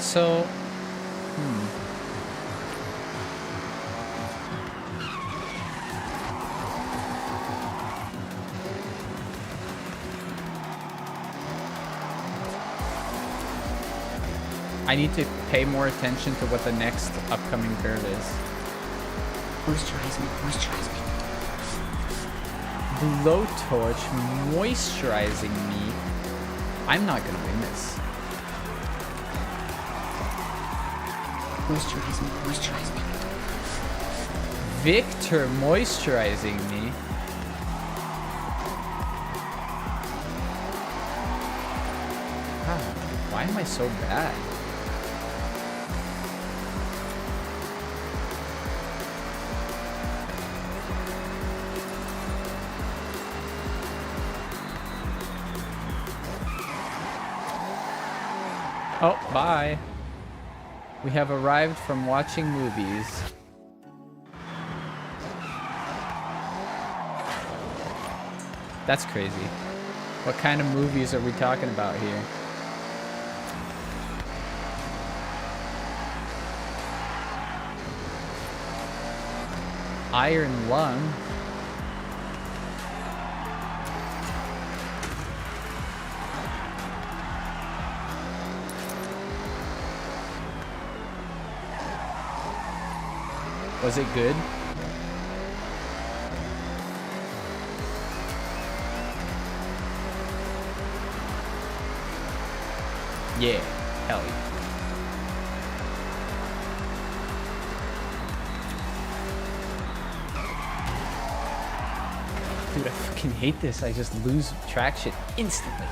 So, I need to pay more attention to what the next upcoming curve is. Moisturize me, moisturize me. Blowtorch moisturizing me. I'm not gonna win this. Moisturize me, moisturize me. Victor moisturizing me. Why am I so bad? Oh, bye. We have arrived from watching movies. That's crazy. What kind of movies are we talking about here? Iron Lung. Was it good? Yeah, hell yeah. Dude, I fucking hate this. I just lose traction instantly.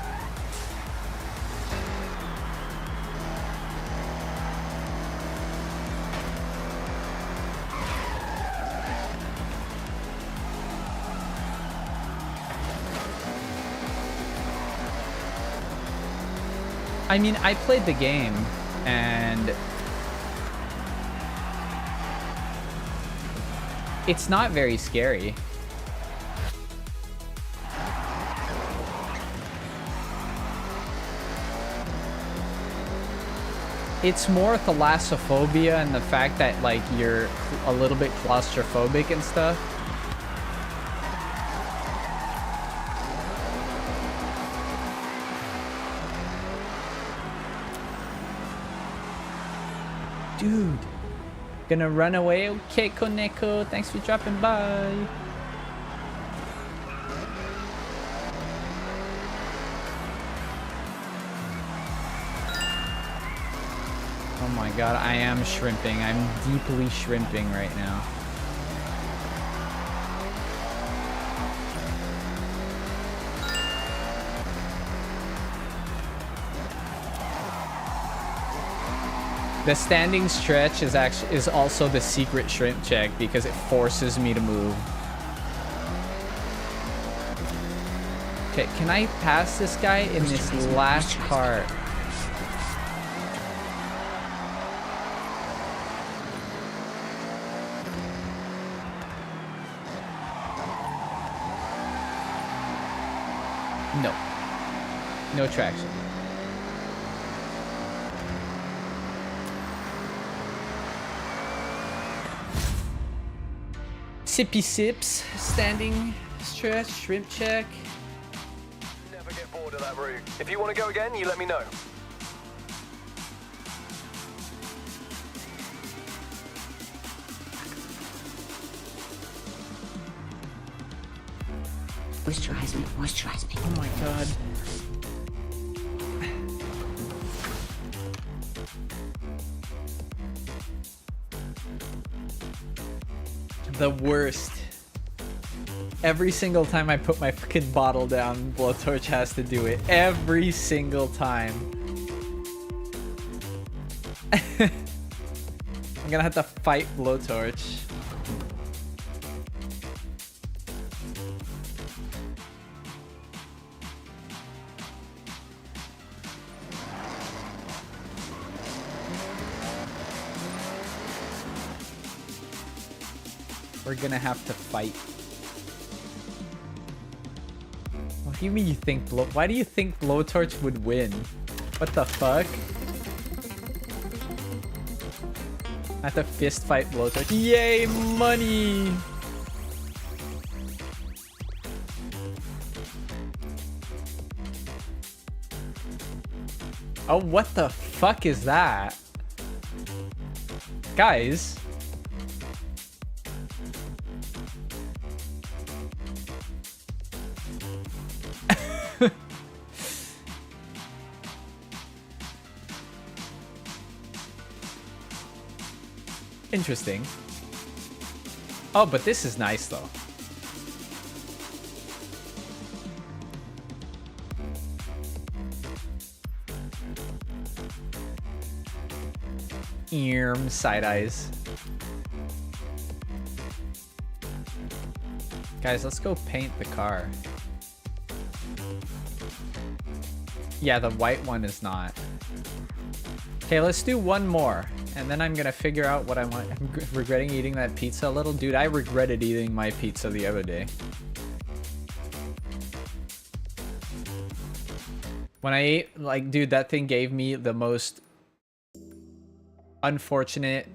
I mean, I played the game, and it's not very scary. It's more thalassophobia and the fact that, like, you're a little bit claustrophobic and stuff. Dude, gonna run away? Okay, Koneko, thanks for dropping by. Oh my god, I am shrimping. I'm deeply shrimping right now. The standing stretch is also the secret shrimp check because it forces me to move. Okay, can I pass this guy in this last part? No. No traction. Sippy sips, standing stretch, shrimp check. Never get bored of that route. If you want to go again, you let me know. Moisturize me, moisturize me. Oh my god. The worst. Every single time I put my fucking bottle down, Blowtorch has to do it. Every single time. I'm gonna have to fight Blowtorch. We're gonna have to fight. What do you mean you think why do you think Blowtorch would win? What the fuck? I have to fist fight Blowtorch. Yay, money! Oh, what the fuck is that? Guys. Interesting. Oh, but this is nice though. Side eyes. Guys, let's go paint the car. Yeah, the white one is not. Okay, let's do one more. And then I'm gonna figure out what I want. I'm regretting eating that pizza a little. Dude, I regretted eating my pizza the other day. When I ate, like, dude, that thing gave me the most unfortunate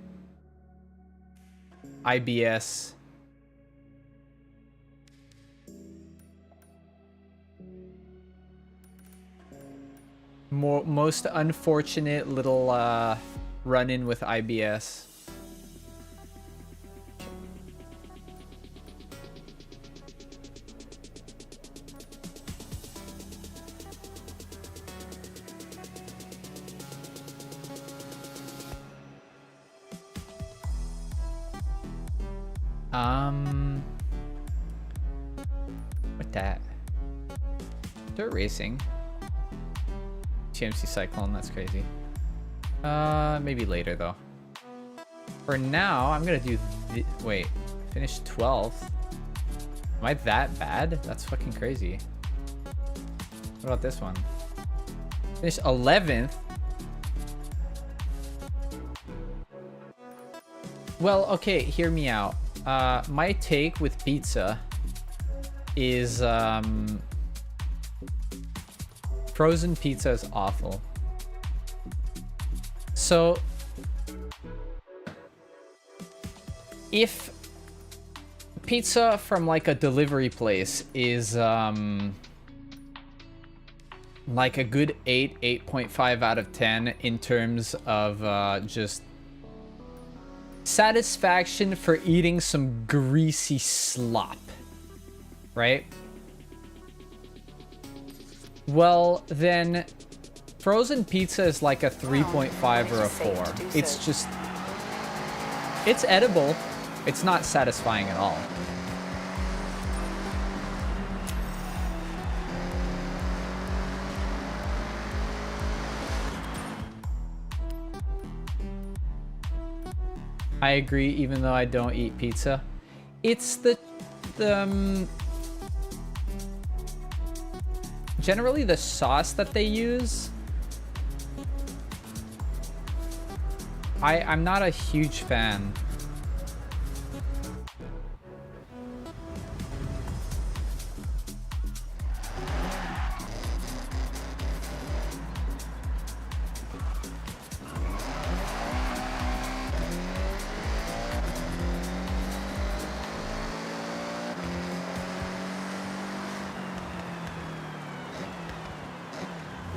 IBS. Most unfortunate little run-in with IBS. What that? Dirt racing. TMC Cyclone, that's crazy. Maybe later though. For now, I'm gonna do wait, finish 12th. Am I that bad? That's fucking crazy. What about this one? Finish 11th. Well, okay, hear me out. My take with pizza is frozen pizza is awful. So if pizza from like a delivery place is like a good 8.5 out of 10 in terms of just satisfaction for eating some greasy slop, right? Well, then frozen pizza is like a 3.5 or a 4. It's just, it's edible. It's not satisfying at all. I agree, even though I don't eat pizza. It's generally the sauce that they use. I'm not a huge fan.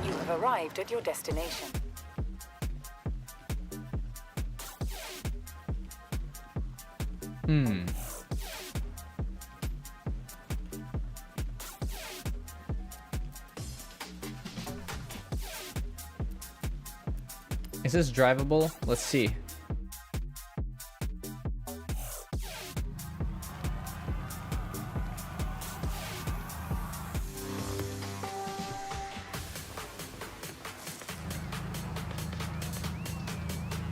You have arrived at your destination. Is this drivable? Let's see.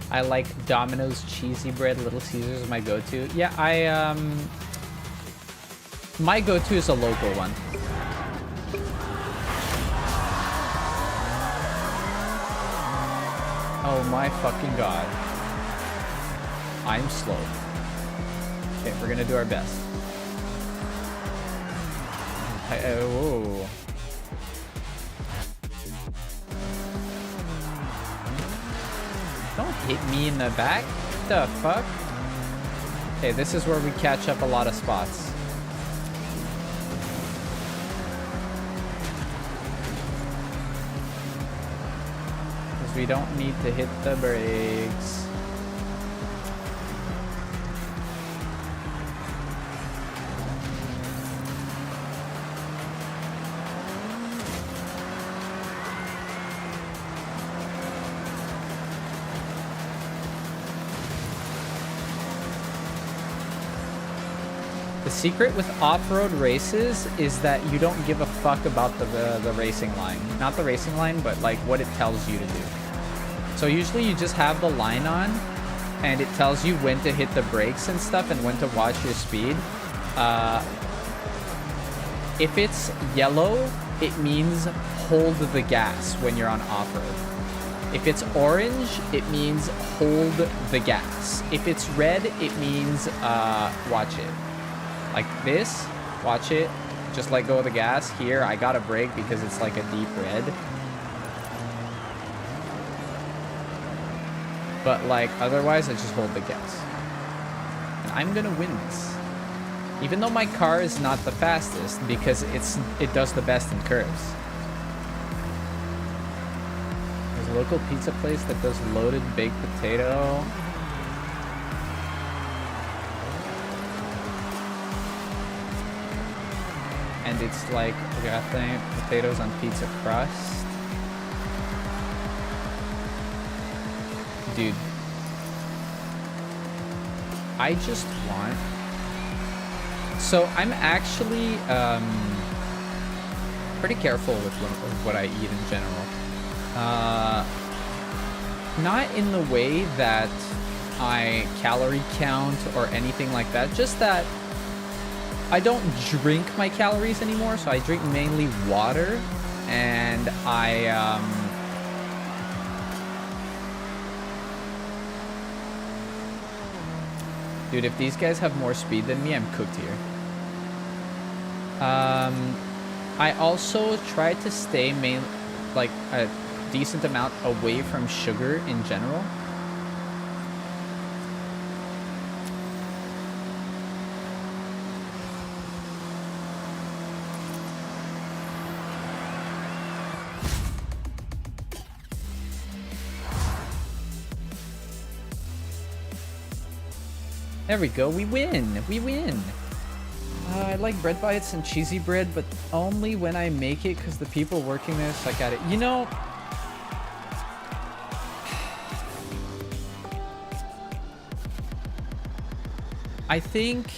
I like Domino's cheesy bread. Little Caesars is my go-to. Yeah, my go-to is a local one. Oh my fucking god. I'm slow. Okay, we're gonna do our best. Whoa. Don't hit me in the back. What the fuck? Okay, this is where we catch up a lot of spots. Because we don't need to hit the brakes. The secret with off-road races is that you don't give a fuck about the racing line. Not the racing line, but like what it tells you to do. So usually you just have the line on and it tells you when to hit the brakes and stuff and when to watch your speed. If it's yellow, it means hold the gas when you're on off-road. If it's orange, it means hold the gas. If it's red, it means watch it. Like this, watch it. Just let go of the gas. Here, I gotta brake because it's like a deep red. But like otherwise, I just hold the gas. And I'm gonna win this. Even though my car is not the fastest because it does the best in curves. There's a local pizza place that does loaded baked potato. And it's like gratin potatoes on pizza crust. Dude. I just want... So I'm actually pretty careful with what I eat in general. Not in the way that I calorie count or anything like that. Just that I don't drink my calories anymore. So I drink mainly water. And I... Dude, if these guys have more speed than me, I'm cooked here. I also try to stay like a decent amount away from sugar in general. There we go, we win! We win! I like bread bites and cheesy bread, but only when I make it because the people working there suck at it. You know... I think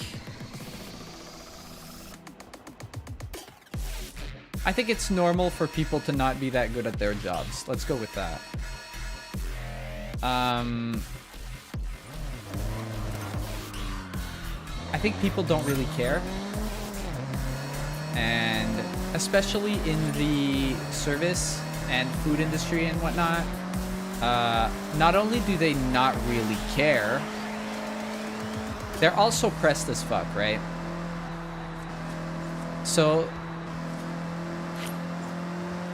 it's normal for people to not be that good at their jobs. Let's go with that. I think people don't really care. And especially in the service and food industry and whatnot, not only do they not really care, they're also pressed as fuck, right? So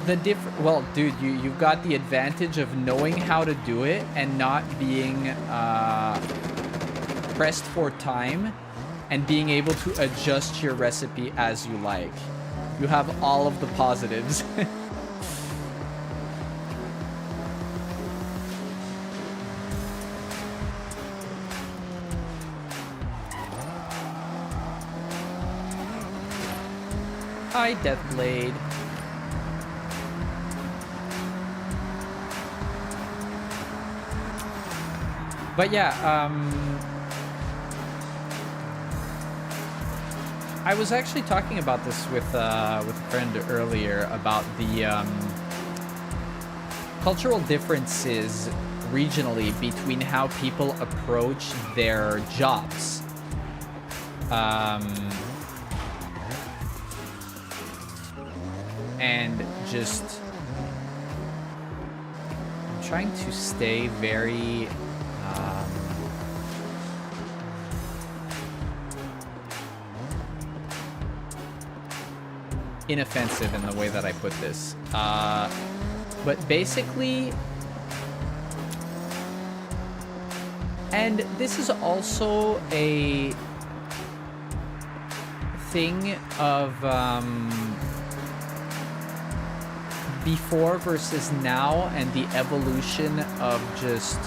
the well, dude, you've got the advantage of knowing how to do it and not being pressed for time and being able to adjust your recipe as you like. You have all of the positives. Hi, Deathblade. But yeah, I was actually talking about this with a friend earlier about the cultural differences regionally between how people approach their jobs. And just I'm trying to stay very inoffensive in the way that I put this. But basically, and this is also a thing of before versus now and the evolution of just,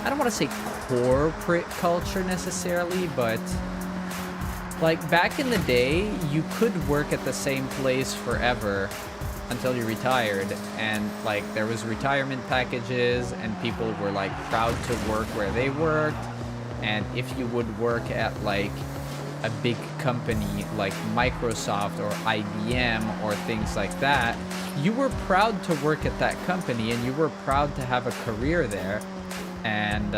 I don't want to say corporate culture necessarily, but like back in the day, you could work at the same place forever until you retired, and like there was retirement packages and people were like proud to work where they worked. And if you would work at like a big company like Microsoft or IBM or things like that, you were proud to work at that company and you were proud to have a career there. And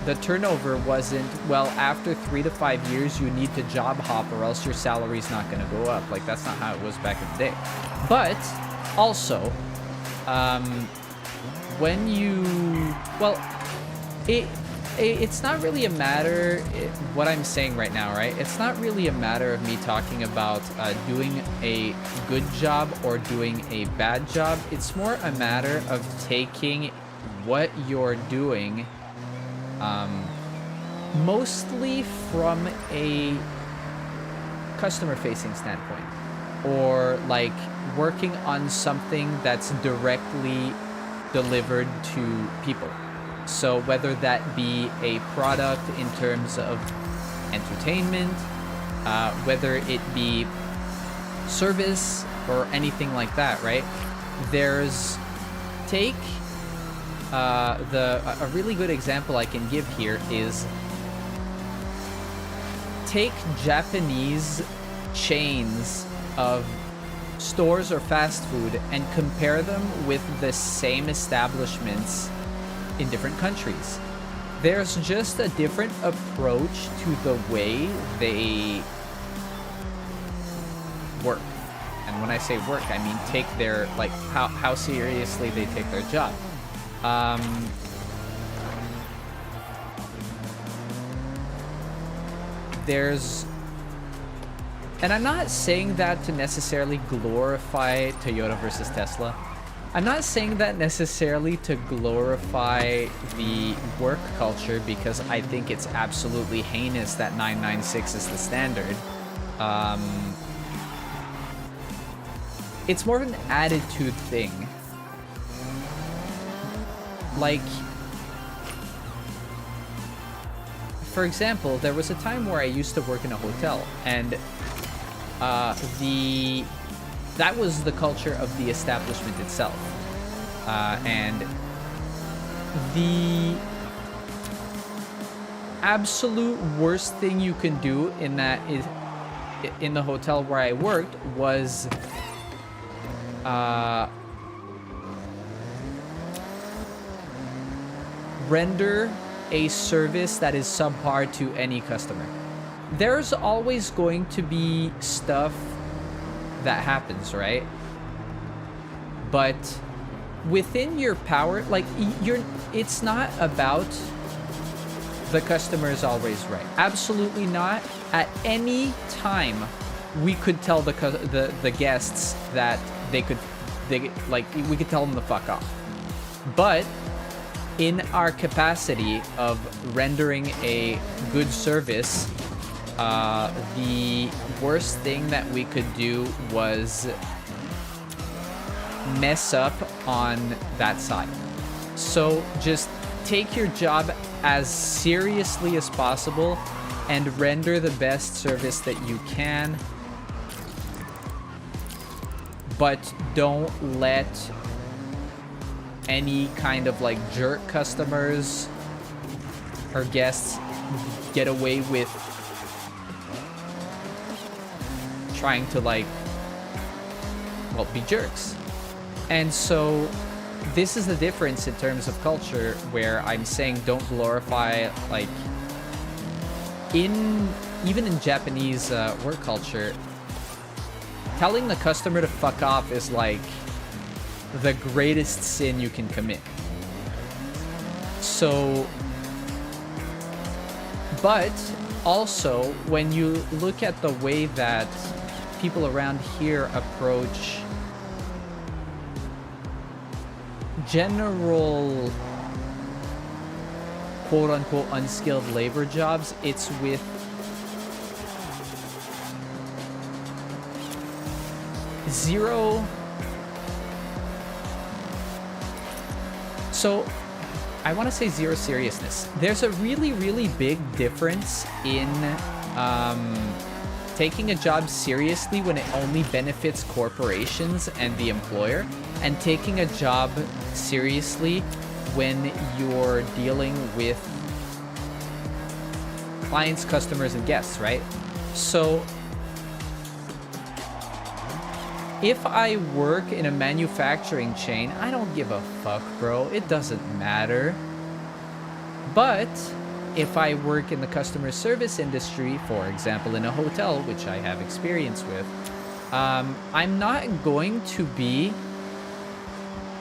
the turnover wasn't, well, after 3 to 5 years you need to job hop or else your salary's not going to go up. Like, that's not how it was back in the day. But also, when you, well, it's not really a matter, what I'm saying right now, right? It's not really a matter of me talking about doing a good job or doing a bad job. It's more a matter of taking what you're doing mostly from a customer-facing standpoint, or like working on something that's directly delivered to people. So whether that be a product in terms of entertainment, whether it be service or anything like that, right? There's take a really good example I can give here is take Japanese chains of stores or fast food and compare them with the same establishments in different countries. There's just a different approach to the way they work. And when I say work, I mean take their, like, how seriously they take their job. And I'm not saying that to necessarily glorify Toyota versus Tesla. I'm not saying that necessarily to glorify the work culture, because I think it's absolutely heinous that 996 is the standard. It's more of an attitude thing. Like, for example, there was a time where I used to work in a hotel, and that was the culture of the establishment itself. And the absolute worst thing you can do in that is, in the hotel where I worked, was render a service that is subpar to any customer. There's always going to be stuff that happens, right? But within your power, like, it's not about the customer is always right. Absolutely not. At any time, we could tell the guests that we could tell them to fuck off. But in our capacity of rendering a good service, the worst thing that we could do was mess up on that side. So just take your job as seriously as possible and render the best service that you can, but don't let any kind of like jerk customers or guests get away with trying to, like, well, be jerks. And so this is the difference in terms of culture, where I'm saying don't glorify, like, even in Japanese work culture, telling the customer to fuck off is like the greatest sin you can commit. So, but also when you look at the way that people around here approach general quote-unquote unskilled labor jobs, it's with zero. So I want to say zero seriousness. There's a really, really big difference in taking a job seriously when it only benefits corporations and the employer, and taking a job seriously when you're dealing with clients, customers, and guests, right? So if I work in a manufacturing chain, I don't give a fuck, bro. It doesn't matter. But if I work in the customer service industry, for example, in a hotel, which I have experience with, I'm not going to be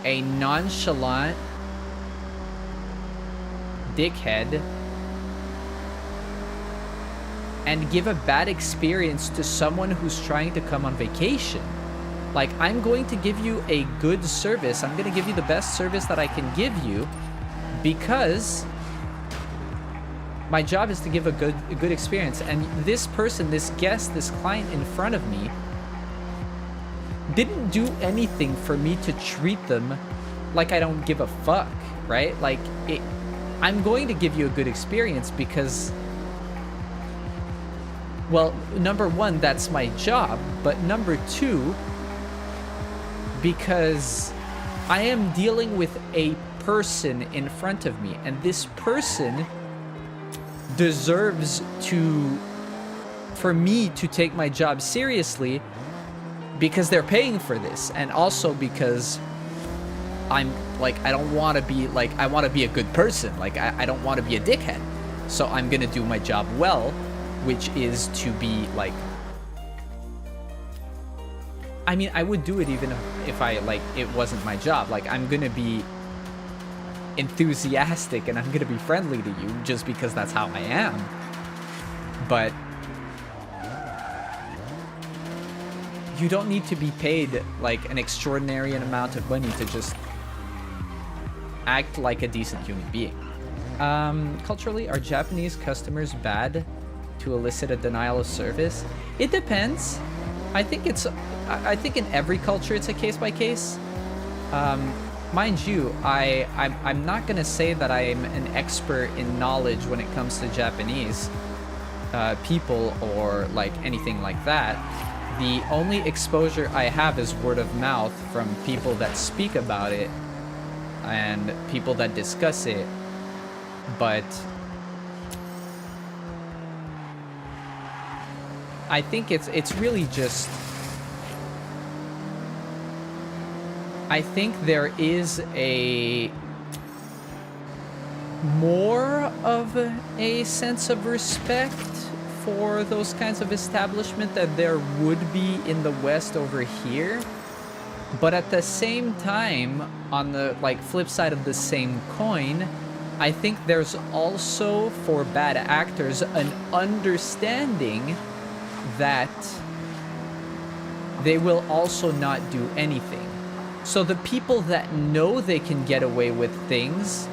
a nonchalant dickhead and give a bad experience to someone who's trying to come on vacation. Like, I'm going to give you a good service. I'm going to give you the best service that I can give you because my job is to give a good experience. And this person, this guest, this client in front of me didn't do anything for me to treat them like I don't give a fuck, right? Like, I'm going to give you a good experience because, well, number one, that's my job. But number two, because I am dealing with a person in front of me, and this person deserves for me to take my job seriously because they're paying for this, and also because I'm like, I don't want to be like, I want to be a good person. Like, I don't want to be a dickhead. So I'm gonna do my job well, which is to be like, I mean, I would do it even if I, like, it wasn't my job. Like, I'm gonna be enthusiastic and I'm gonna be friendly to you just because that's how I am. But you don't need to be paid like an extraordinary amount of money to just act like a decent human being. Culturally, are Japanese customers bad to elicit a denial of service? It depends. I think in every culture it's a case by case. Mind you, I'm not gonna say that I'm an expert in knowledge when it comes to Japanese people or like anything like that. The only exposure I have is word of mouth from people that speak about it and people that discuss it. But I think it's really just, I think there is a more of a sense of respect for those kinds of establishment that there would be in the West over here. But at the same time, on the like flip side of the same coin, I think there's also, for bad actors, an understanding that they will also not do anything. So the people that know they can get away with things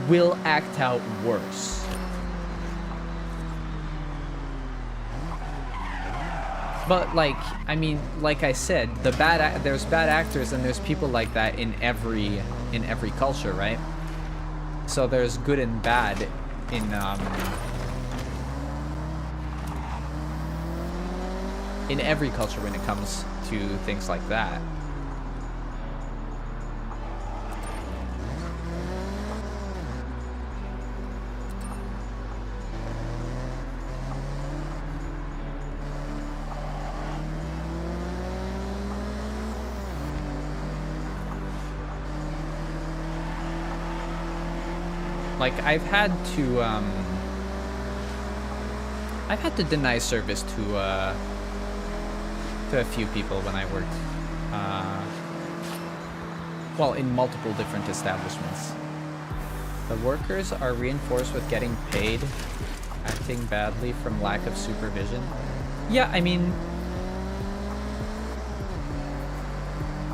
will act out worse. But like, I mean, like I said, there's bad actors and there's people like that in every culture, right? So there's good and bad in every culture when it comes to things like that. Like, I've had to deny service to a few people when I worked, well, in multiple different establishments. The workers are reinforced with getting paid, acting badly from lack of supervision. Yeah, I mean,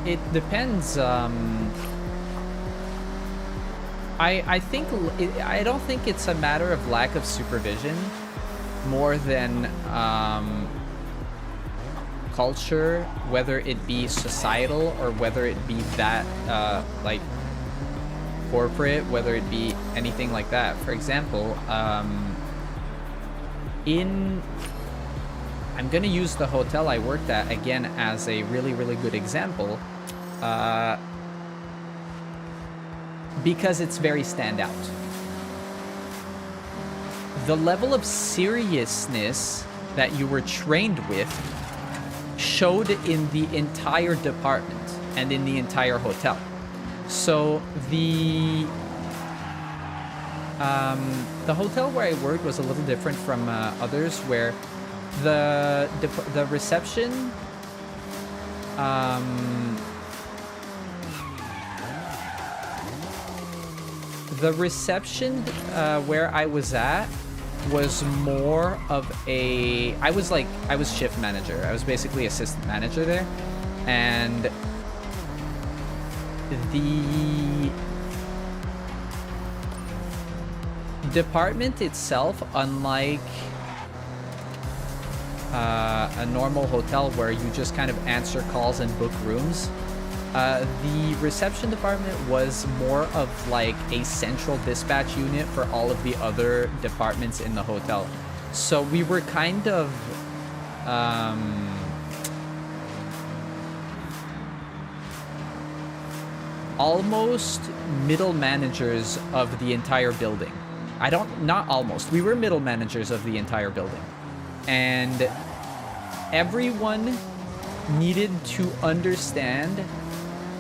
it depends. I don't think it's a matter of lack of supervision more than culture, whether it be societal or whether it be that like corporate, whether it be anything like that. For example, I'm gonna use the hotel I worked at again as a really, really good example. Because it's very standout. The level of seriousness that you were trained with showed in the entire department and in the entire hotel. So the hotel where I worked was a little different from others, where the reception The reception where I was at was more of a... I was shift manager. I was basically assistant manager there. And the department itself, unlike a normal hotel where you just kind of answer calls and book rooms, the reception department was more of like a central dispatch unit for all of the other departments in the hotel. So we were kind of almost middle managers of the entire building. Not almost. We were middle managers of the entire building. And everyone needed to understand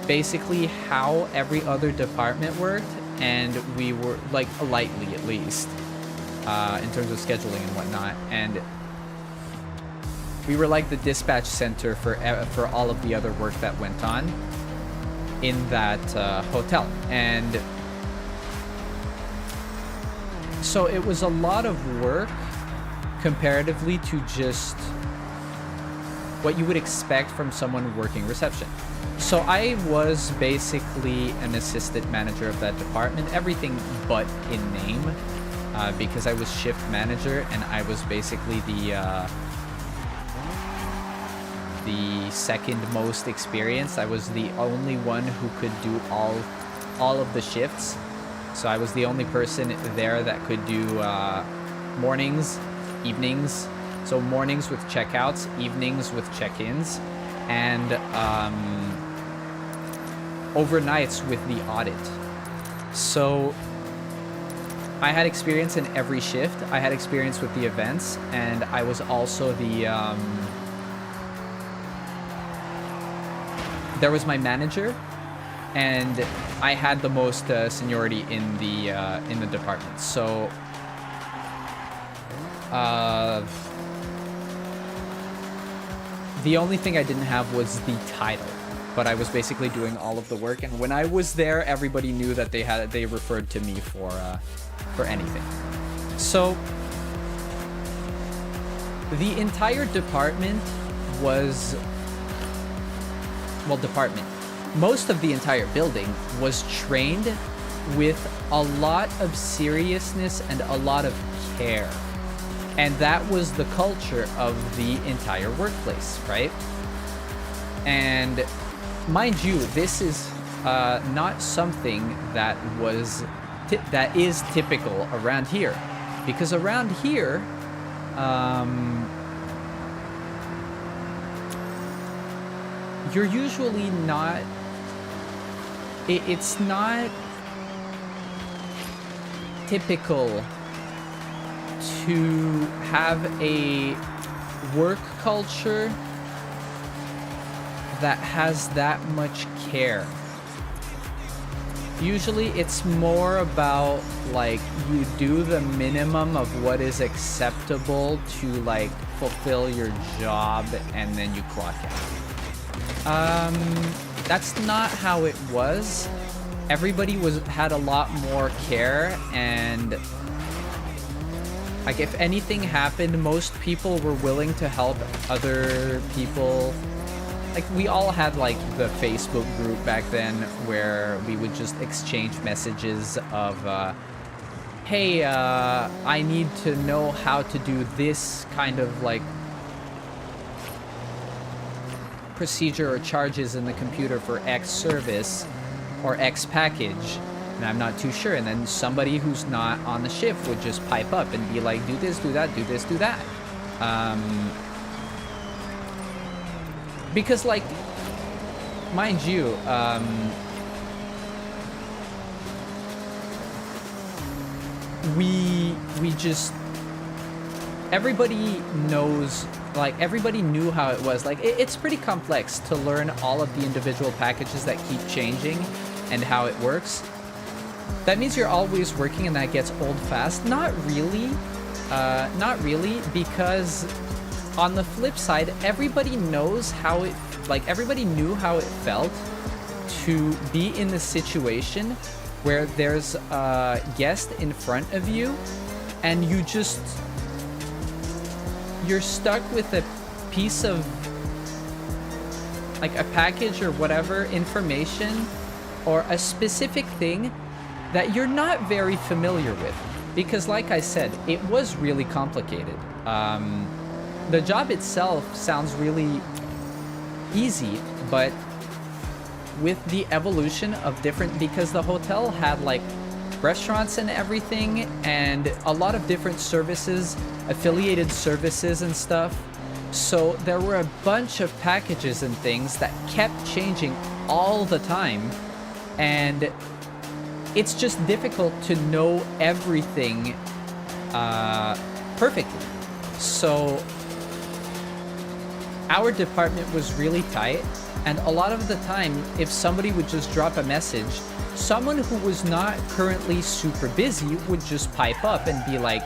basically how every other department worked, and we were, like, lightly at least, in terms of scheduling and whatnot. And we were like the dispatch center for all of the other work that went on in that hotel. And so it was a lot of work comparatively to just what you would expect from someone working reception. So I was basically an assistant manager of that department, everything but in name, because I was shift manager and I was basically the second most experienced. I was the only one who could do all of the shifts. So I was the only person there that could do mornings, evenings. So mornings with checkouts, evenings with check-ins, and overnights with the audit. So I had experience in every shift. I had experience with the events, and I was also the there was my manager, and I had the most seniority in the department. So the only thing I didn't have was the title, but I was basically doing all of the work. And when I was there, everybody knew that they referred to me for anything. So the entire department was, well, most of the entire building was trained with a lot of seriousness and a lot of care. And that was the culture of the entire workplace, right? And mind you, this is not something that is typical around here, because around here, you're usually not. It's not typical to have a work culture that has that much care. Usually it's more about, like, you do the minimum of what is acceptable to, like, fulfill your job, and then you clock out. That's not how it was. Everybody had a lot more care, and like, if anything happened, most people were willing to help other people. Like, we all had, like, the Facebook group back then where we would just exchange messages of, hey, I need to know how to do this kind of, like, procedure or charges in the computer for X service or X package, and I'm not too sure. And then somebody who's not on the shift would just pipe up and be like, do this, do that, do this, do that. Because, like, mind you, we just, everybody knows, like, everybody knew how it was. Like, it's pretty complex to learn all of the individual packages that keep changing and how it works. That means you're always working and that gets old fast. Not really, because on the flip side, everybody knows how everybody knew how it felt to be in the situation where there's a guest in front of you and you're stuck with a piece of like a package or whatever information or a specific thing that you're not very familiar with, because like I said, it was really complicated. The job itself sounds really easy, but with the evolution of different, because the hotel had like restaurants and everything and a lot of different services, affiliated services and stuff. So there were a bunch of packages and things that kept changing all the time, and it's just difficult to know everything perfectly. So our department was really tight, and a lot of the time, if somebody would just drop a message, someone who was not currently super busy would just pipe up and be like,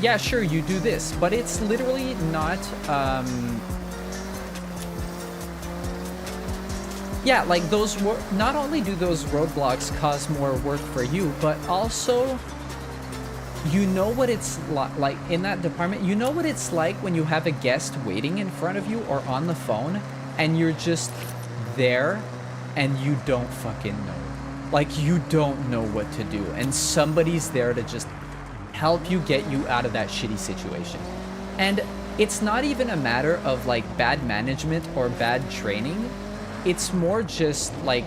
yeah, sure, you do this, but it's literally not, yeah, like those, not only do those roadblocks cause more work for you, but also, you know what it's like in that department, you know what it's like when you have a guest waiting in front of you or on the phone, and you're just there, and you don't fucking know. Like, you don't know what to do, and somebody's there to just help you get you out of that shitty situation. And it's not even a matter of like bad management or bad training. It's more just like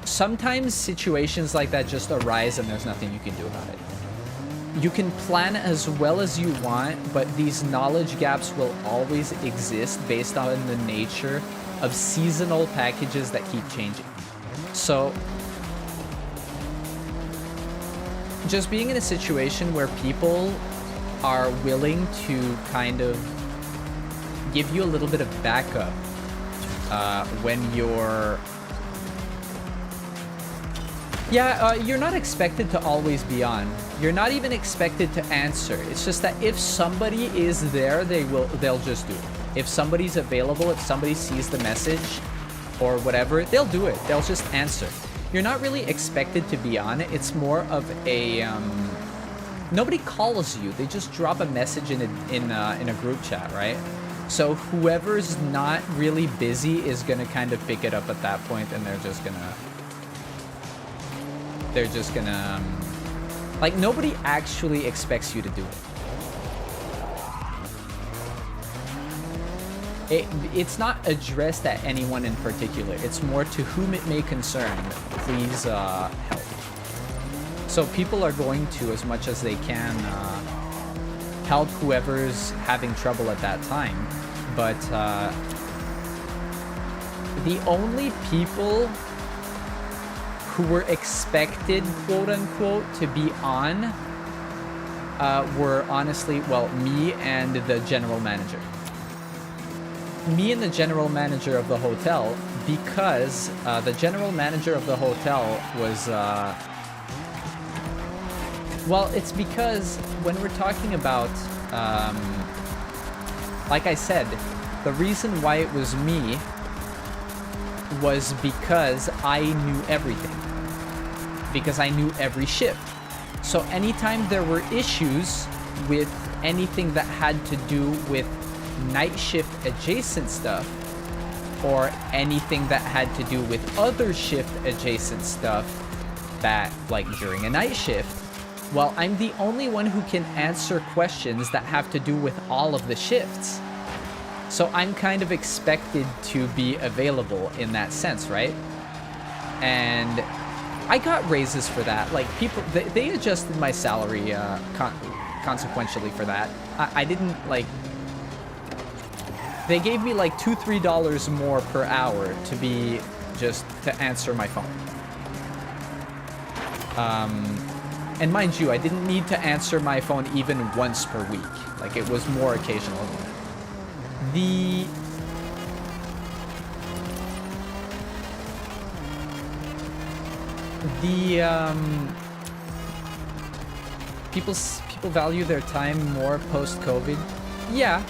sometimes situations like that just arise and there's nothing you can do about it. You can plan as well as you want, but these knowledge gaps will always exist based on the nature of seasonal packages that keep changing. So just being in a situation where people are willing to kind of give you a little bit of backup when you're... Yeah, you're not expected to always be on. You're not even expected to answer. It's just that if somebody is there, they'll just do it. If somebody's available, if somebody sees the message or whatever, they'll do it. They'll just answer. You're not really expected to be on it. It's more of a nobody calls you. They just drop a message in a group chat, right? So whoever's not really busy is gonna kind of pick it up at that point, and they're just gonna like, nobody actually expects you to do it. It's not addressed at anyone in particular. It's more to whom it may concern. Please help. So people are going to, as much as they can, help whoever's having trouble at that time. But the only people who were expected, quote unquote, to be on were honestly, well, me and the general manager. Me and the general manager of the hotel, because the general manager of the hotel was, well, it's because when we're talking about, like I said, the reason why it was me was because I knew everything. Because I knew every shift. So anytime there were issues with anything that had to do with night shift adjacent stuff, or anything that had to do with other shift adjacent stuff that, like, during a night shift, well, I'm the only one who can answer questions that have to do with all of the shifts. So I'm kind of expected to be available in that sense, right? And I got raises for that. Like, people, they adjusted my salary consequentially for that. I didn't, like... They gave me like $2-3 more per hour to be just to answer my phone. And mind you, I didn't need to answer my phone even once per week. Like, it was more occasional than that. People value their time more post-COVID. Yeah.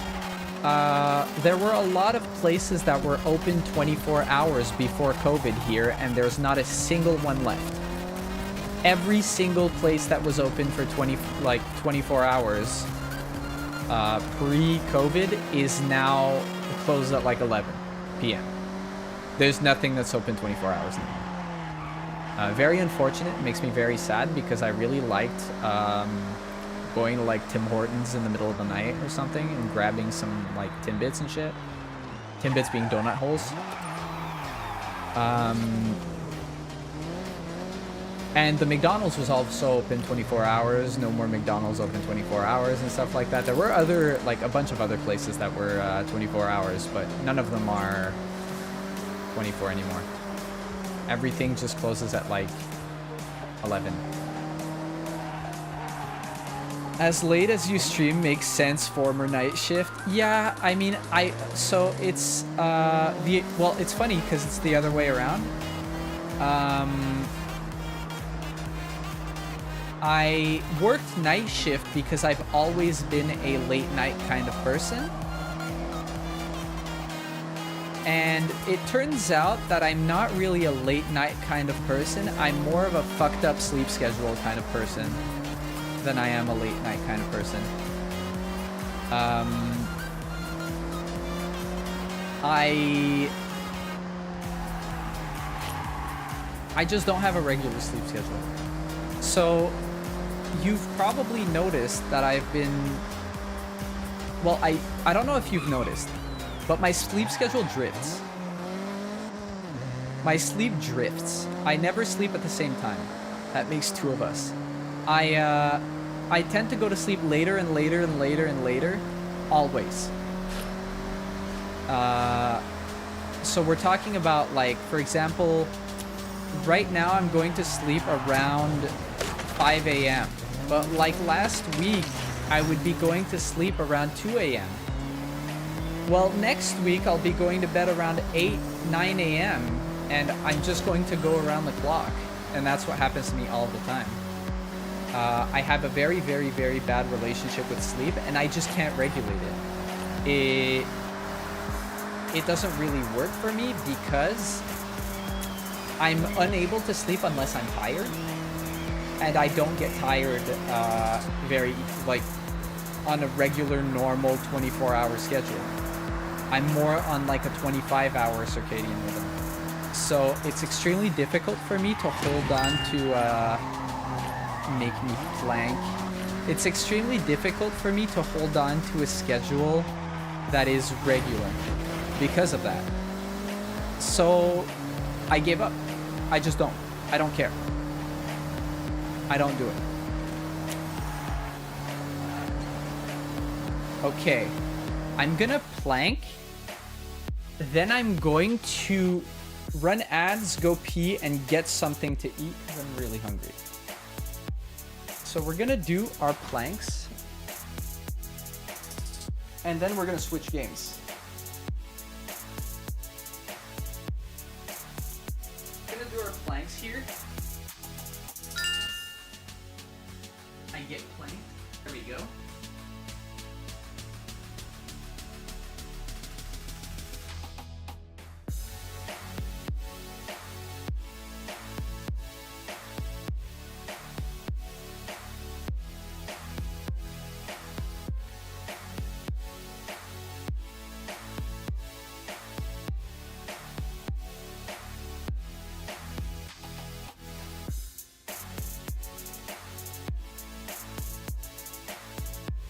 there were a lot of places that were open 24 hours before COVID here, and there's not a single one left. Every single place that was open for 24 hours pre-COVID is now closed at like 11 p.m. There's nothing that's open 24 hours now. Very unfortunate. It makes me very sad because I really liked going to like Tim Hortons in the middle of the night or something and grabbing some like Timbits and shit. Timbits being donut holes. And the McDonald's was also open 24 hours. No more McDonald's open 24 hours and stuff like that. There were other, like a bunch of other places that were 24 hours, but none of them are 24 anymore. Everything just closes at like 11. As late as you stream makes sense, former night shift. Yeah, I mean, so it's, well, it's funny because it's the other way around. I worked night shift because I've always been a late night kind of person. And it turns out that I'm not really a late night kind of person. I'm more of a fucked up sleep schedule kind of person than I am a late night kind of person. I just don't have a regular sleep schedule. So you've probably noticed that I've been, well, I don't know if you've noticed, but my sleep schedule drifts. My sleep drifts. I never sleep at the same time. That makes two of us. I tend to go to sleep later and later and later and later, always. So we're talking about, like, for example, right now I'm going to sleep around 5 a.m. But like last week, I would be going to sleep around 2 a.m. Well, next week I'll be going to bed around 8, 9 a.m. and I'm just going to go around the clock. And that's what happens to me all the time. I have a very, very, very bad relationship with sleep, and I just can't regulate it. It doesn't really work for me because I'm unable to sleep unless I'm tired, and I don't get tired very, like, on a regular, normal 24-hour schedule. I'm more on like a 25-hour circadian rhythm. So it's extremely difficult for me to hold on to make me plank. It's extremely difficult for me to hold on to a schedule that is regular because of that. So I gave up. I just don't. I don't care. I don't do it. Okay. I'm gonna plank. Then I'm going to run ads, go pee, and get something to eat because I'm really hungry. So we're gonna do our planks. And then we're gonna switch games. We're gonna do our planks here. I get planked. There we go.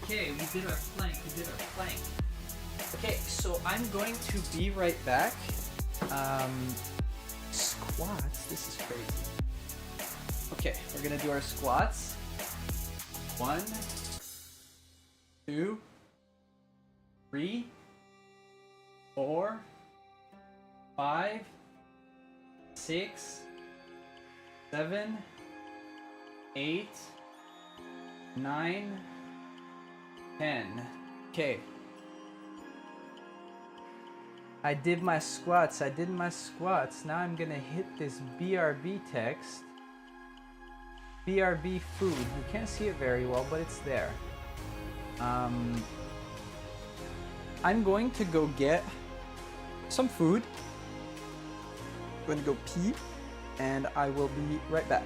Okay, we did our plank. Okay, so I'm going to be right back. Squats, this is crazy. Okay, we're gonna do our squats. 1, 2, 3, 4, 5, 6, 7, 8, 9, 10. Okay. I did my squats. Now I'm gonna hit this BRB text. BRB food. You can't see it very well, but it's there. I'm going to go get some food. I'm going to go pee, and I will be right back.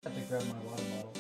I have to grab my water bottle.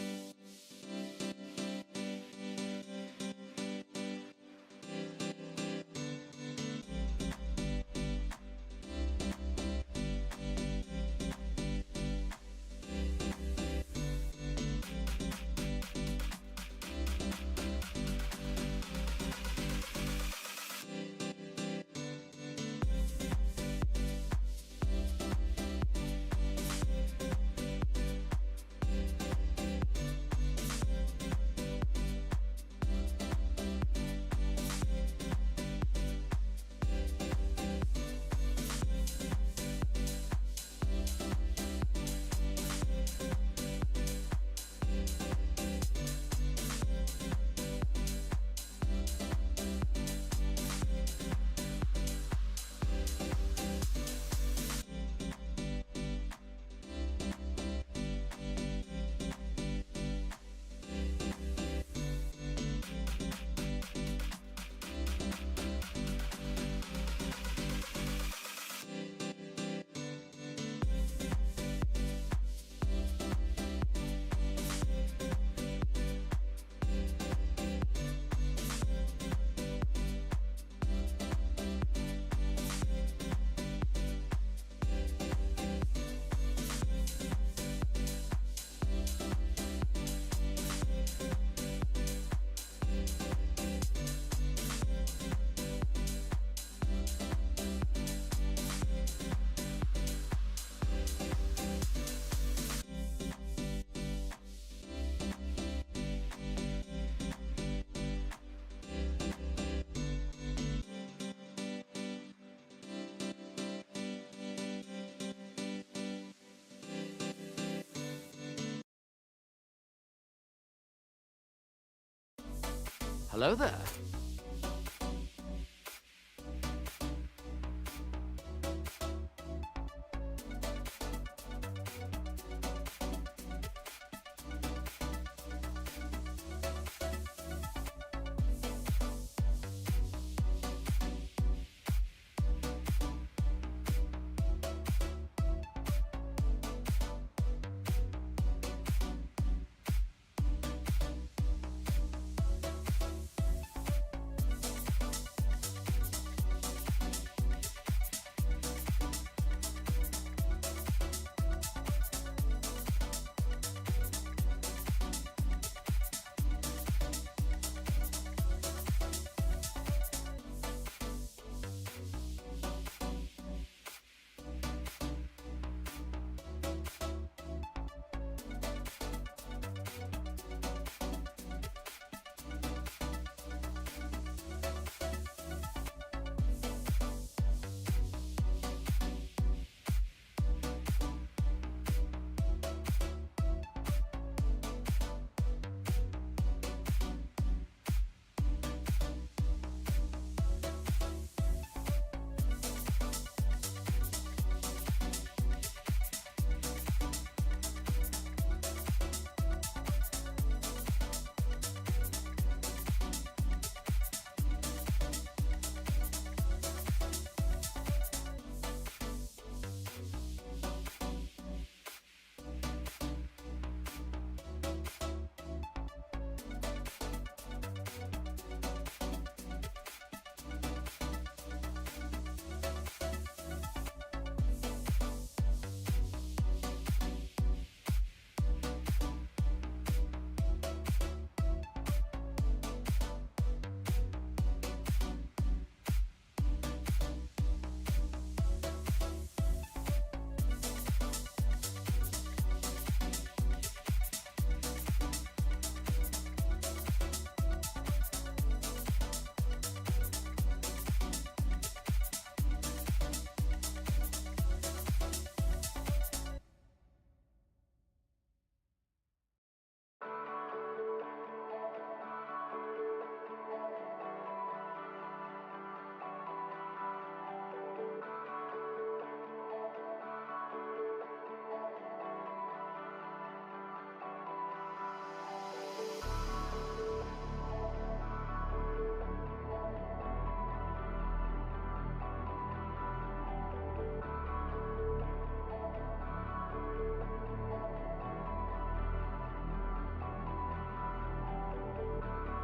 Hello there.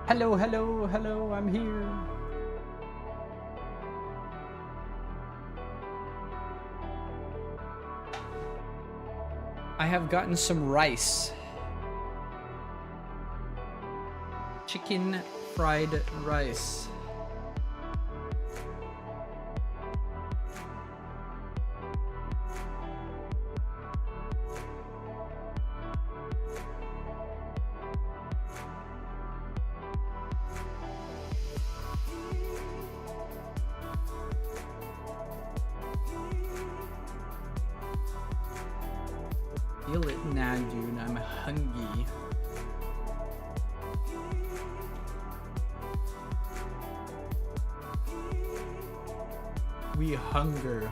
Hello, hello, hello, I'm here. I have gotten some rice. Chicken fried rice. Feel it now, dude. I'm hungry. We hunger.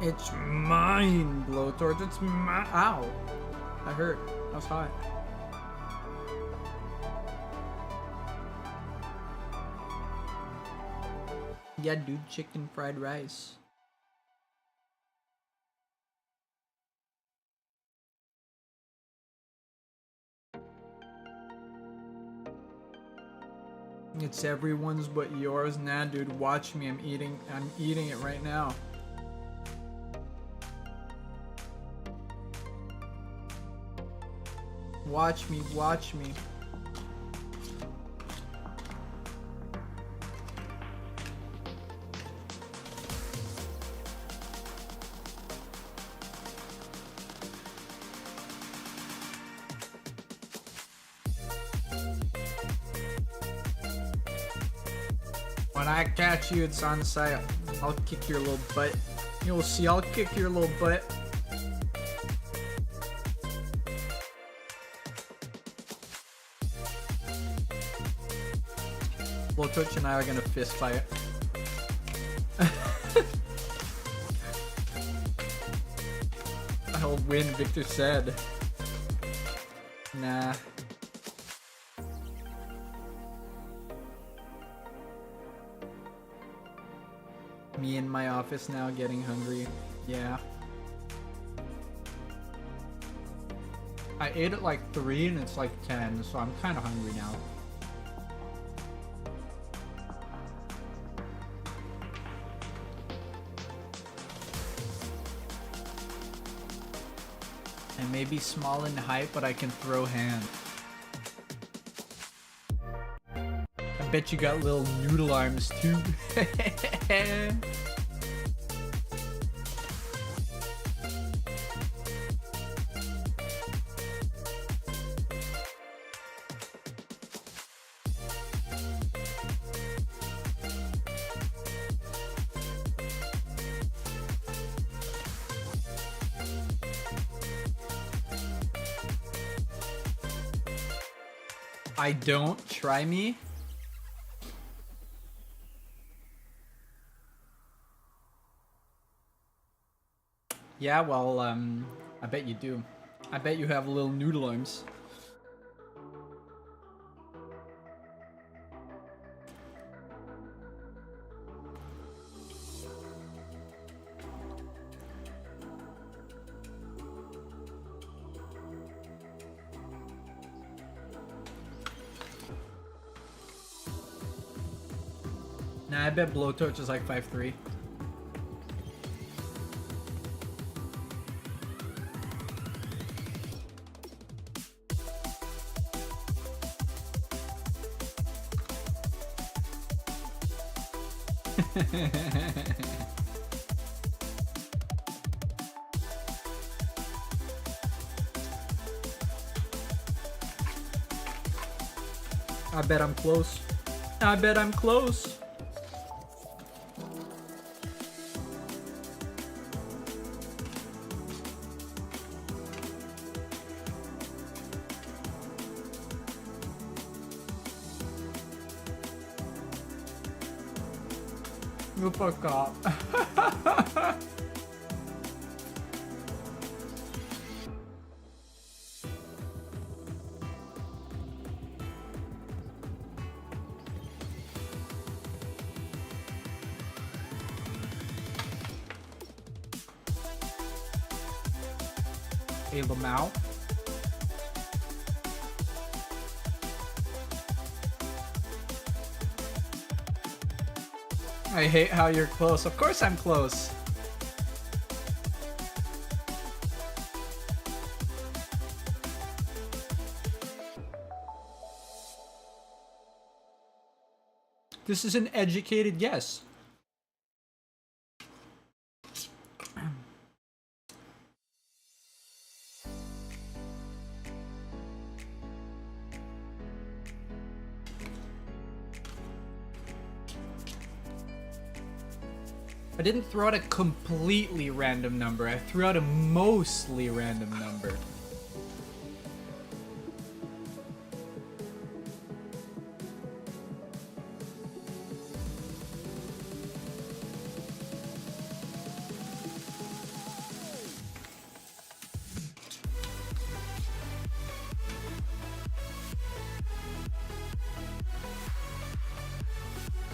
It's mine, blowtorch. It's mine. Ow. That hurt. That was hot. Yeah, dude. Chicken fried rice. It's everyone's but yours. Nah, dude. Watch me. I'm eating it right now. Watch me, watch me. When I catch you, it's on site. I'll kick your little butt. You'll see, I'll kick your little butt. Blowtorch and I are gonna fist fight. I'll win, Victor said. Nah. Me in my office now getting hungry. Yeah. I ate at like 3 and it's like 10, so I'm kind of hungry now. I may be small in height, but I can throw hand. I bet you got little noodle arms too. I don't. Try me. Yeah, well, I bet you do. I bet you have little noodle arms. Nah, I bet Blowtorch is like 5'3". I bet I'm close. I bet I'm close. You fuck up. a Lamau. I hate how you're close. Of course I'm close. This is an educated guess. I didn't throw out a completely random number. I threw out a mostly random number.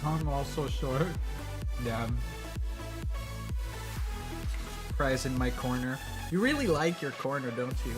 I'm also short. Damn. Prize in my corner. You really like your corner, don't you?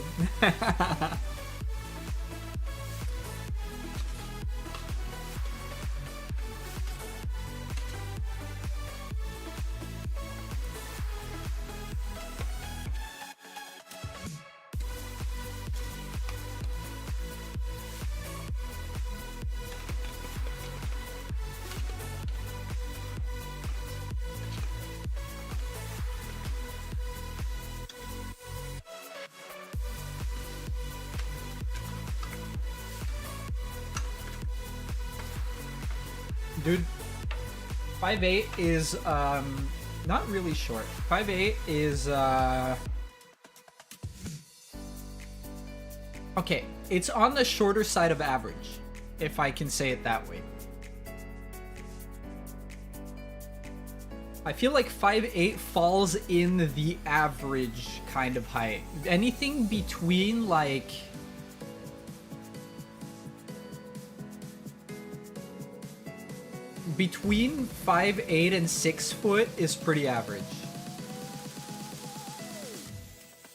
Dude, 5'8" is not really short. 5'8" is okay, it's on the shorter side of average, if I can say it that way. I feel like 5'8" falls in the average kind of height. Anything between like between 5'8" and 6 foot is pretty average.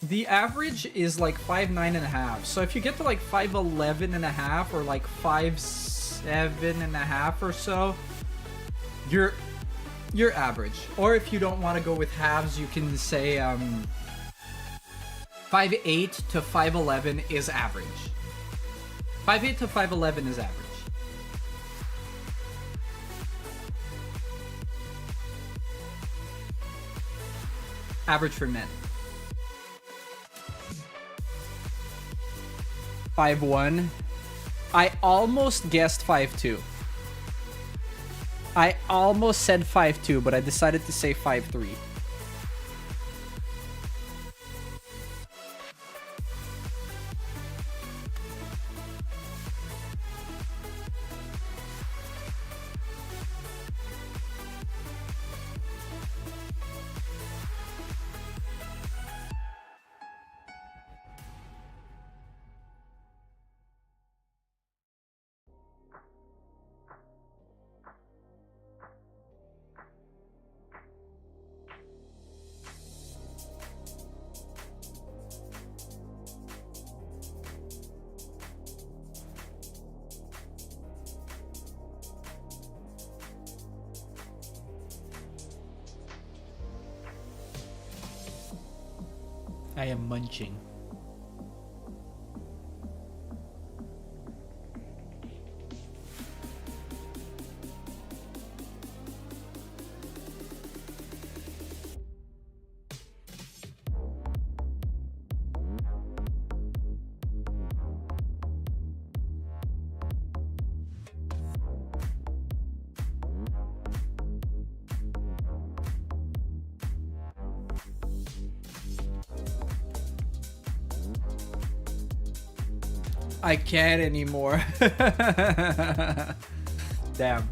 The average is like 5'9" and a half. So if you get to like 5'11" and a half or like 5'7" and a half or so, you're average. Or if you don't want to go with halves, you can say 5'8" to 5'11" is average. 5'8" to 5'11" is average. Average for men. 5'1". I almost guessed 5'2". I almost said 5'2", but I decided to say 5'3". I am munching. I can't anymore. Damn.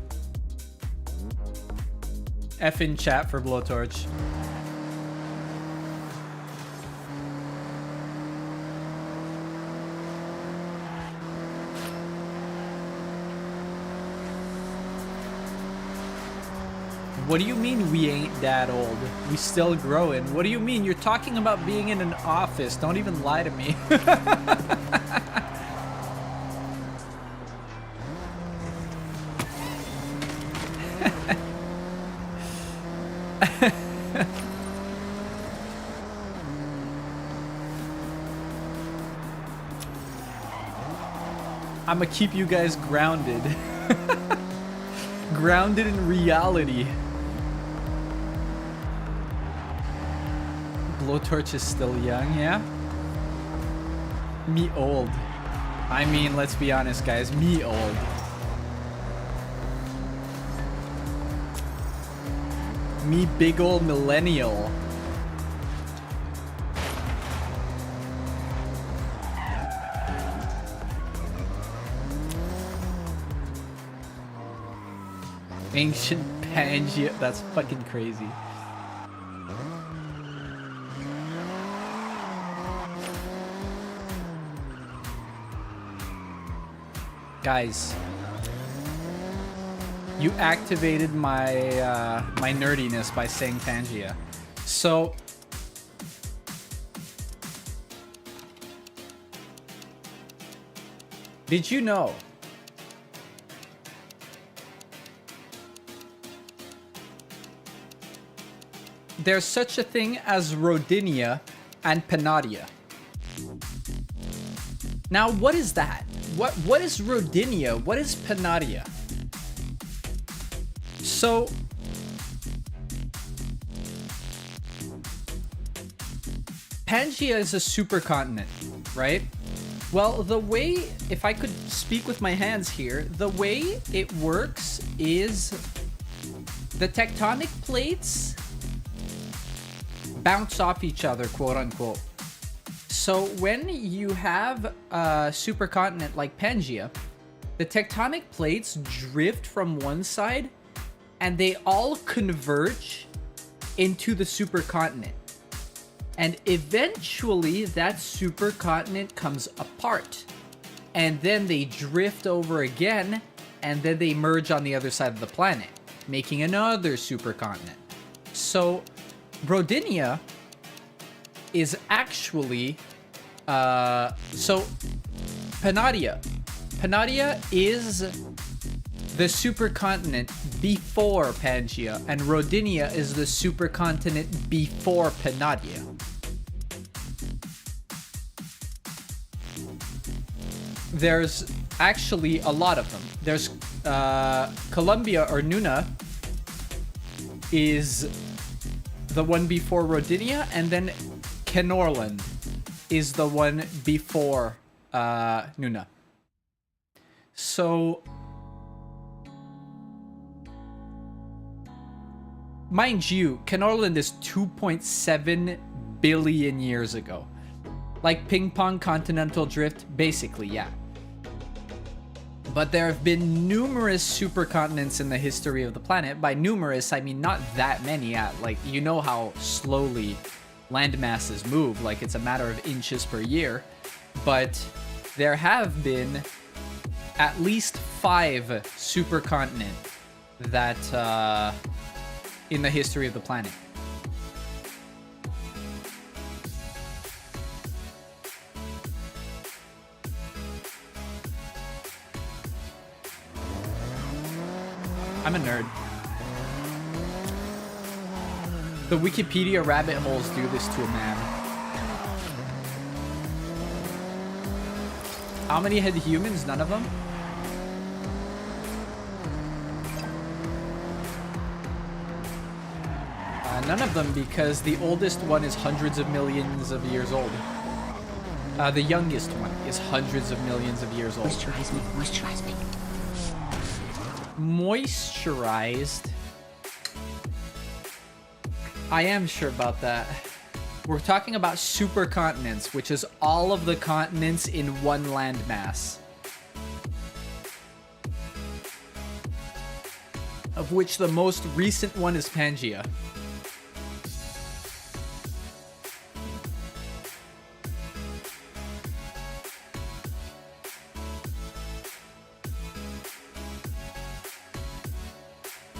F in chat for Blowtorch. What do you mean we ain't that old? We still growing. What do you mean? You're talking about being in an office. Don't even lie to me. I'm gonna keep you guys grounded. Grounded in reality. Blowtorch is still young, yeah? Me old. I mean, let's be honest, guys. Me old. Me big old millennial. Ancient Pangea. That's fucking crazy. Guys, you activated my my nerdiness by saying Pangea. So did you know there's such a thing as Rodinia and Panadia? Now, what is that? What is Rodinia? What is Panadia? So Pangea is a supercontinent, right? Well, the way, if I could speak with my hands here, the way it works is the tectonic plates bounce off each other, quote unquote. So when you have a supercontinent like Pangea, the tectonic plates drift from one side and they all converge into the supercontinent. And eventually that supercontinent comes apart. And then they drift over again and then they merge on the other side of the planet, making another supercontinent. So Rodinia is actually so Panadia is the supercontinent before Pangea, and Rodinia is the supercontinent before Panadia. There's actually a lot of them. There's Columbia or Nuna is the one before Rodinia, and then Kenorland is the one before Nuna. So, mind you, Kenorland is 2.7 billion years ago. Like ping pong continental drift, basically, yeah. But there have been numerous supercontinents in the history of the planet. By numerous, I mean not that many. Like, you know how slowly land masses move, like it's a matter of inches per year. But there have been at least 5 supercontinents that in the history of the planet. I'm a nerd. The Wikipedia rabbit holes do this to a man. How many had humans? None of them? None of them, because the oldest one is hundreds of millions of years old. The youngest one is hundreds of millions of years old. Moisturize me, moisturize me. Moisturized? I am sure about that. We're talking about supercontinents, which is all of the continents in one landmass. Of which the most recent one is Pangea.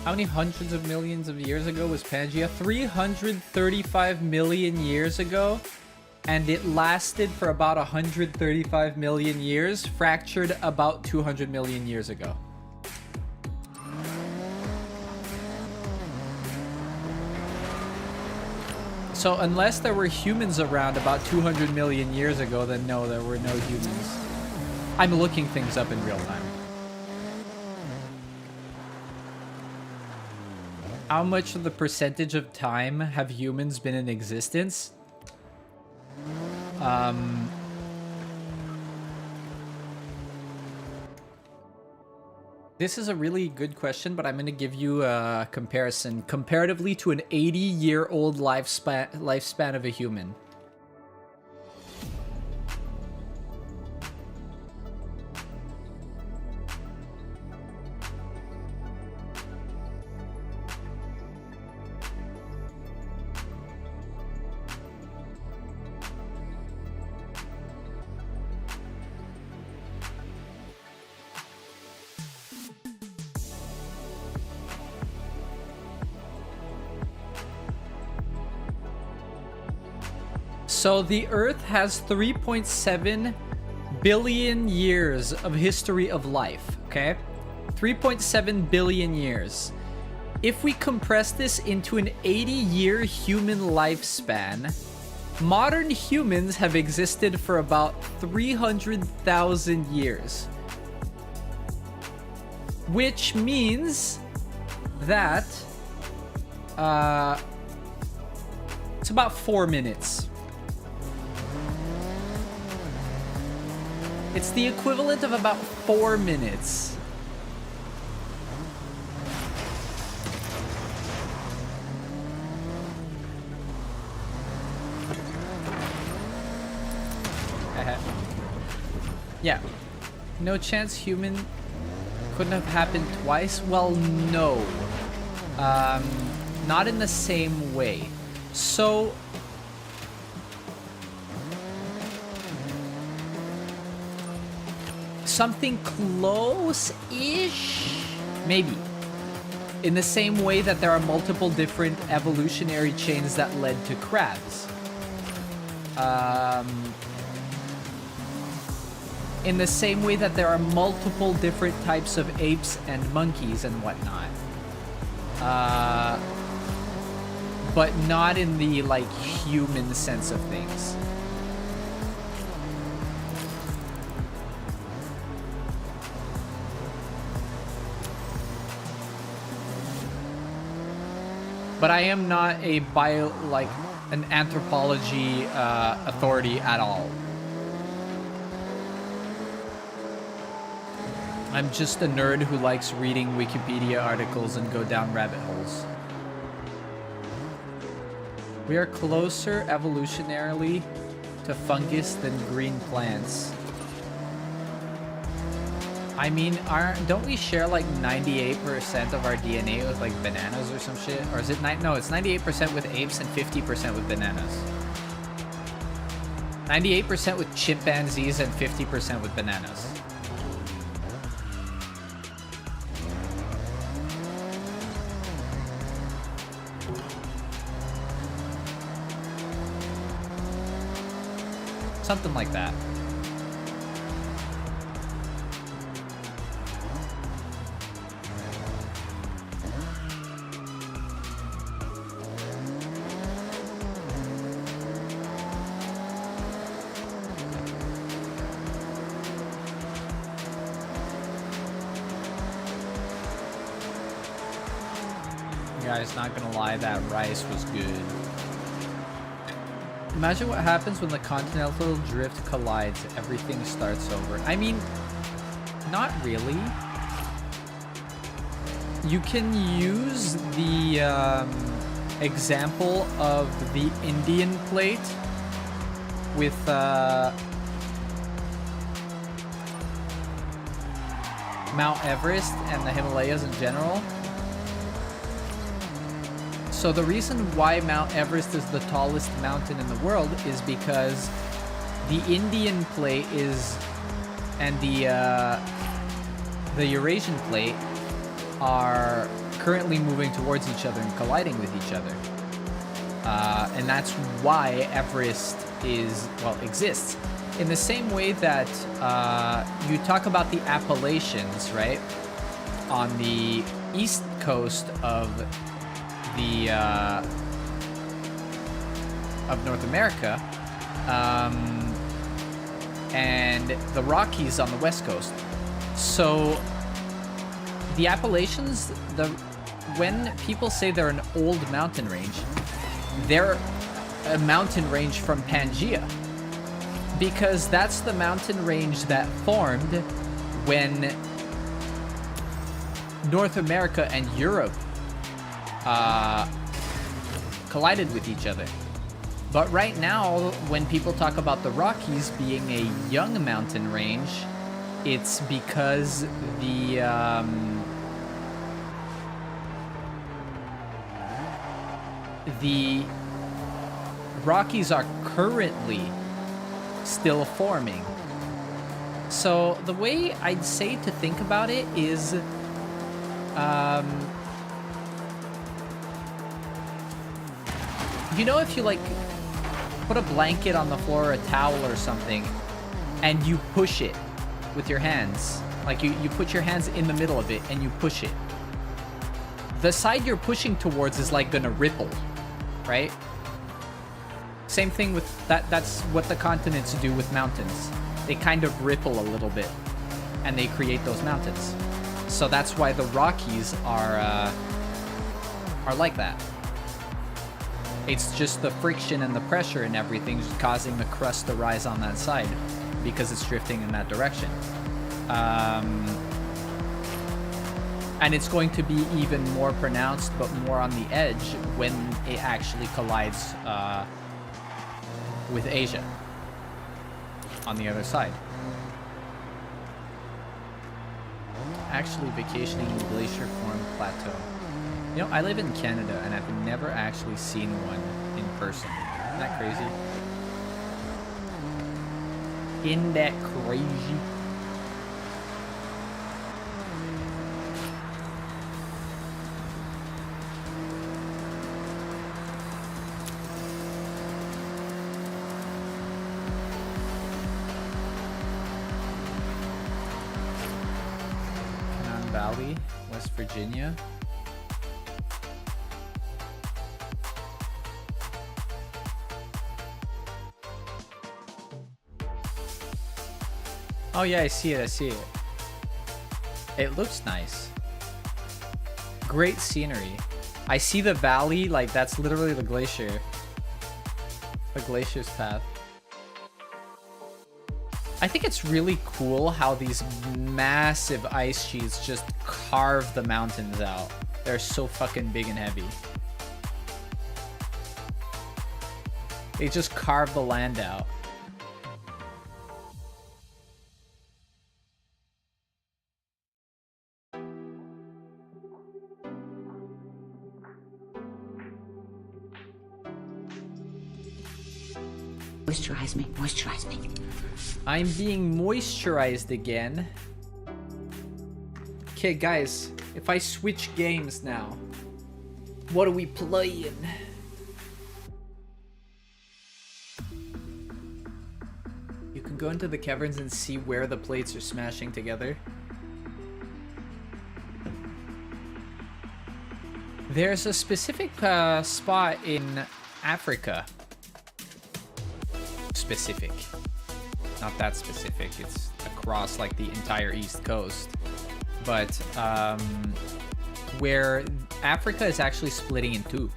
How many hundreds of millions of years ago was Pangea? 335 million years ago. And it lasted for about 135 million years, fractured about 200 million years ago. So unless there were humans around about 200 million years ago, then no, there were no humans. I'm looking things up in real time. How much of the percentage of time have humans been in existence? This is a really good question, but I'm going to give you a comparison comparatively to an 80-year-old lifespan of a human. So the Earth has 3.7 billion years of history of life, okay? 3.7 billion years. If we compress this into an 80-year human lifespan, modern humans have existed for about 300,000 years. Which means that it's about 4 minutes. It's the equivalent of about 4 minutes. Yeah. No chance human couldn't have happened twice? Well, no. Not in the same way. So something close-ish? Maybe. In the same way that there are multiple different evolutionary chains that led to crabs. In the same way that there are multiple different types of apes and monkeys and whatnot. But not in the, like, human sense of things. But I am not a an anthropology authority at all. I'm just a nerd who likes reading Wikipedia articles and go down rabbit holes. We are closer evolutionarily to fungus than green plants. I mean, don't we share like 98% of our DNA with like bananas or some shit? Or is it no, it's 98% with apes and 50% with bananas. 98% with chimpanzees and 50% with bananas. Something like that. Guys, not gonna lie, that rice was good. Imagine what happens when the continental drift collides. Everything starts over. I mean, not really. You can use the example of the Indian plate with Mount Everest and the Himalayas in general. So the reason why Mount Everest is the tallest mountain in the world is because the Indian plate and the Eurasian plate are currently moving towards each other and colliding with each other. And that's why Everest exists. In the same way that you talk about the Appalachians, right? On the east coast of North America, and the Rockies on the west coast. So the Appalachians, when people say they're an old mountain range, they're a mountain range from Pangaea, because that's the mountain range that formed when North America and Europe collided with each other. But right now, when people talk about the Rockies being a young mountain range, it's because the Rockies are currently still forming. So the way I'd say to think about it is, you know, if you like put a blanket on the floor or a towel or something and you push it with your hands, like you put your hands in the middle of it and you push it, the side you're pushing towards is like gonna ripple, right? Same thing with that. That's what the continents do with mountains. They kind of ripple a little bit and they create those mountains. So that's why the Rockies are like that. It's just the friction and the pressure and everything just causing the crust to rise on that side because it's drifting in that direction. And it's going to be even more pronounced, but more on the edge when it actually collides with Asia on the other side. Actually vacationing in the glacier formed plateau. You know, I live in Canada and I've never actually seen one in person. Isn't that crazy? Isn't that crazy? Cannon Valley, West Virginia. Oh yeah, I see it, I see it. It looks nice. Great scenery. I see the valley, like that's literally the glacier. The glacier's path. I think it's really cool how these massive ice sheets just carve the mountains out. They're so fucking big and heavy. They just carve the land out. Moisturize me, moisturize me. I'm being moisturized again. Okay, guys, if I switch games now, what are we playing? You can go into the caverns and see where the plates are smashing together. There's a specific spot in Africa. Specific. Not that specific. It's across like the entire East Coast. But where Africa is actually splitting in two.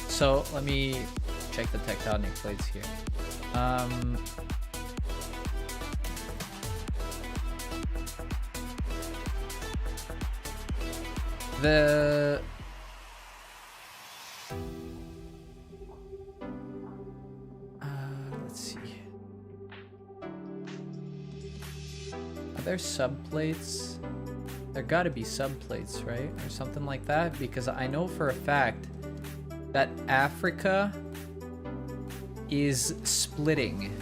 So let me check the tectonic plates here. Let's see. Are there subplates? There gotta be subplates, right? Or something like that, because I know for a fact that Africa is splitting.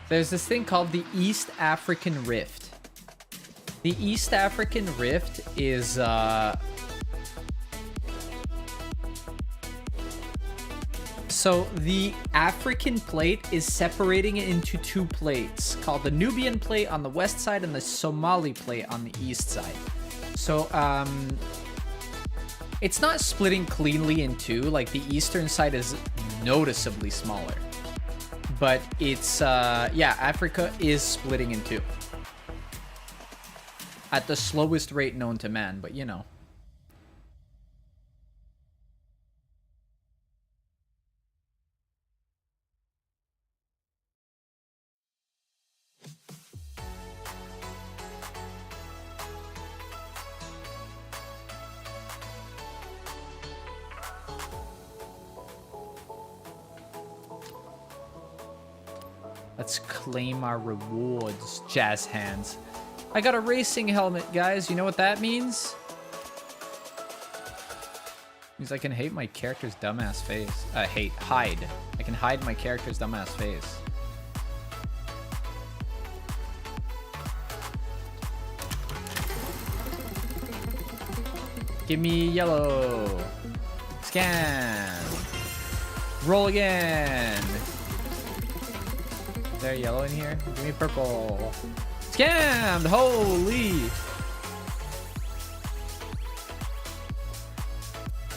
There's this thing called the East African Rift. The East African Rift is so the African plate is separating it into two plates called the Nubian plate on the west side and the Somali plate on the east side. So it's not splitting cleanly in two. Like the eastern side is noticeably smaller. But it's, yeah, Africa is splitting in two. At the slowest rate known to man, but you know. Let's claim our rewards, jazz hands. I got a racing helmet, guys. You know what that means? Means I can hate my character's dumbass face. Hide. I can hide my character's dumbass face. Give me yellow. Scan. Roll again. Is there yellow in here? Give me purple. Scammed! Holy!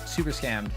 Super scammed.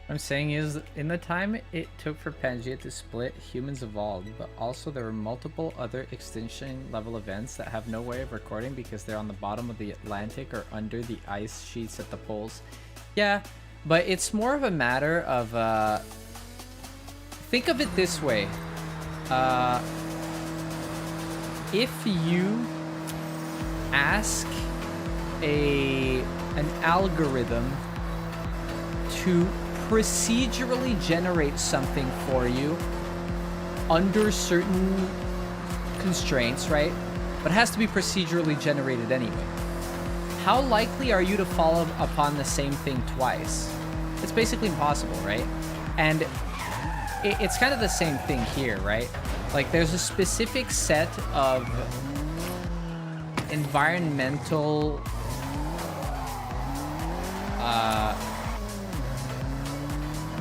What I'm saying is, in the time it took for Pangea to split, humans evolved, but also there were multiple other extinction level events that have no way of recording because they're on the bottom of the Atlantic or under the ice sheets at the poles. Yeah, but it's more of a matter of, think of it this way. If you ask an algorithm to procedurally generate something for you under certain constraints, right? But it has to be procedurally generated anyway. How likely are you to fall upon the same thing twice? It's basically impossible, right? And it's kind of the same thing here, right? Like there's a specific set of environmental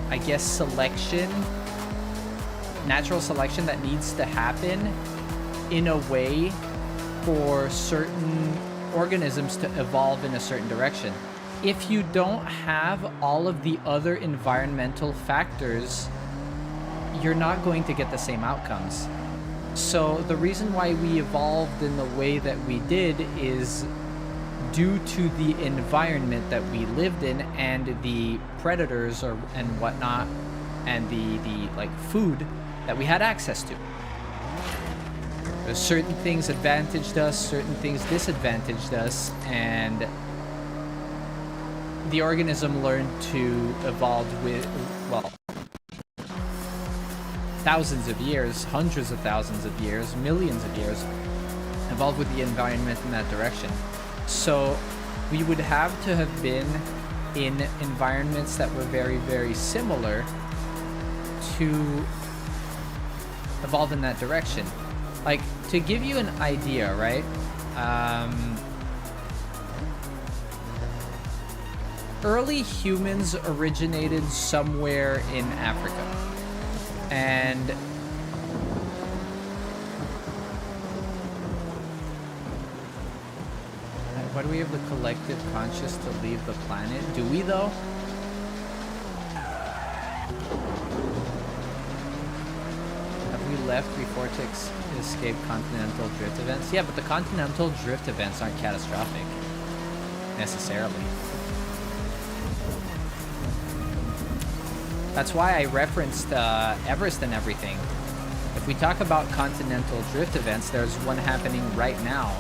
I guess selection, natural selection that needs to happen in a way for certain organisms to evolve in a certain direction. If you don't have all of the other environmental factors, you're not going to get the same outcomes. So the reason why we evolved in the way that we did is due to the environment that we lived in and the predators and whatnot and the like food that we had access to. There's certain things advantaged us, certain things disadvantaged us, and the organism learned to evolve with, well, thousands of years, hundreds of thousands of years, millions of years, evolved with the environment in that direction. So we would have to have been in environments that were very, very similar to evolve in that direction. Like, to give you an idea, right? Early humans originated somewhere in Africa. And why do we have the collective conscious to leave the planet? Do we, though? Have we left before to escape continental drift events? Yeah, but the continental drift events aren't catastrophic, necessarily. That's why I referenced Everest and everything. If we talk about continental drift events, there's one happening right now.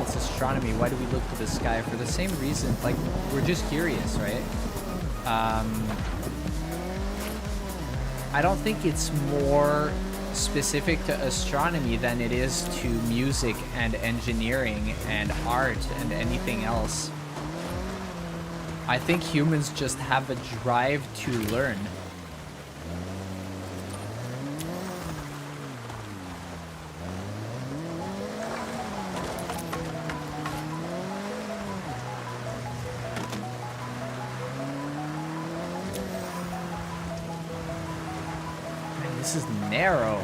It's astronomy. Why do we look to the sky? For the same reason, like, we're just curious, right? I don't think it's more specific to astronomy than it is to music and engineering and art and anything else. I think humans just have a drive to learn. This is narrow.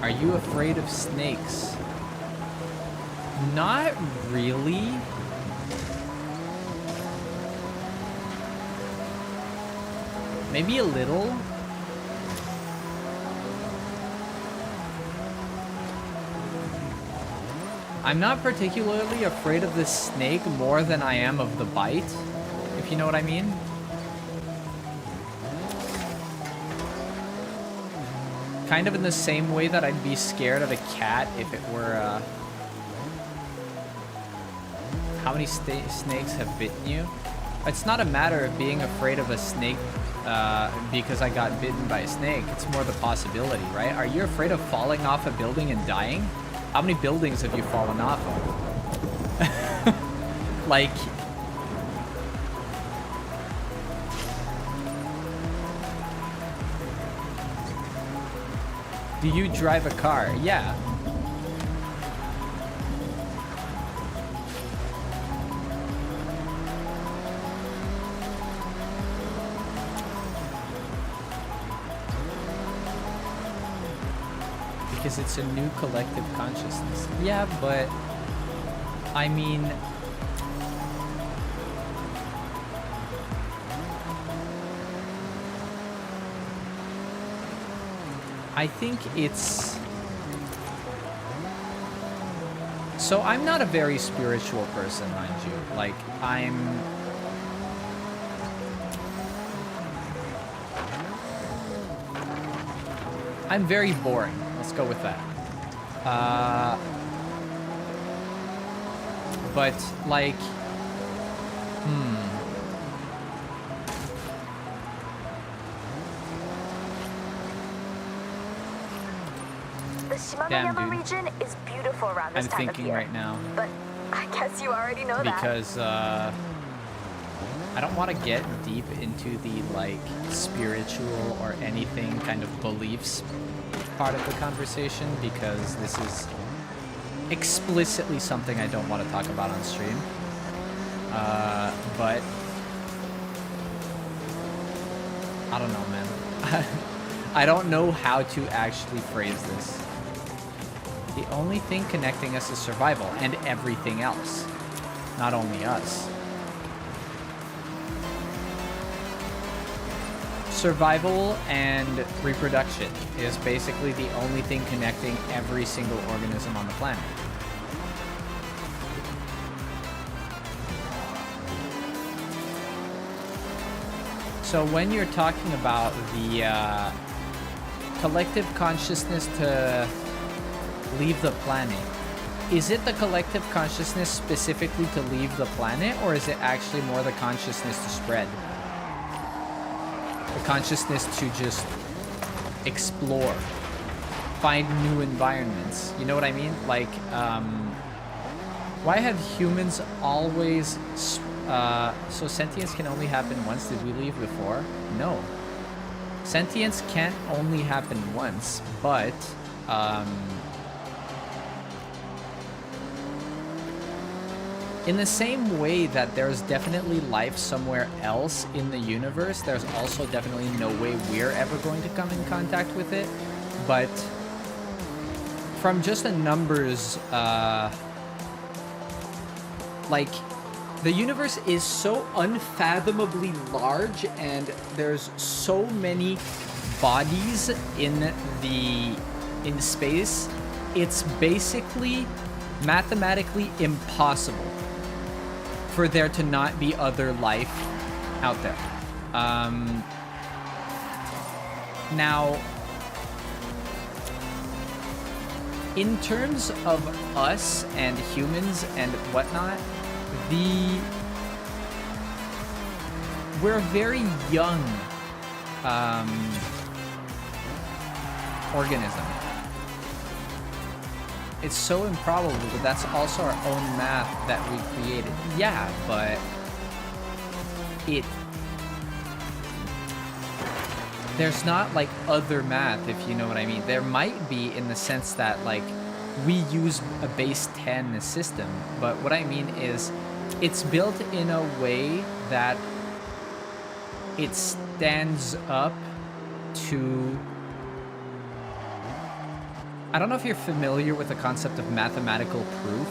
Are you afraid of snakes? Not really. Maybe a little. I'm not particularly afraid of the snake more than I am of the bite, if you know what I mean. Kind of in the same way that I'd be scared of a cat if it were, How many snakes have bitten you? It's not a matter of being afraid of a snake because I got bitten by a snake. It's more the possibility, right? Are you afraid of falling off a building and dying? How many buildings have you fallen off of? Like... Do you drive a car? Yeah. Because it's a new collective consciousness. Yeah, but I mean, I think it's... So I'm not a very spiritual person, mind you. Like, I'm very boring. Let's go with that. But, like... The Shimanoyama Damn, dude. region is beautiful around this I'm time of thinking year. right now. But I guess you already know that. Because, I don't want to get deep into the, like, spiritual or anything kind of beliefs part of the conversation, because this is explicitly something I don't want to talk about on stream. But I don't know, man. I don't know how to actually phrase this. The only thing connecting us is survival and everything else, not only us. Survival and reproduction is basically the only thing connecting every single organism on the planet. So when you're talking about the collective consciousness to leave the planet, is it the collective consciousness specifically to leave the planet, or is it actually more the consciousness to spread? The consciousness to just explore, find new environments. You know what I mean? Like, why have humans always... so sentience can only happen once. Did we leave before? No. Sentience can't only happen once, but... in the same way that there's definitely life somewhere else in the universe, there's also definitely no way we're ever going to come in contact with it. But from just a numbers, like, the universe is so unfathomably large, and there's so many bodies in space, it's basically mathematically impossible for there to not be other life out there. Now, in terms of us and humans and whatnot, we're a very young organism. It's so improbable that that's also our own math that we created. Yeah, but there's not like other math, if you know what I mean. There might be in the sense that like we use a base 10 system, but what I mean is it's built in a way that it stands up to... I don't know if you're familiar with the concept of mathematical proof,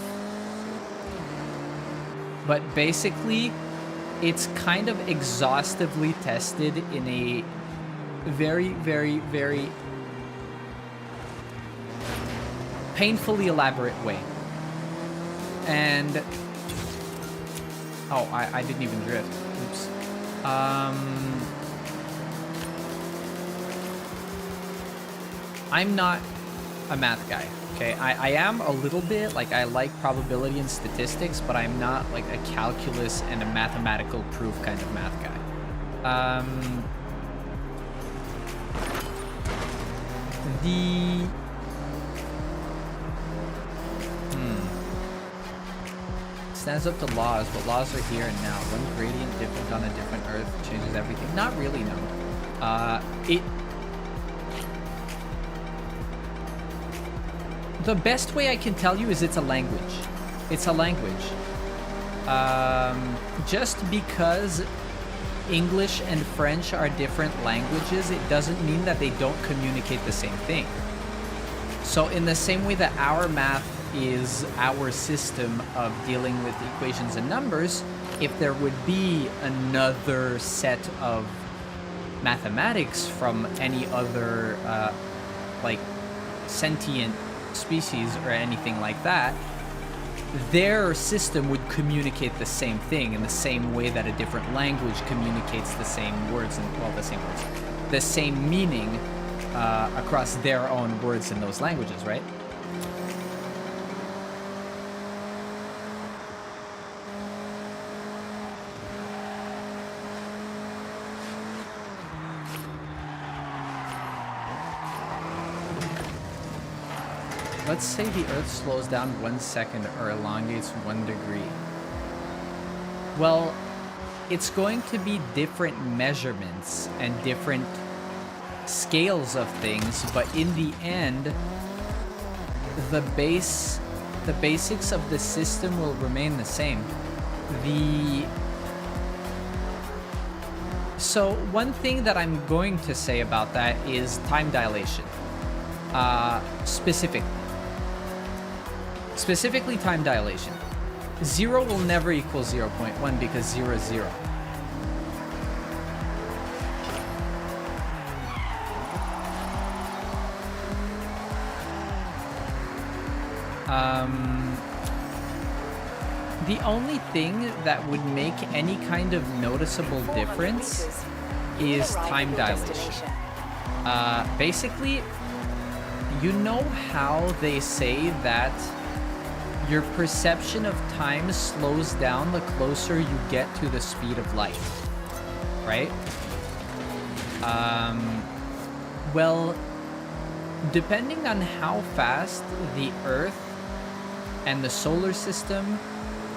but basically it's kind of exhaustively tested in a very, very, very painfully elaborate way. And oh, I didn't even drift. Oops. I'm not a math guy, okay? I am a little bit, like I like probability and statistics, but I'm not like a calculus and a mathematical proof kind of math guy. Stands up to laws, but laws are here and now. One gradient different on a different Earth changes everything. Not really, no. The best way I can tell you is it's a language. It's a language. Just because English and French are different languages, it doesn't mean that they don't communicate the same thing. So in the same way that our math is our system of dealing with equations and numbers, if there would be another set of mathematics from any other like sentient species or anything like that, their system would communicate the same thing in the same way that a different language communicates the same words and, well, the same words, the same meaning across their own words in those languages, right? Let's say the Earth slows down 1 second or elongates 1 degree. Well, it's going to be different measurements and different scales of things, but in the end, the basics of the system will remain the same. So one thing that I'm going to say about that is time dilation. Specifically time dilation. 0 will never equal 0.1 because 0 is 0. The only thing that would make any kind of noticeable difference is time dilation. Basically, you know how they say that your perception of time slows down the closer you get to the speed of light, right? Well, depending on how fast the Earth and the solar system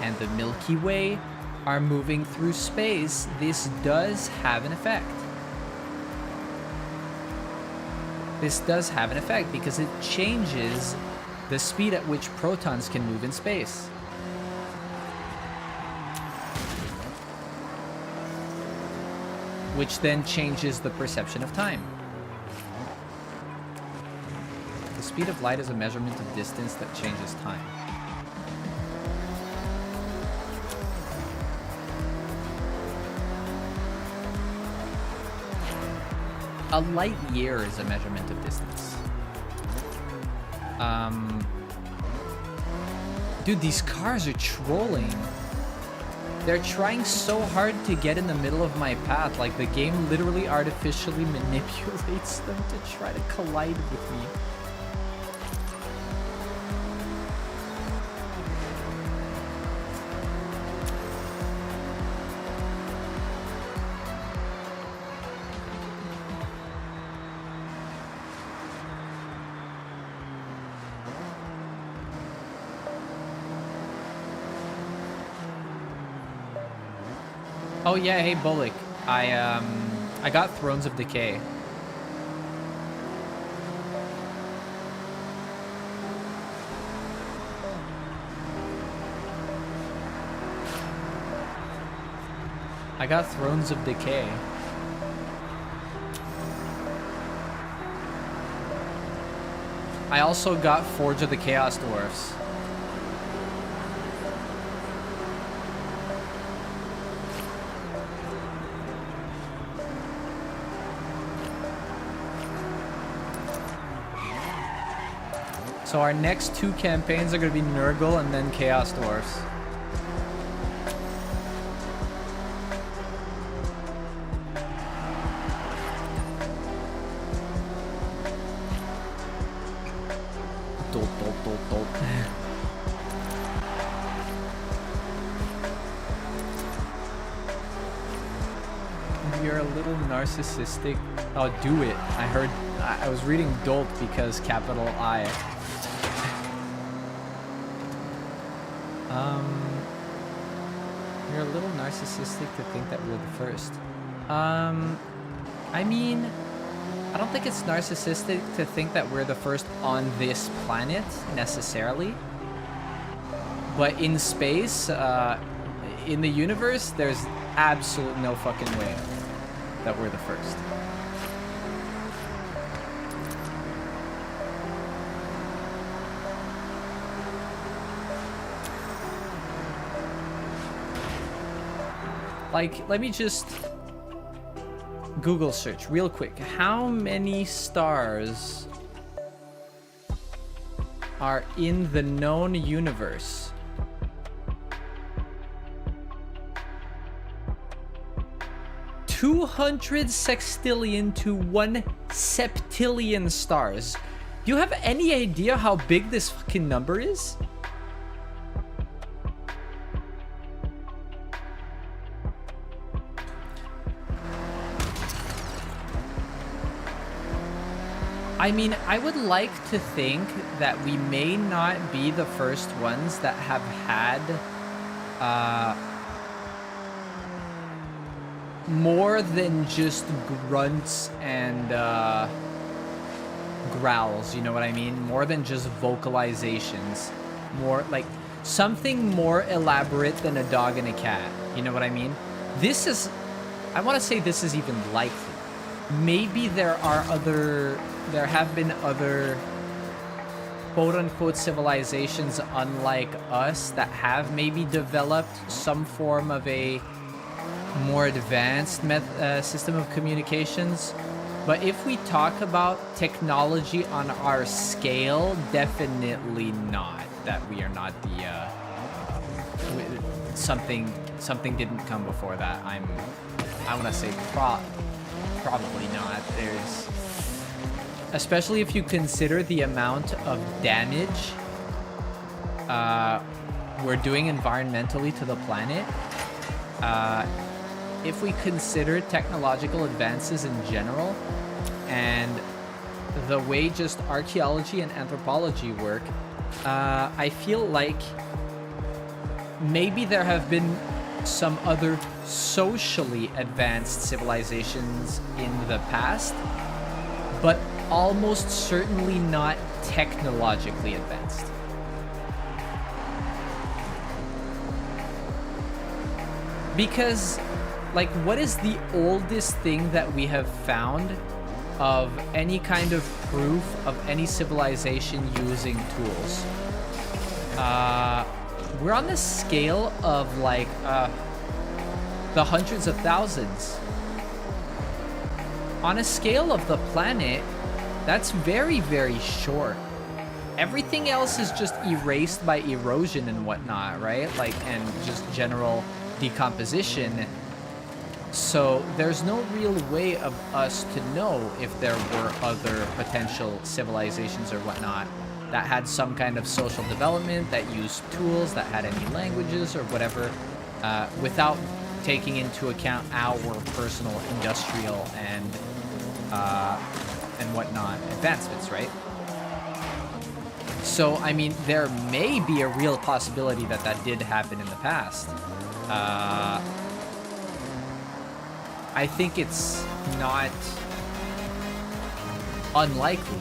and the Milky Way are moving through space, this does have an effect. This does have an effect because it changes the speed at which protons can move in space. Which then changes the perception of time. The speed of light is a measurement of distance that changes time. A light year is a measurement of distance. Um, Dude, these cars are trolling. They're trying so hard to get in the middle of my path. Like, the game literally artificially manipulates them to try to collide with me. Oh yeah, hey Bullock. I got Thrones of Decay. I got Thrones of Decay. I also got Forge of the Chaos Dwarfs. So our next two campaigns are going to be Nurgle and then Chaos Dwarfs. Dolt, dolt, dolt, dolt. You're a little narcissistic. Oh, do it. I heard. I was reading Dolt because capital I. You're a little narcissistic to think that we're the first. I mean, I don't think it's narcissistic to think that we're the first on this planet, necessarily. But in space, in the universe, there's absolutely no fucking way that we're the first. Like, let me just Google search real quick. How many stars are in the known universe? $200 sextillion to 1 septillion stars. Do you have any idea how big this fucking number is? I mean, I would like to think that we may not be the first ones that have had more than just grunts and growls, you know what I mean? More than just vocalizations. More like something more elaborate than a dog and a cat, you know what I mean? This is, I want to say this is even likely. Maybe there have been other quote-unquote civilizations unlike us that have maybe developed some form of a more advanced system of communications. But if we talk about technology on our scale, definitely not. That we are not the something didn't come before that. I want to say probably not. There's, especially if you consider the amount of damage we're doing environmentally to the planet. If we consider technological advances in general and the way just archaeology and anthropology work, I feel like maybe there have been some other socially advanced civilizations in the past, but almost certainly not technologically advanced. Because, like, what is the oldest thing that we have found of any kind of proof of any civilization using tools? We're on the scale of, like, the hundreds of thousands. On a scale of the planet, that's very, very short. Everything else is just erased by erosion and whatnot, right? Like, and just general decomposition. So there's no real way of us to know if there were other potential civilizations or whatnot that had some kind of social development, that used tools, that had any languages or whatever, without taking into account our personal industrial and whatnot advancements, right? So, I mean, there may be a real possibility that that did happen in the past. I think it's not unlikely.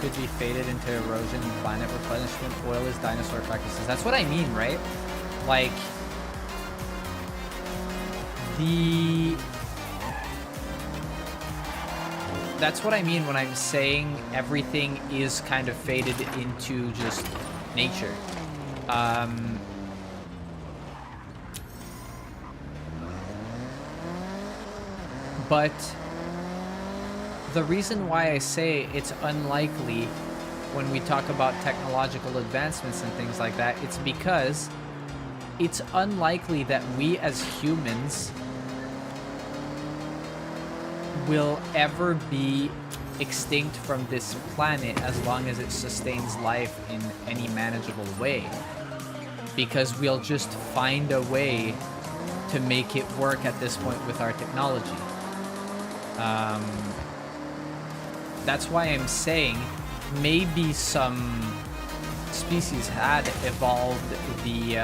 Could be faded into erosion and planet replenishment. Oil is dinosaur practices. That's what I mean, right? Like, that's what I mean when I'm saying everything is kind of faded into just nature. But the reason why I say it's unlikely when we talk about technological advancements and things like that, it's because it's unlikely that we as humans will ever be extinct from this planet as long as it sustains life in any manageable way. Because we'll just find a way to make it work at this point with our technology. That's why I'm saying maybe some species had evolved the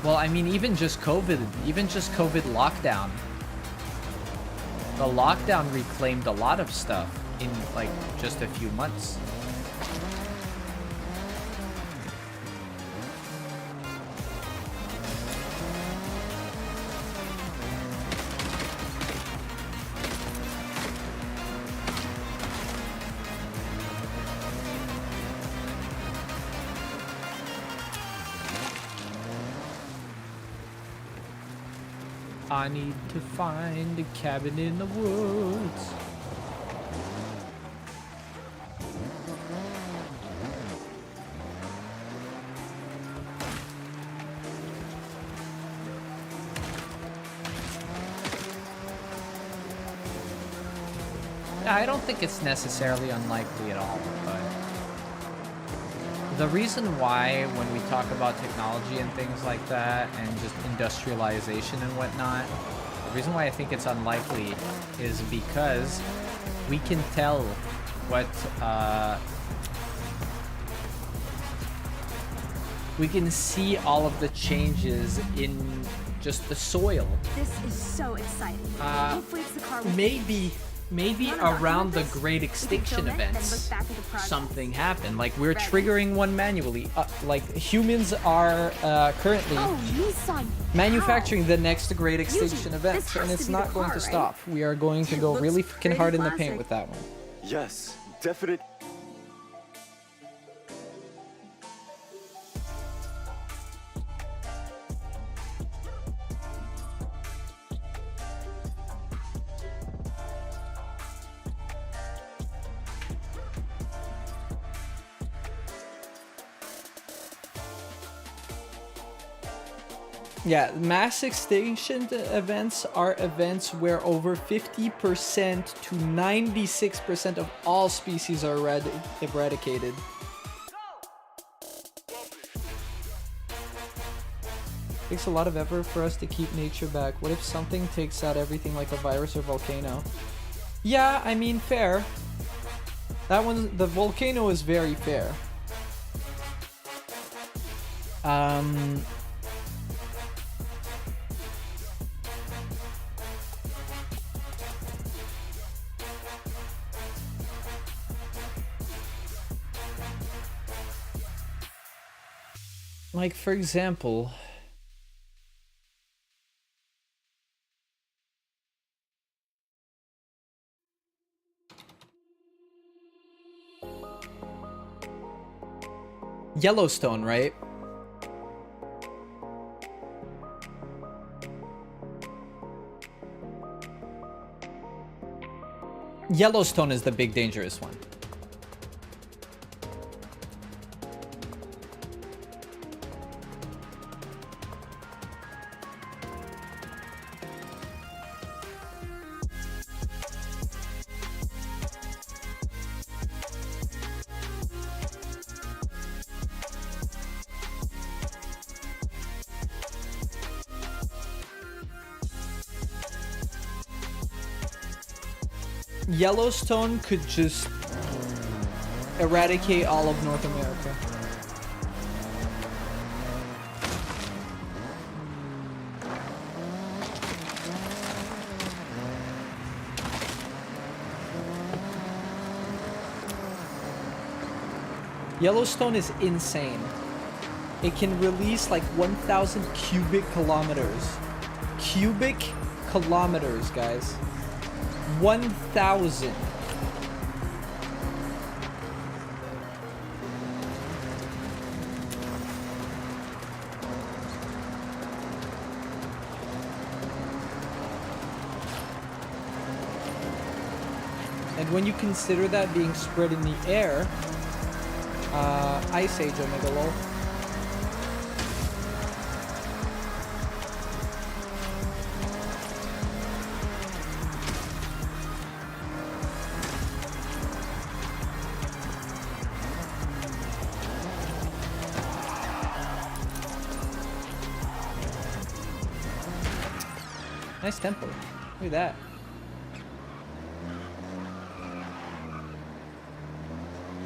well, I mean, even just COVID lockdown. The lockdown reclaimed a lot of stuff in like just a few months. I need to find a cabin in the woods. I don't think it's necessarily unlikely at all, but the reason why when we talk about technology and things like that and just industrialization and whatnot, the reason why I think it's unlikely is because we can tell what we can see all of the changes in just the soil. This is so exciting. Hopefully it's the car we Maybe No, no, around you the want this? Great We can Extinction film it, then events, look back at the process. something happened. Like, we're Ready? triggering one manually. Like, humans are currently Oh, Nissan. manufacturing the next Great Extinction this event, has and to it's be not the going car, to right? stop. We are going to It go looks really fucking pretty hard in the paint classic. with that one. Yes, definite. Yeah, mass extinction events are events where over 50% to 96% of all species are eradicated. Takes a lot of effort for us to keep nature back. What if something takes out everything like a virus or volcano? Yeah, I mean, fair. That one, the volcano is very fair. Like, for example, Yellowstone, right? Yellowstone is the big dangerous one. Yellowstone could just eradicate all of North America. Yellowstone is insane. It can release like 1,000 cubic kilometers. Cubic kilometers, guys. 1,000. And when you consider that being spread in the air, Ice Age Omega lol. Nice tempo. Look at that.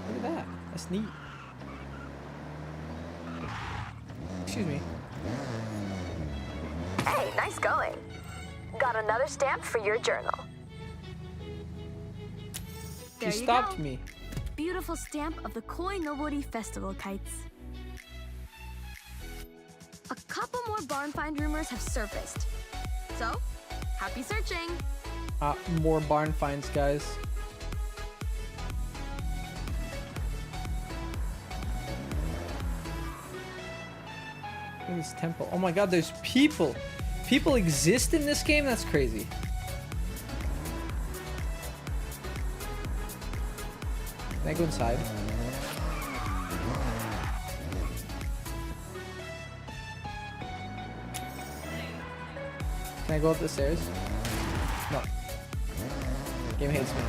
Look at that. That's neat. Excuse me. Hey, nice going. Got another stamp for your journal. There She you stopped go. me. Beautiful stamp of the Koi Nobori Festival kites. A couple more barn find rumors have surfaced. So, happy searching. More barn finds, guys. Look at this temple. Oh my god, there's people. People exist in this game? That's crazy. Can I go inside? Can I go up the stairs? No. Game hates me.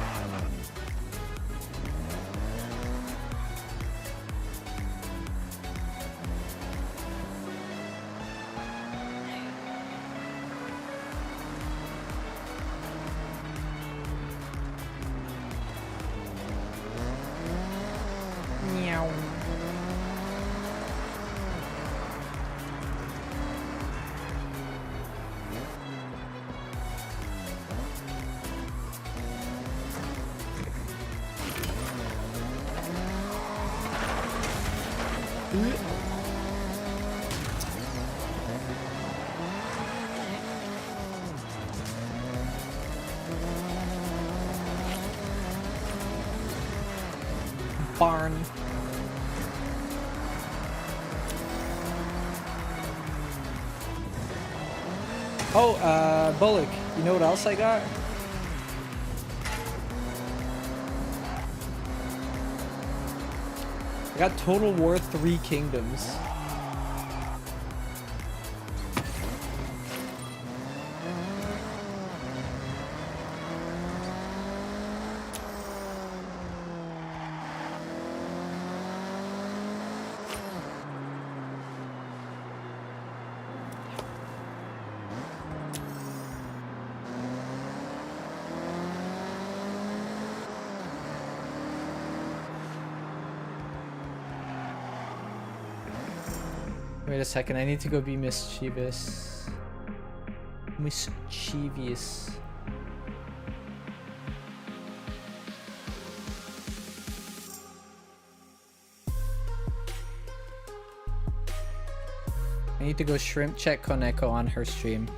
Meow. Barn. Oh, Bullock, you know what else I got? I got Total War 3 Kingdoms. Wait a second, I need to go be mischievous. Mischievous. I need to go shrimp check Koneko on her stream.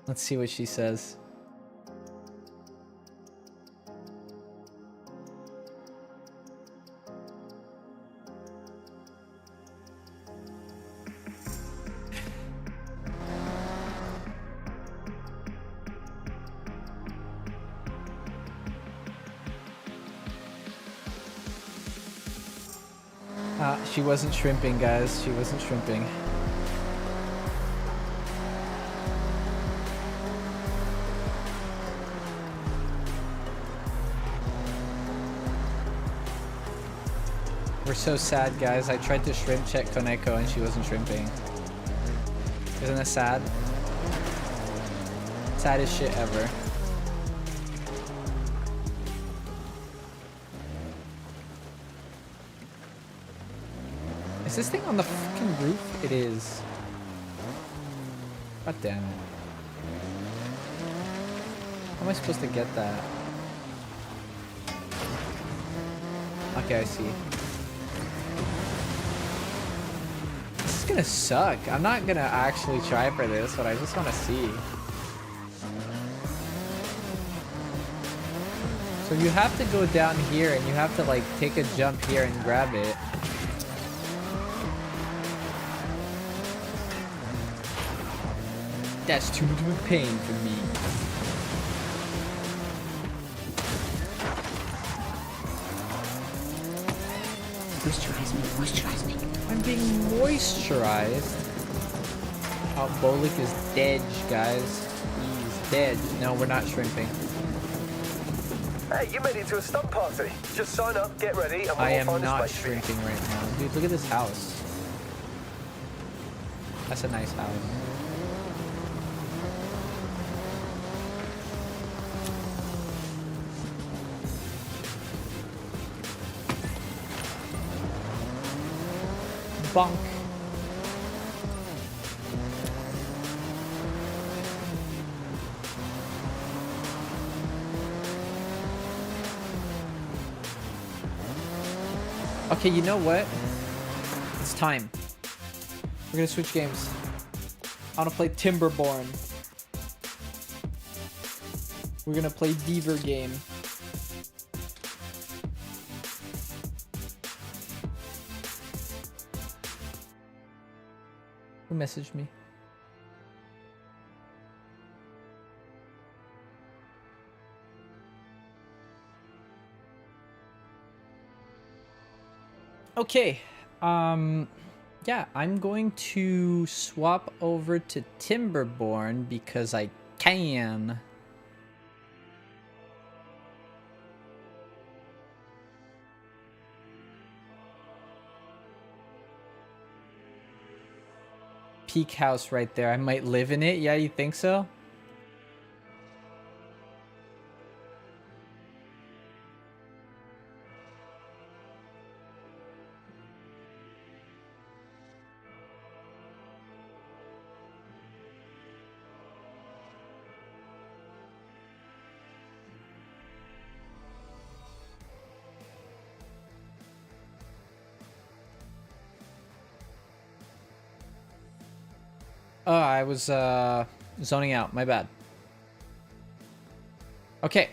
Let's see what she says. She wasn't shrimping, guys. She wasn't shrimping. We're so sad, guys. I tried to shrimp check Koneko and she wasn't shrimping. Isn't that sad? Saddest shit ever. Is this thing on the fucking roof? It is. God damn it. How am I supposed to get that? Okay, I see. This is gonna suck. I'm not gonna actually try for this, but I just wanna see. So you have to go down here and you have to like take a jump here and grab it. That's too much pain for me. Moisturize me, moisturize me. I'm being moisturized. Oh, Bolik is dead, guys. He's dead. No, we're not shrimping. Hey, you made it to a stunt party. Just sign up, get ready, and we'll I am find a not space for you. shrimping right now. Dude, look at this house. That's a nice house. Bonk. Okay, you know what? It's time. We're gonna switch games. I wanna play Timberborn. We're gonna play Beaver game. Who messaged me? Okay. Yeah, I'm going to swap over to Timberborn because I can. Peak house right there. I might live in it. Yeah, you think so? Oh, I was zoning out. My bad. Okay.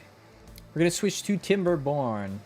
We're going to switch to Timberborn.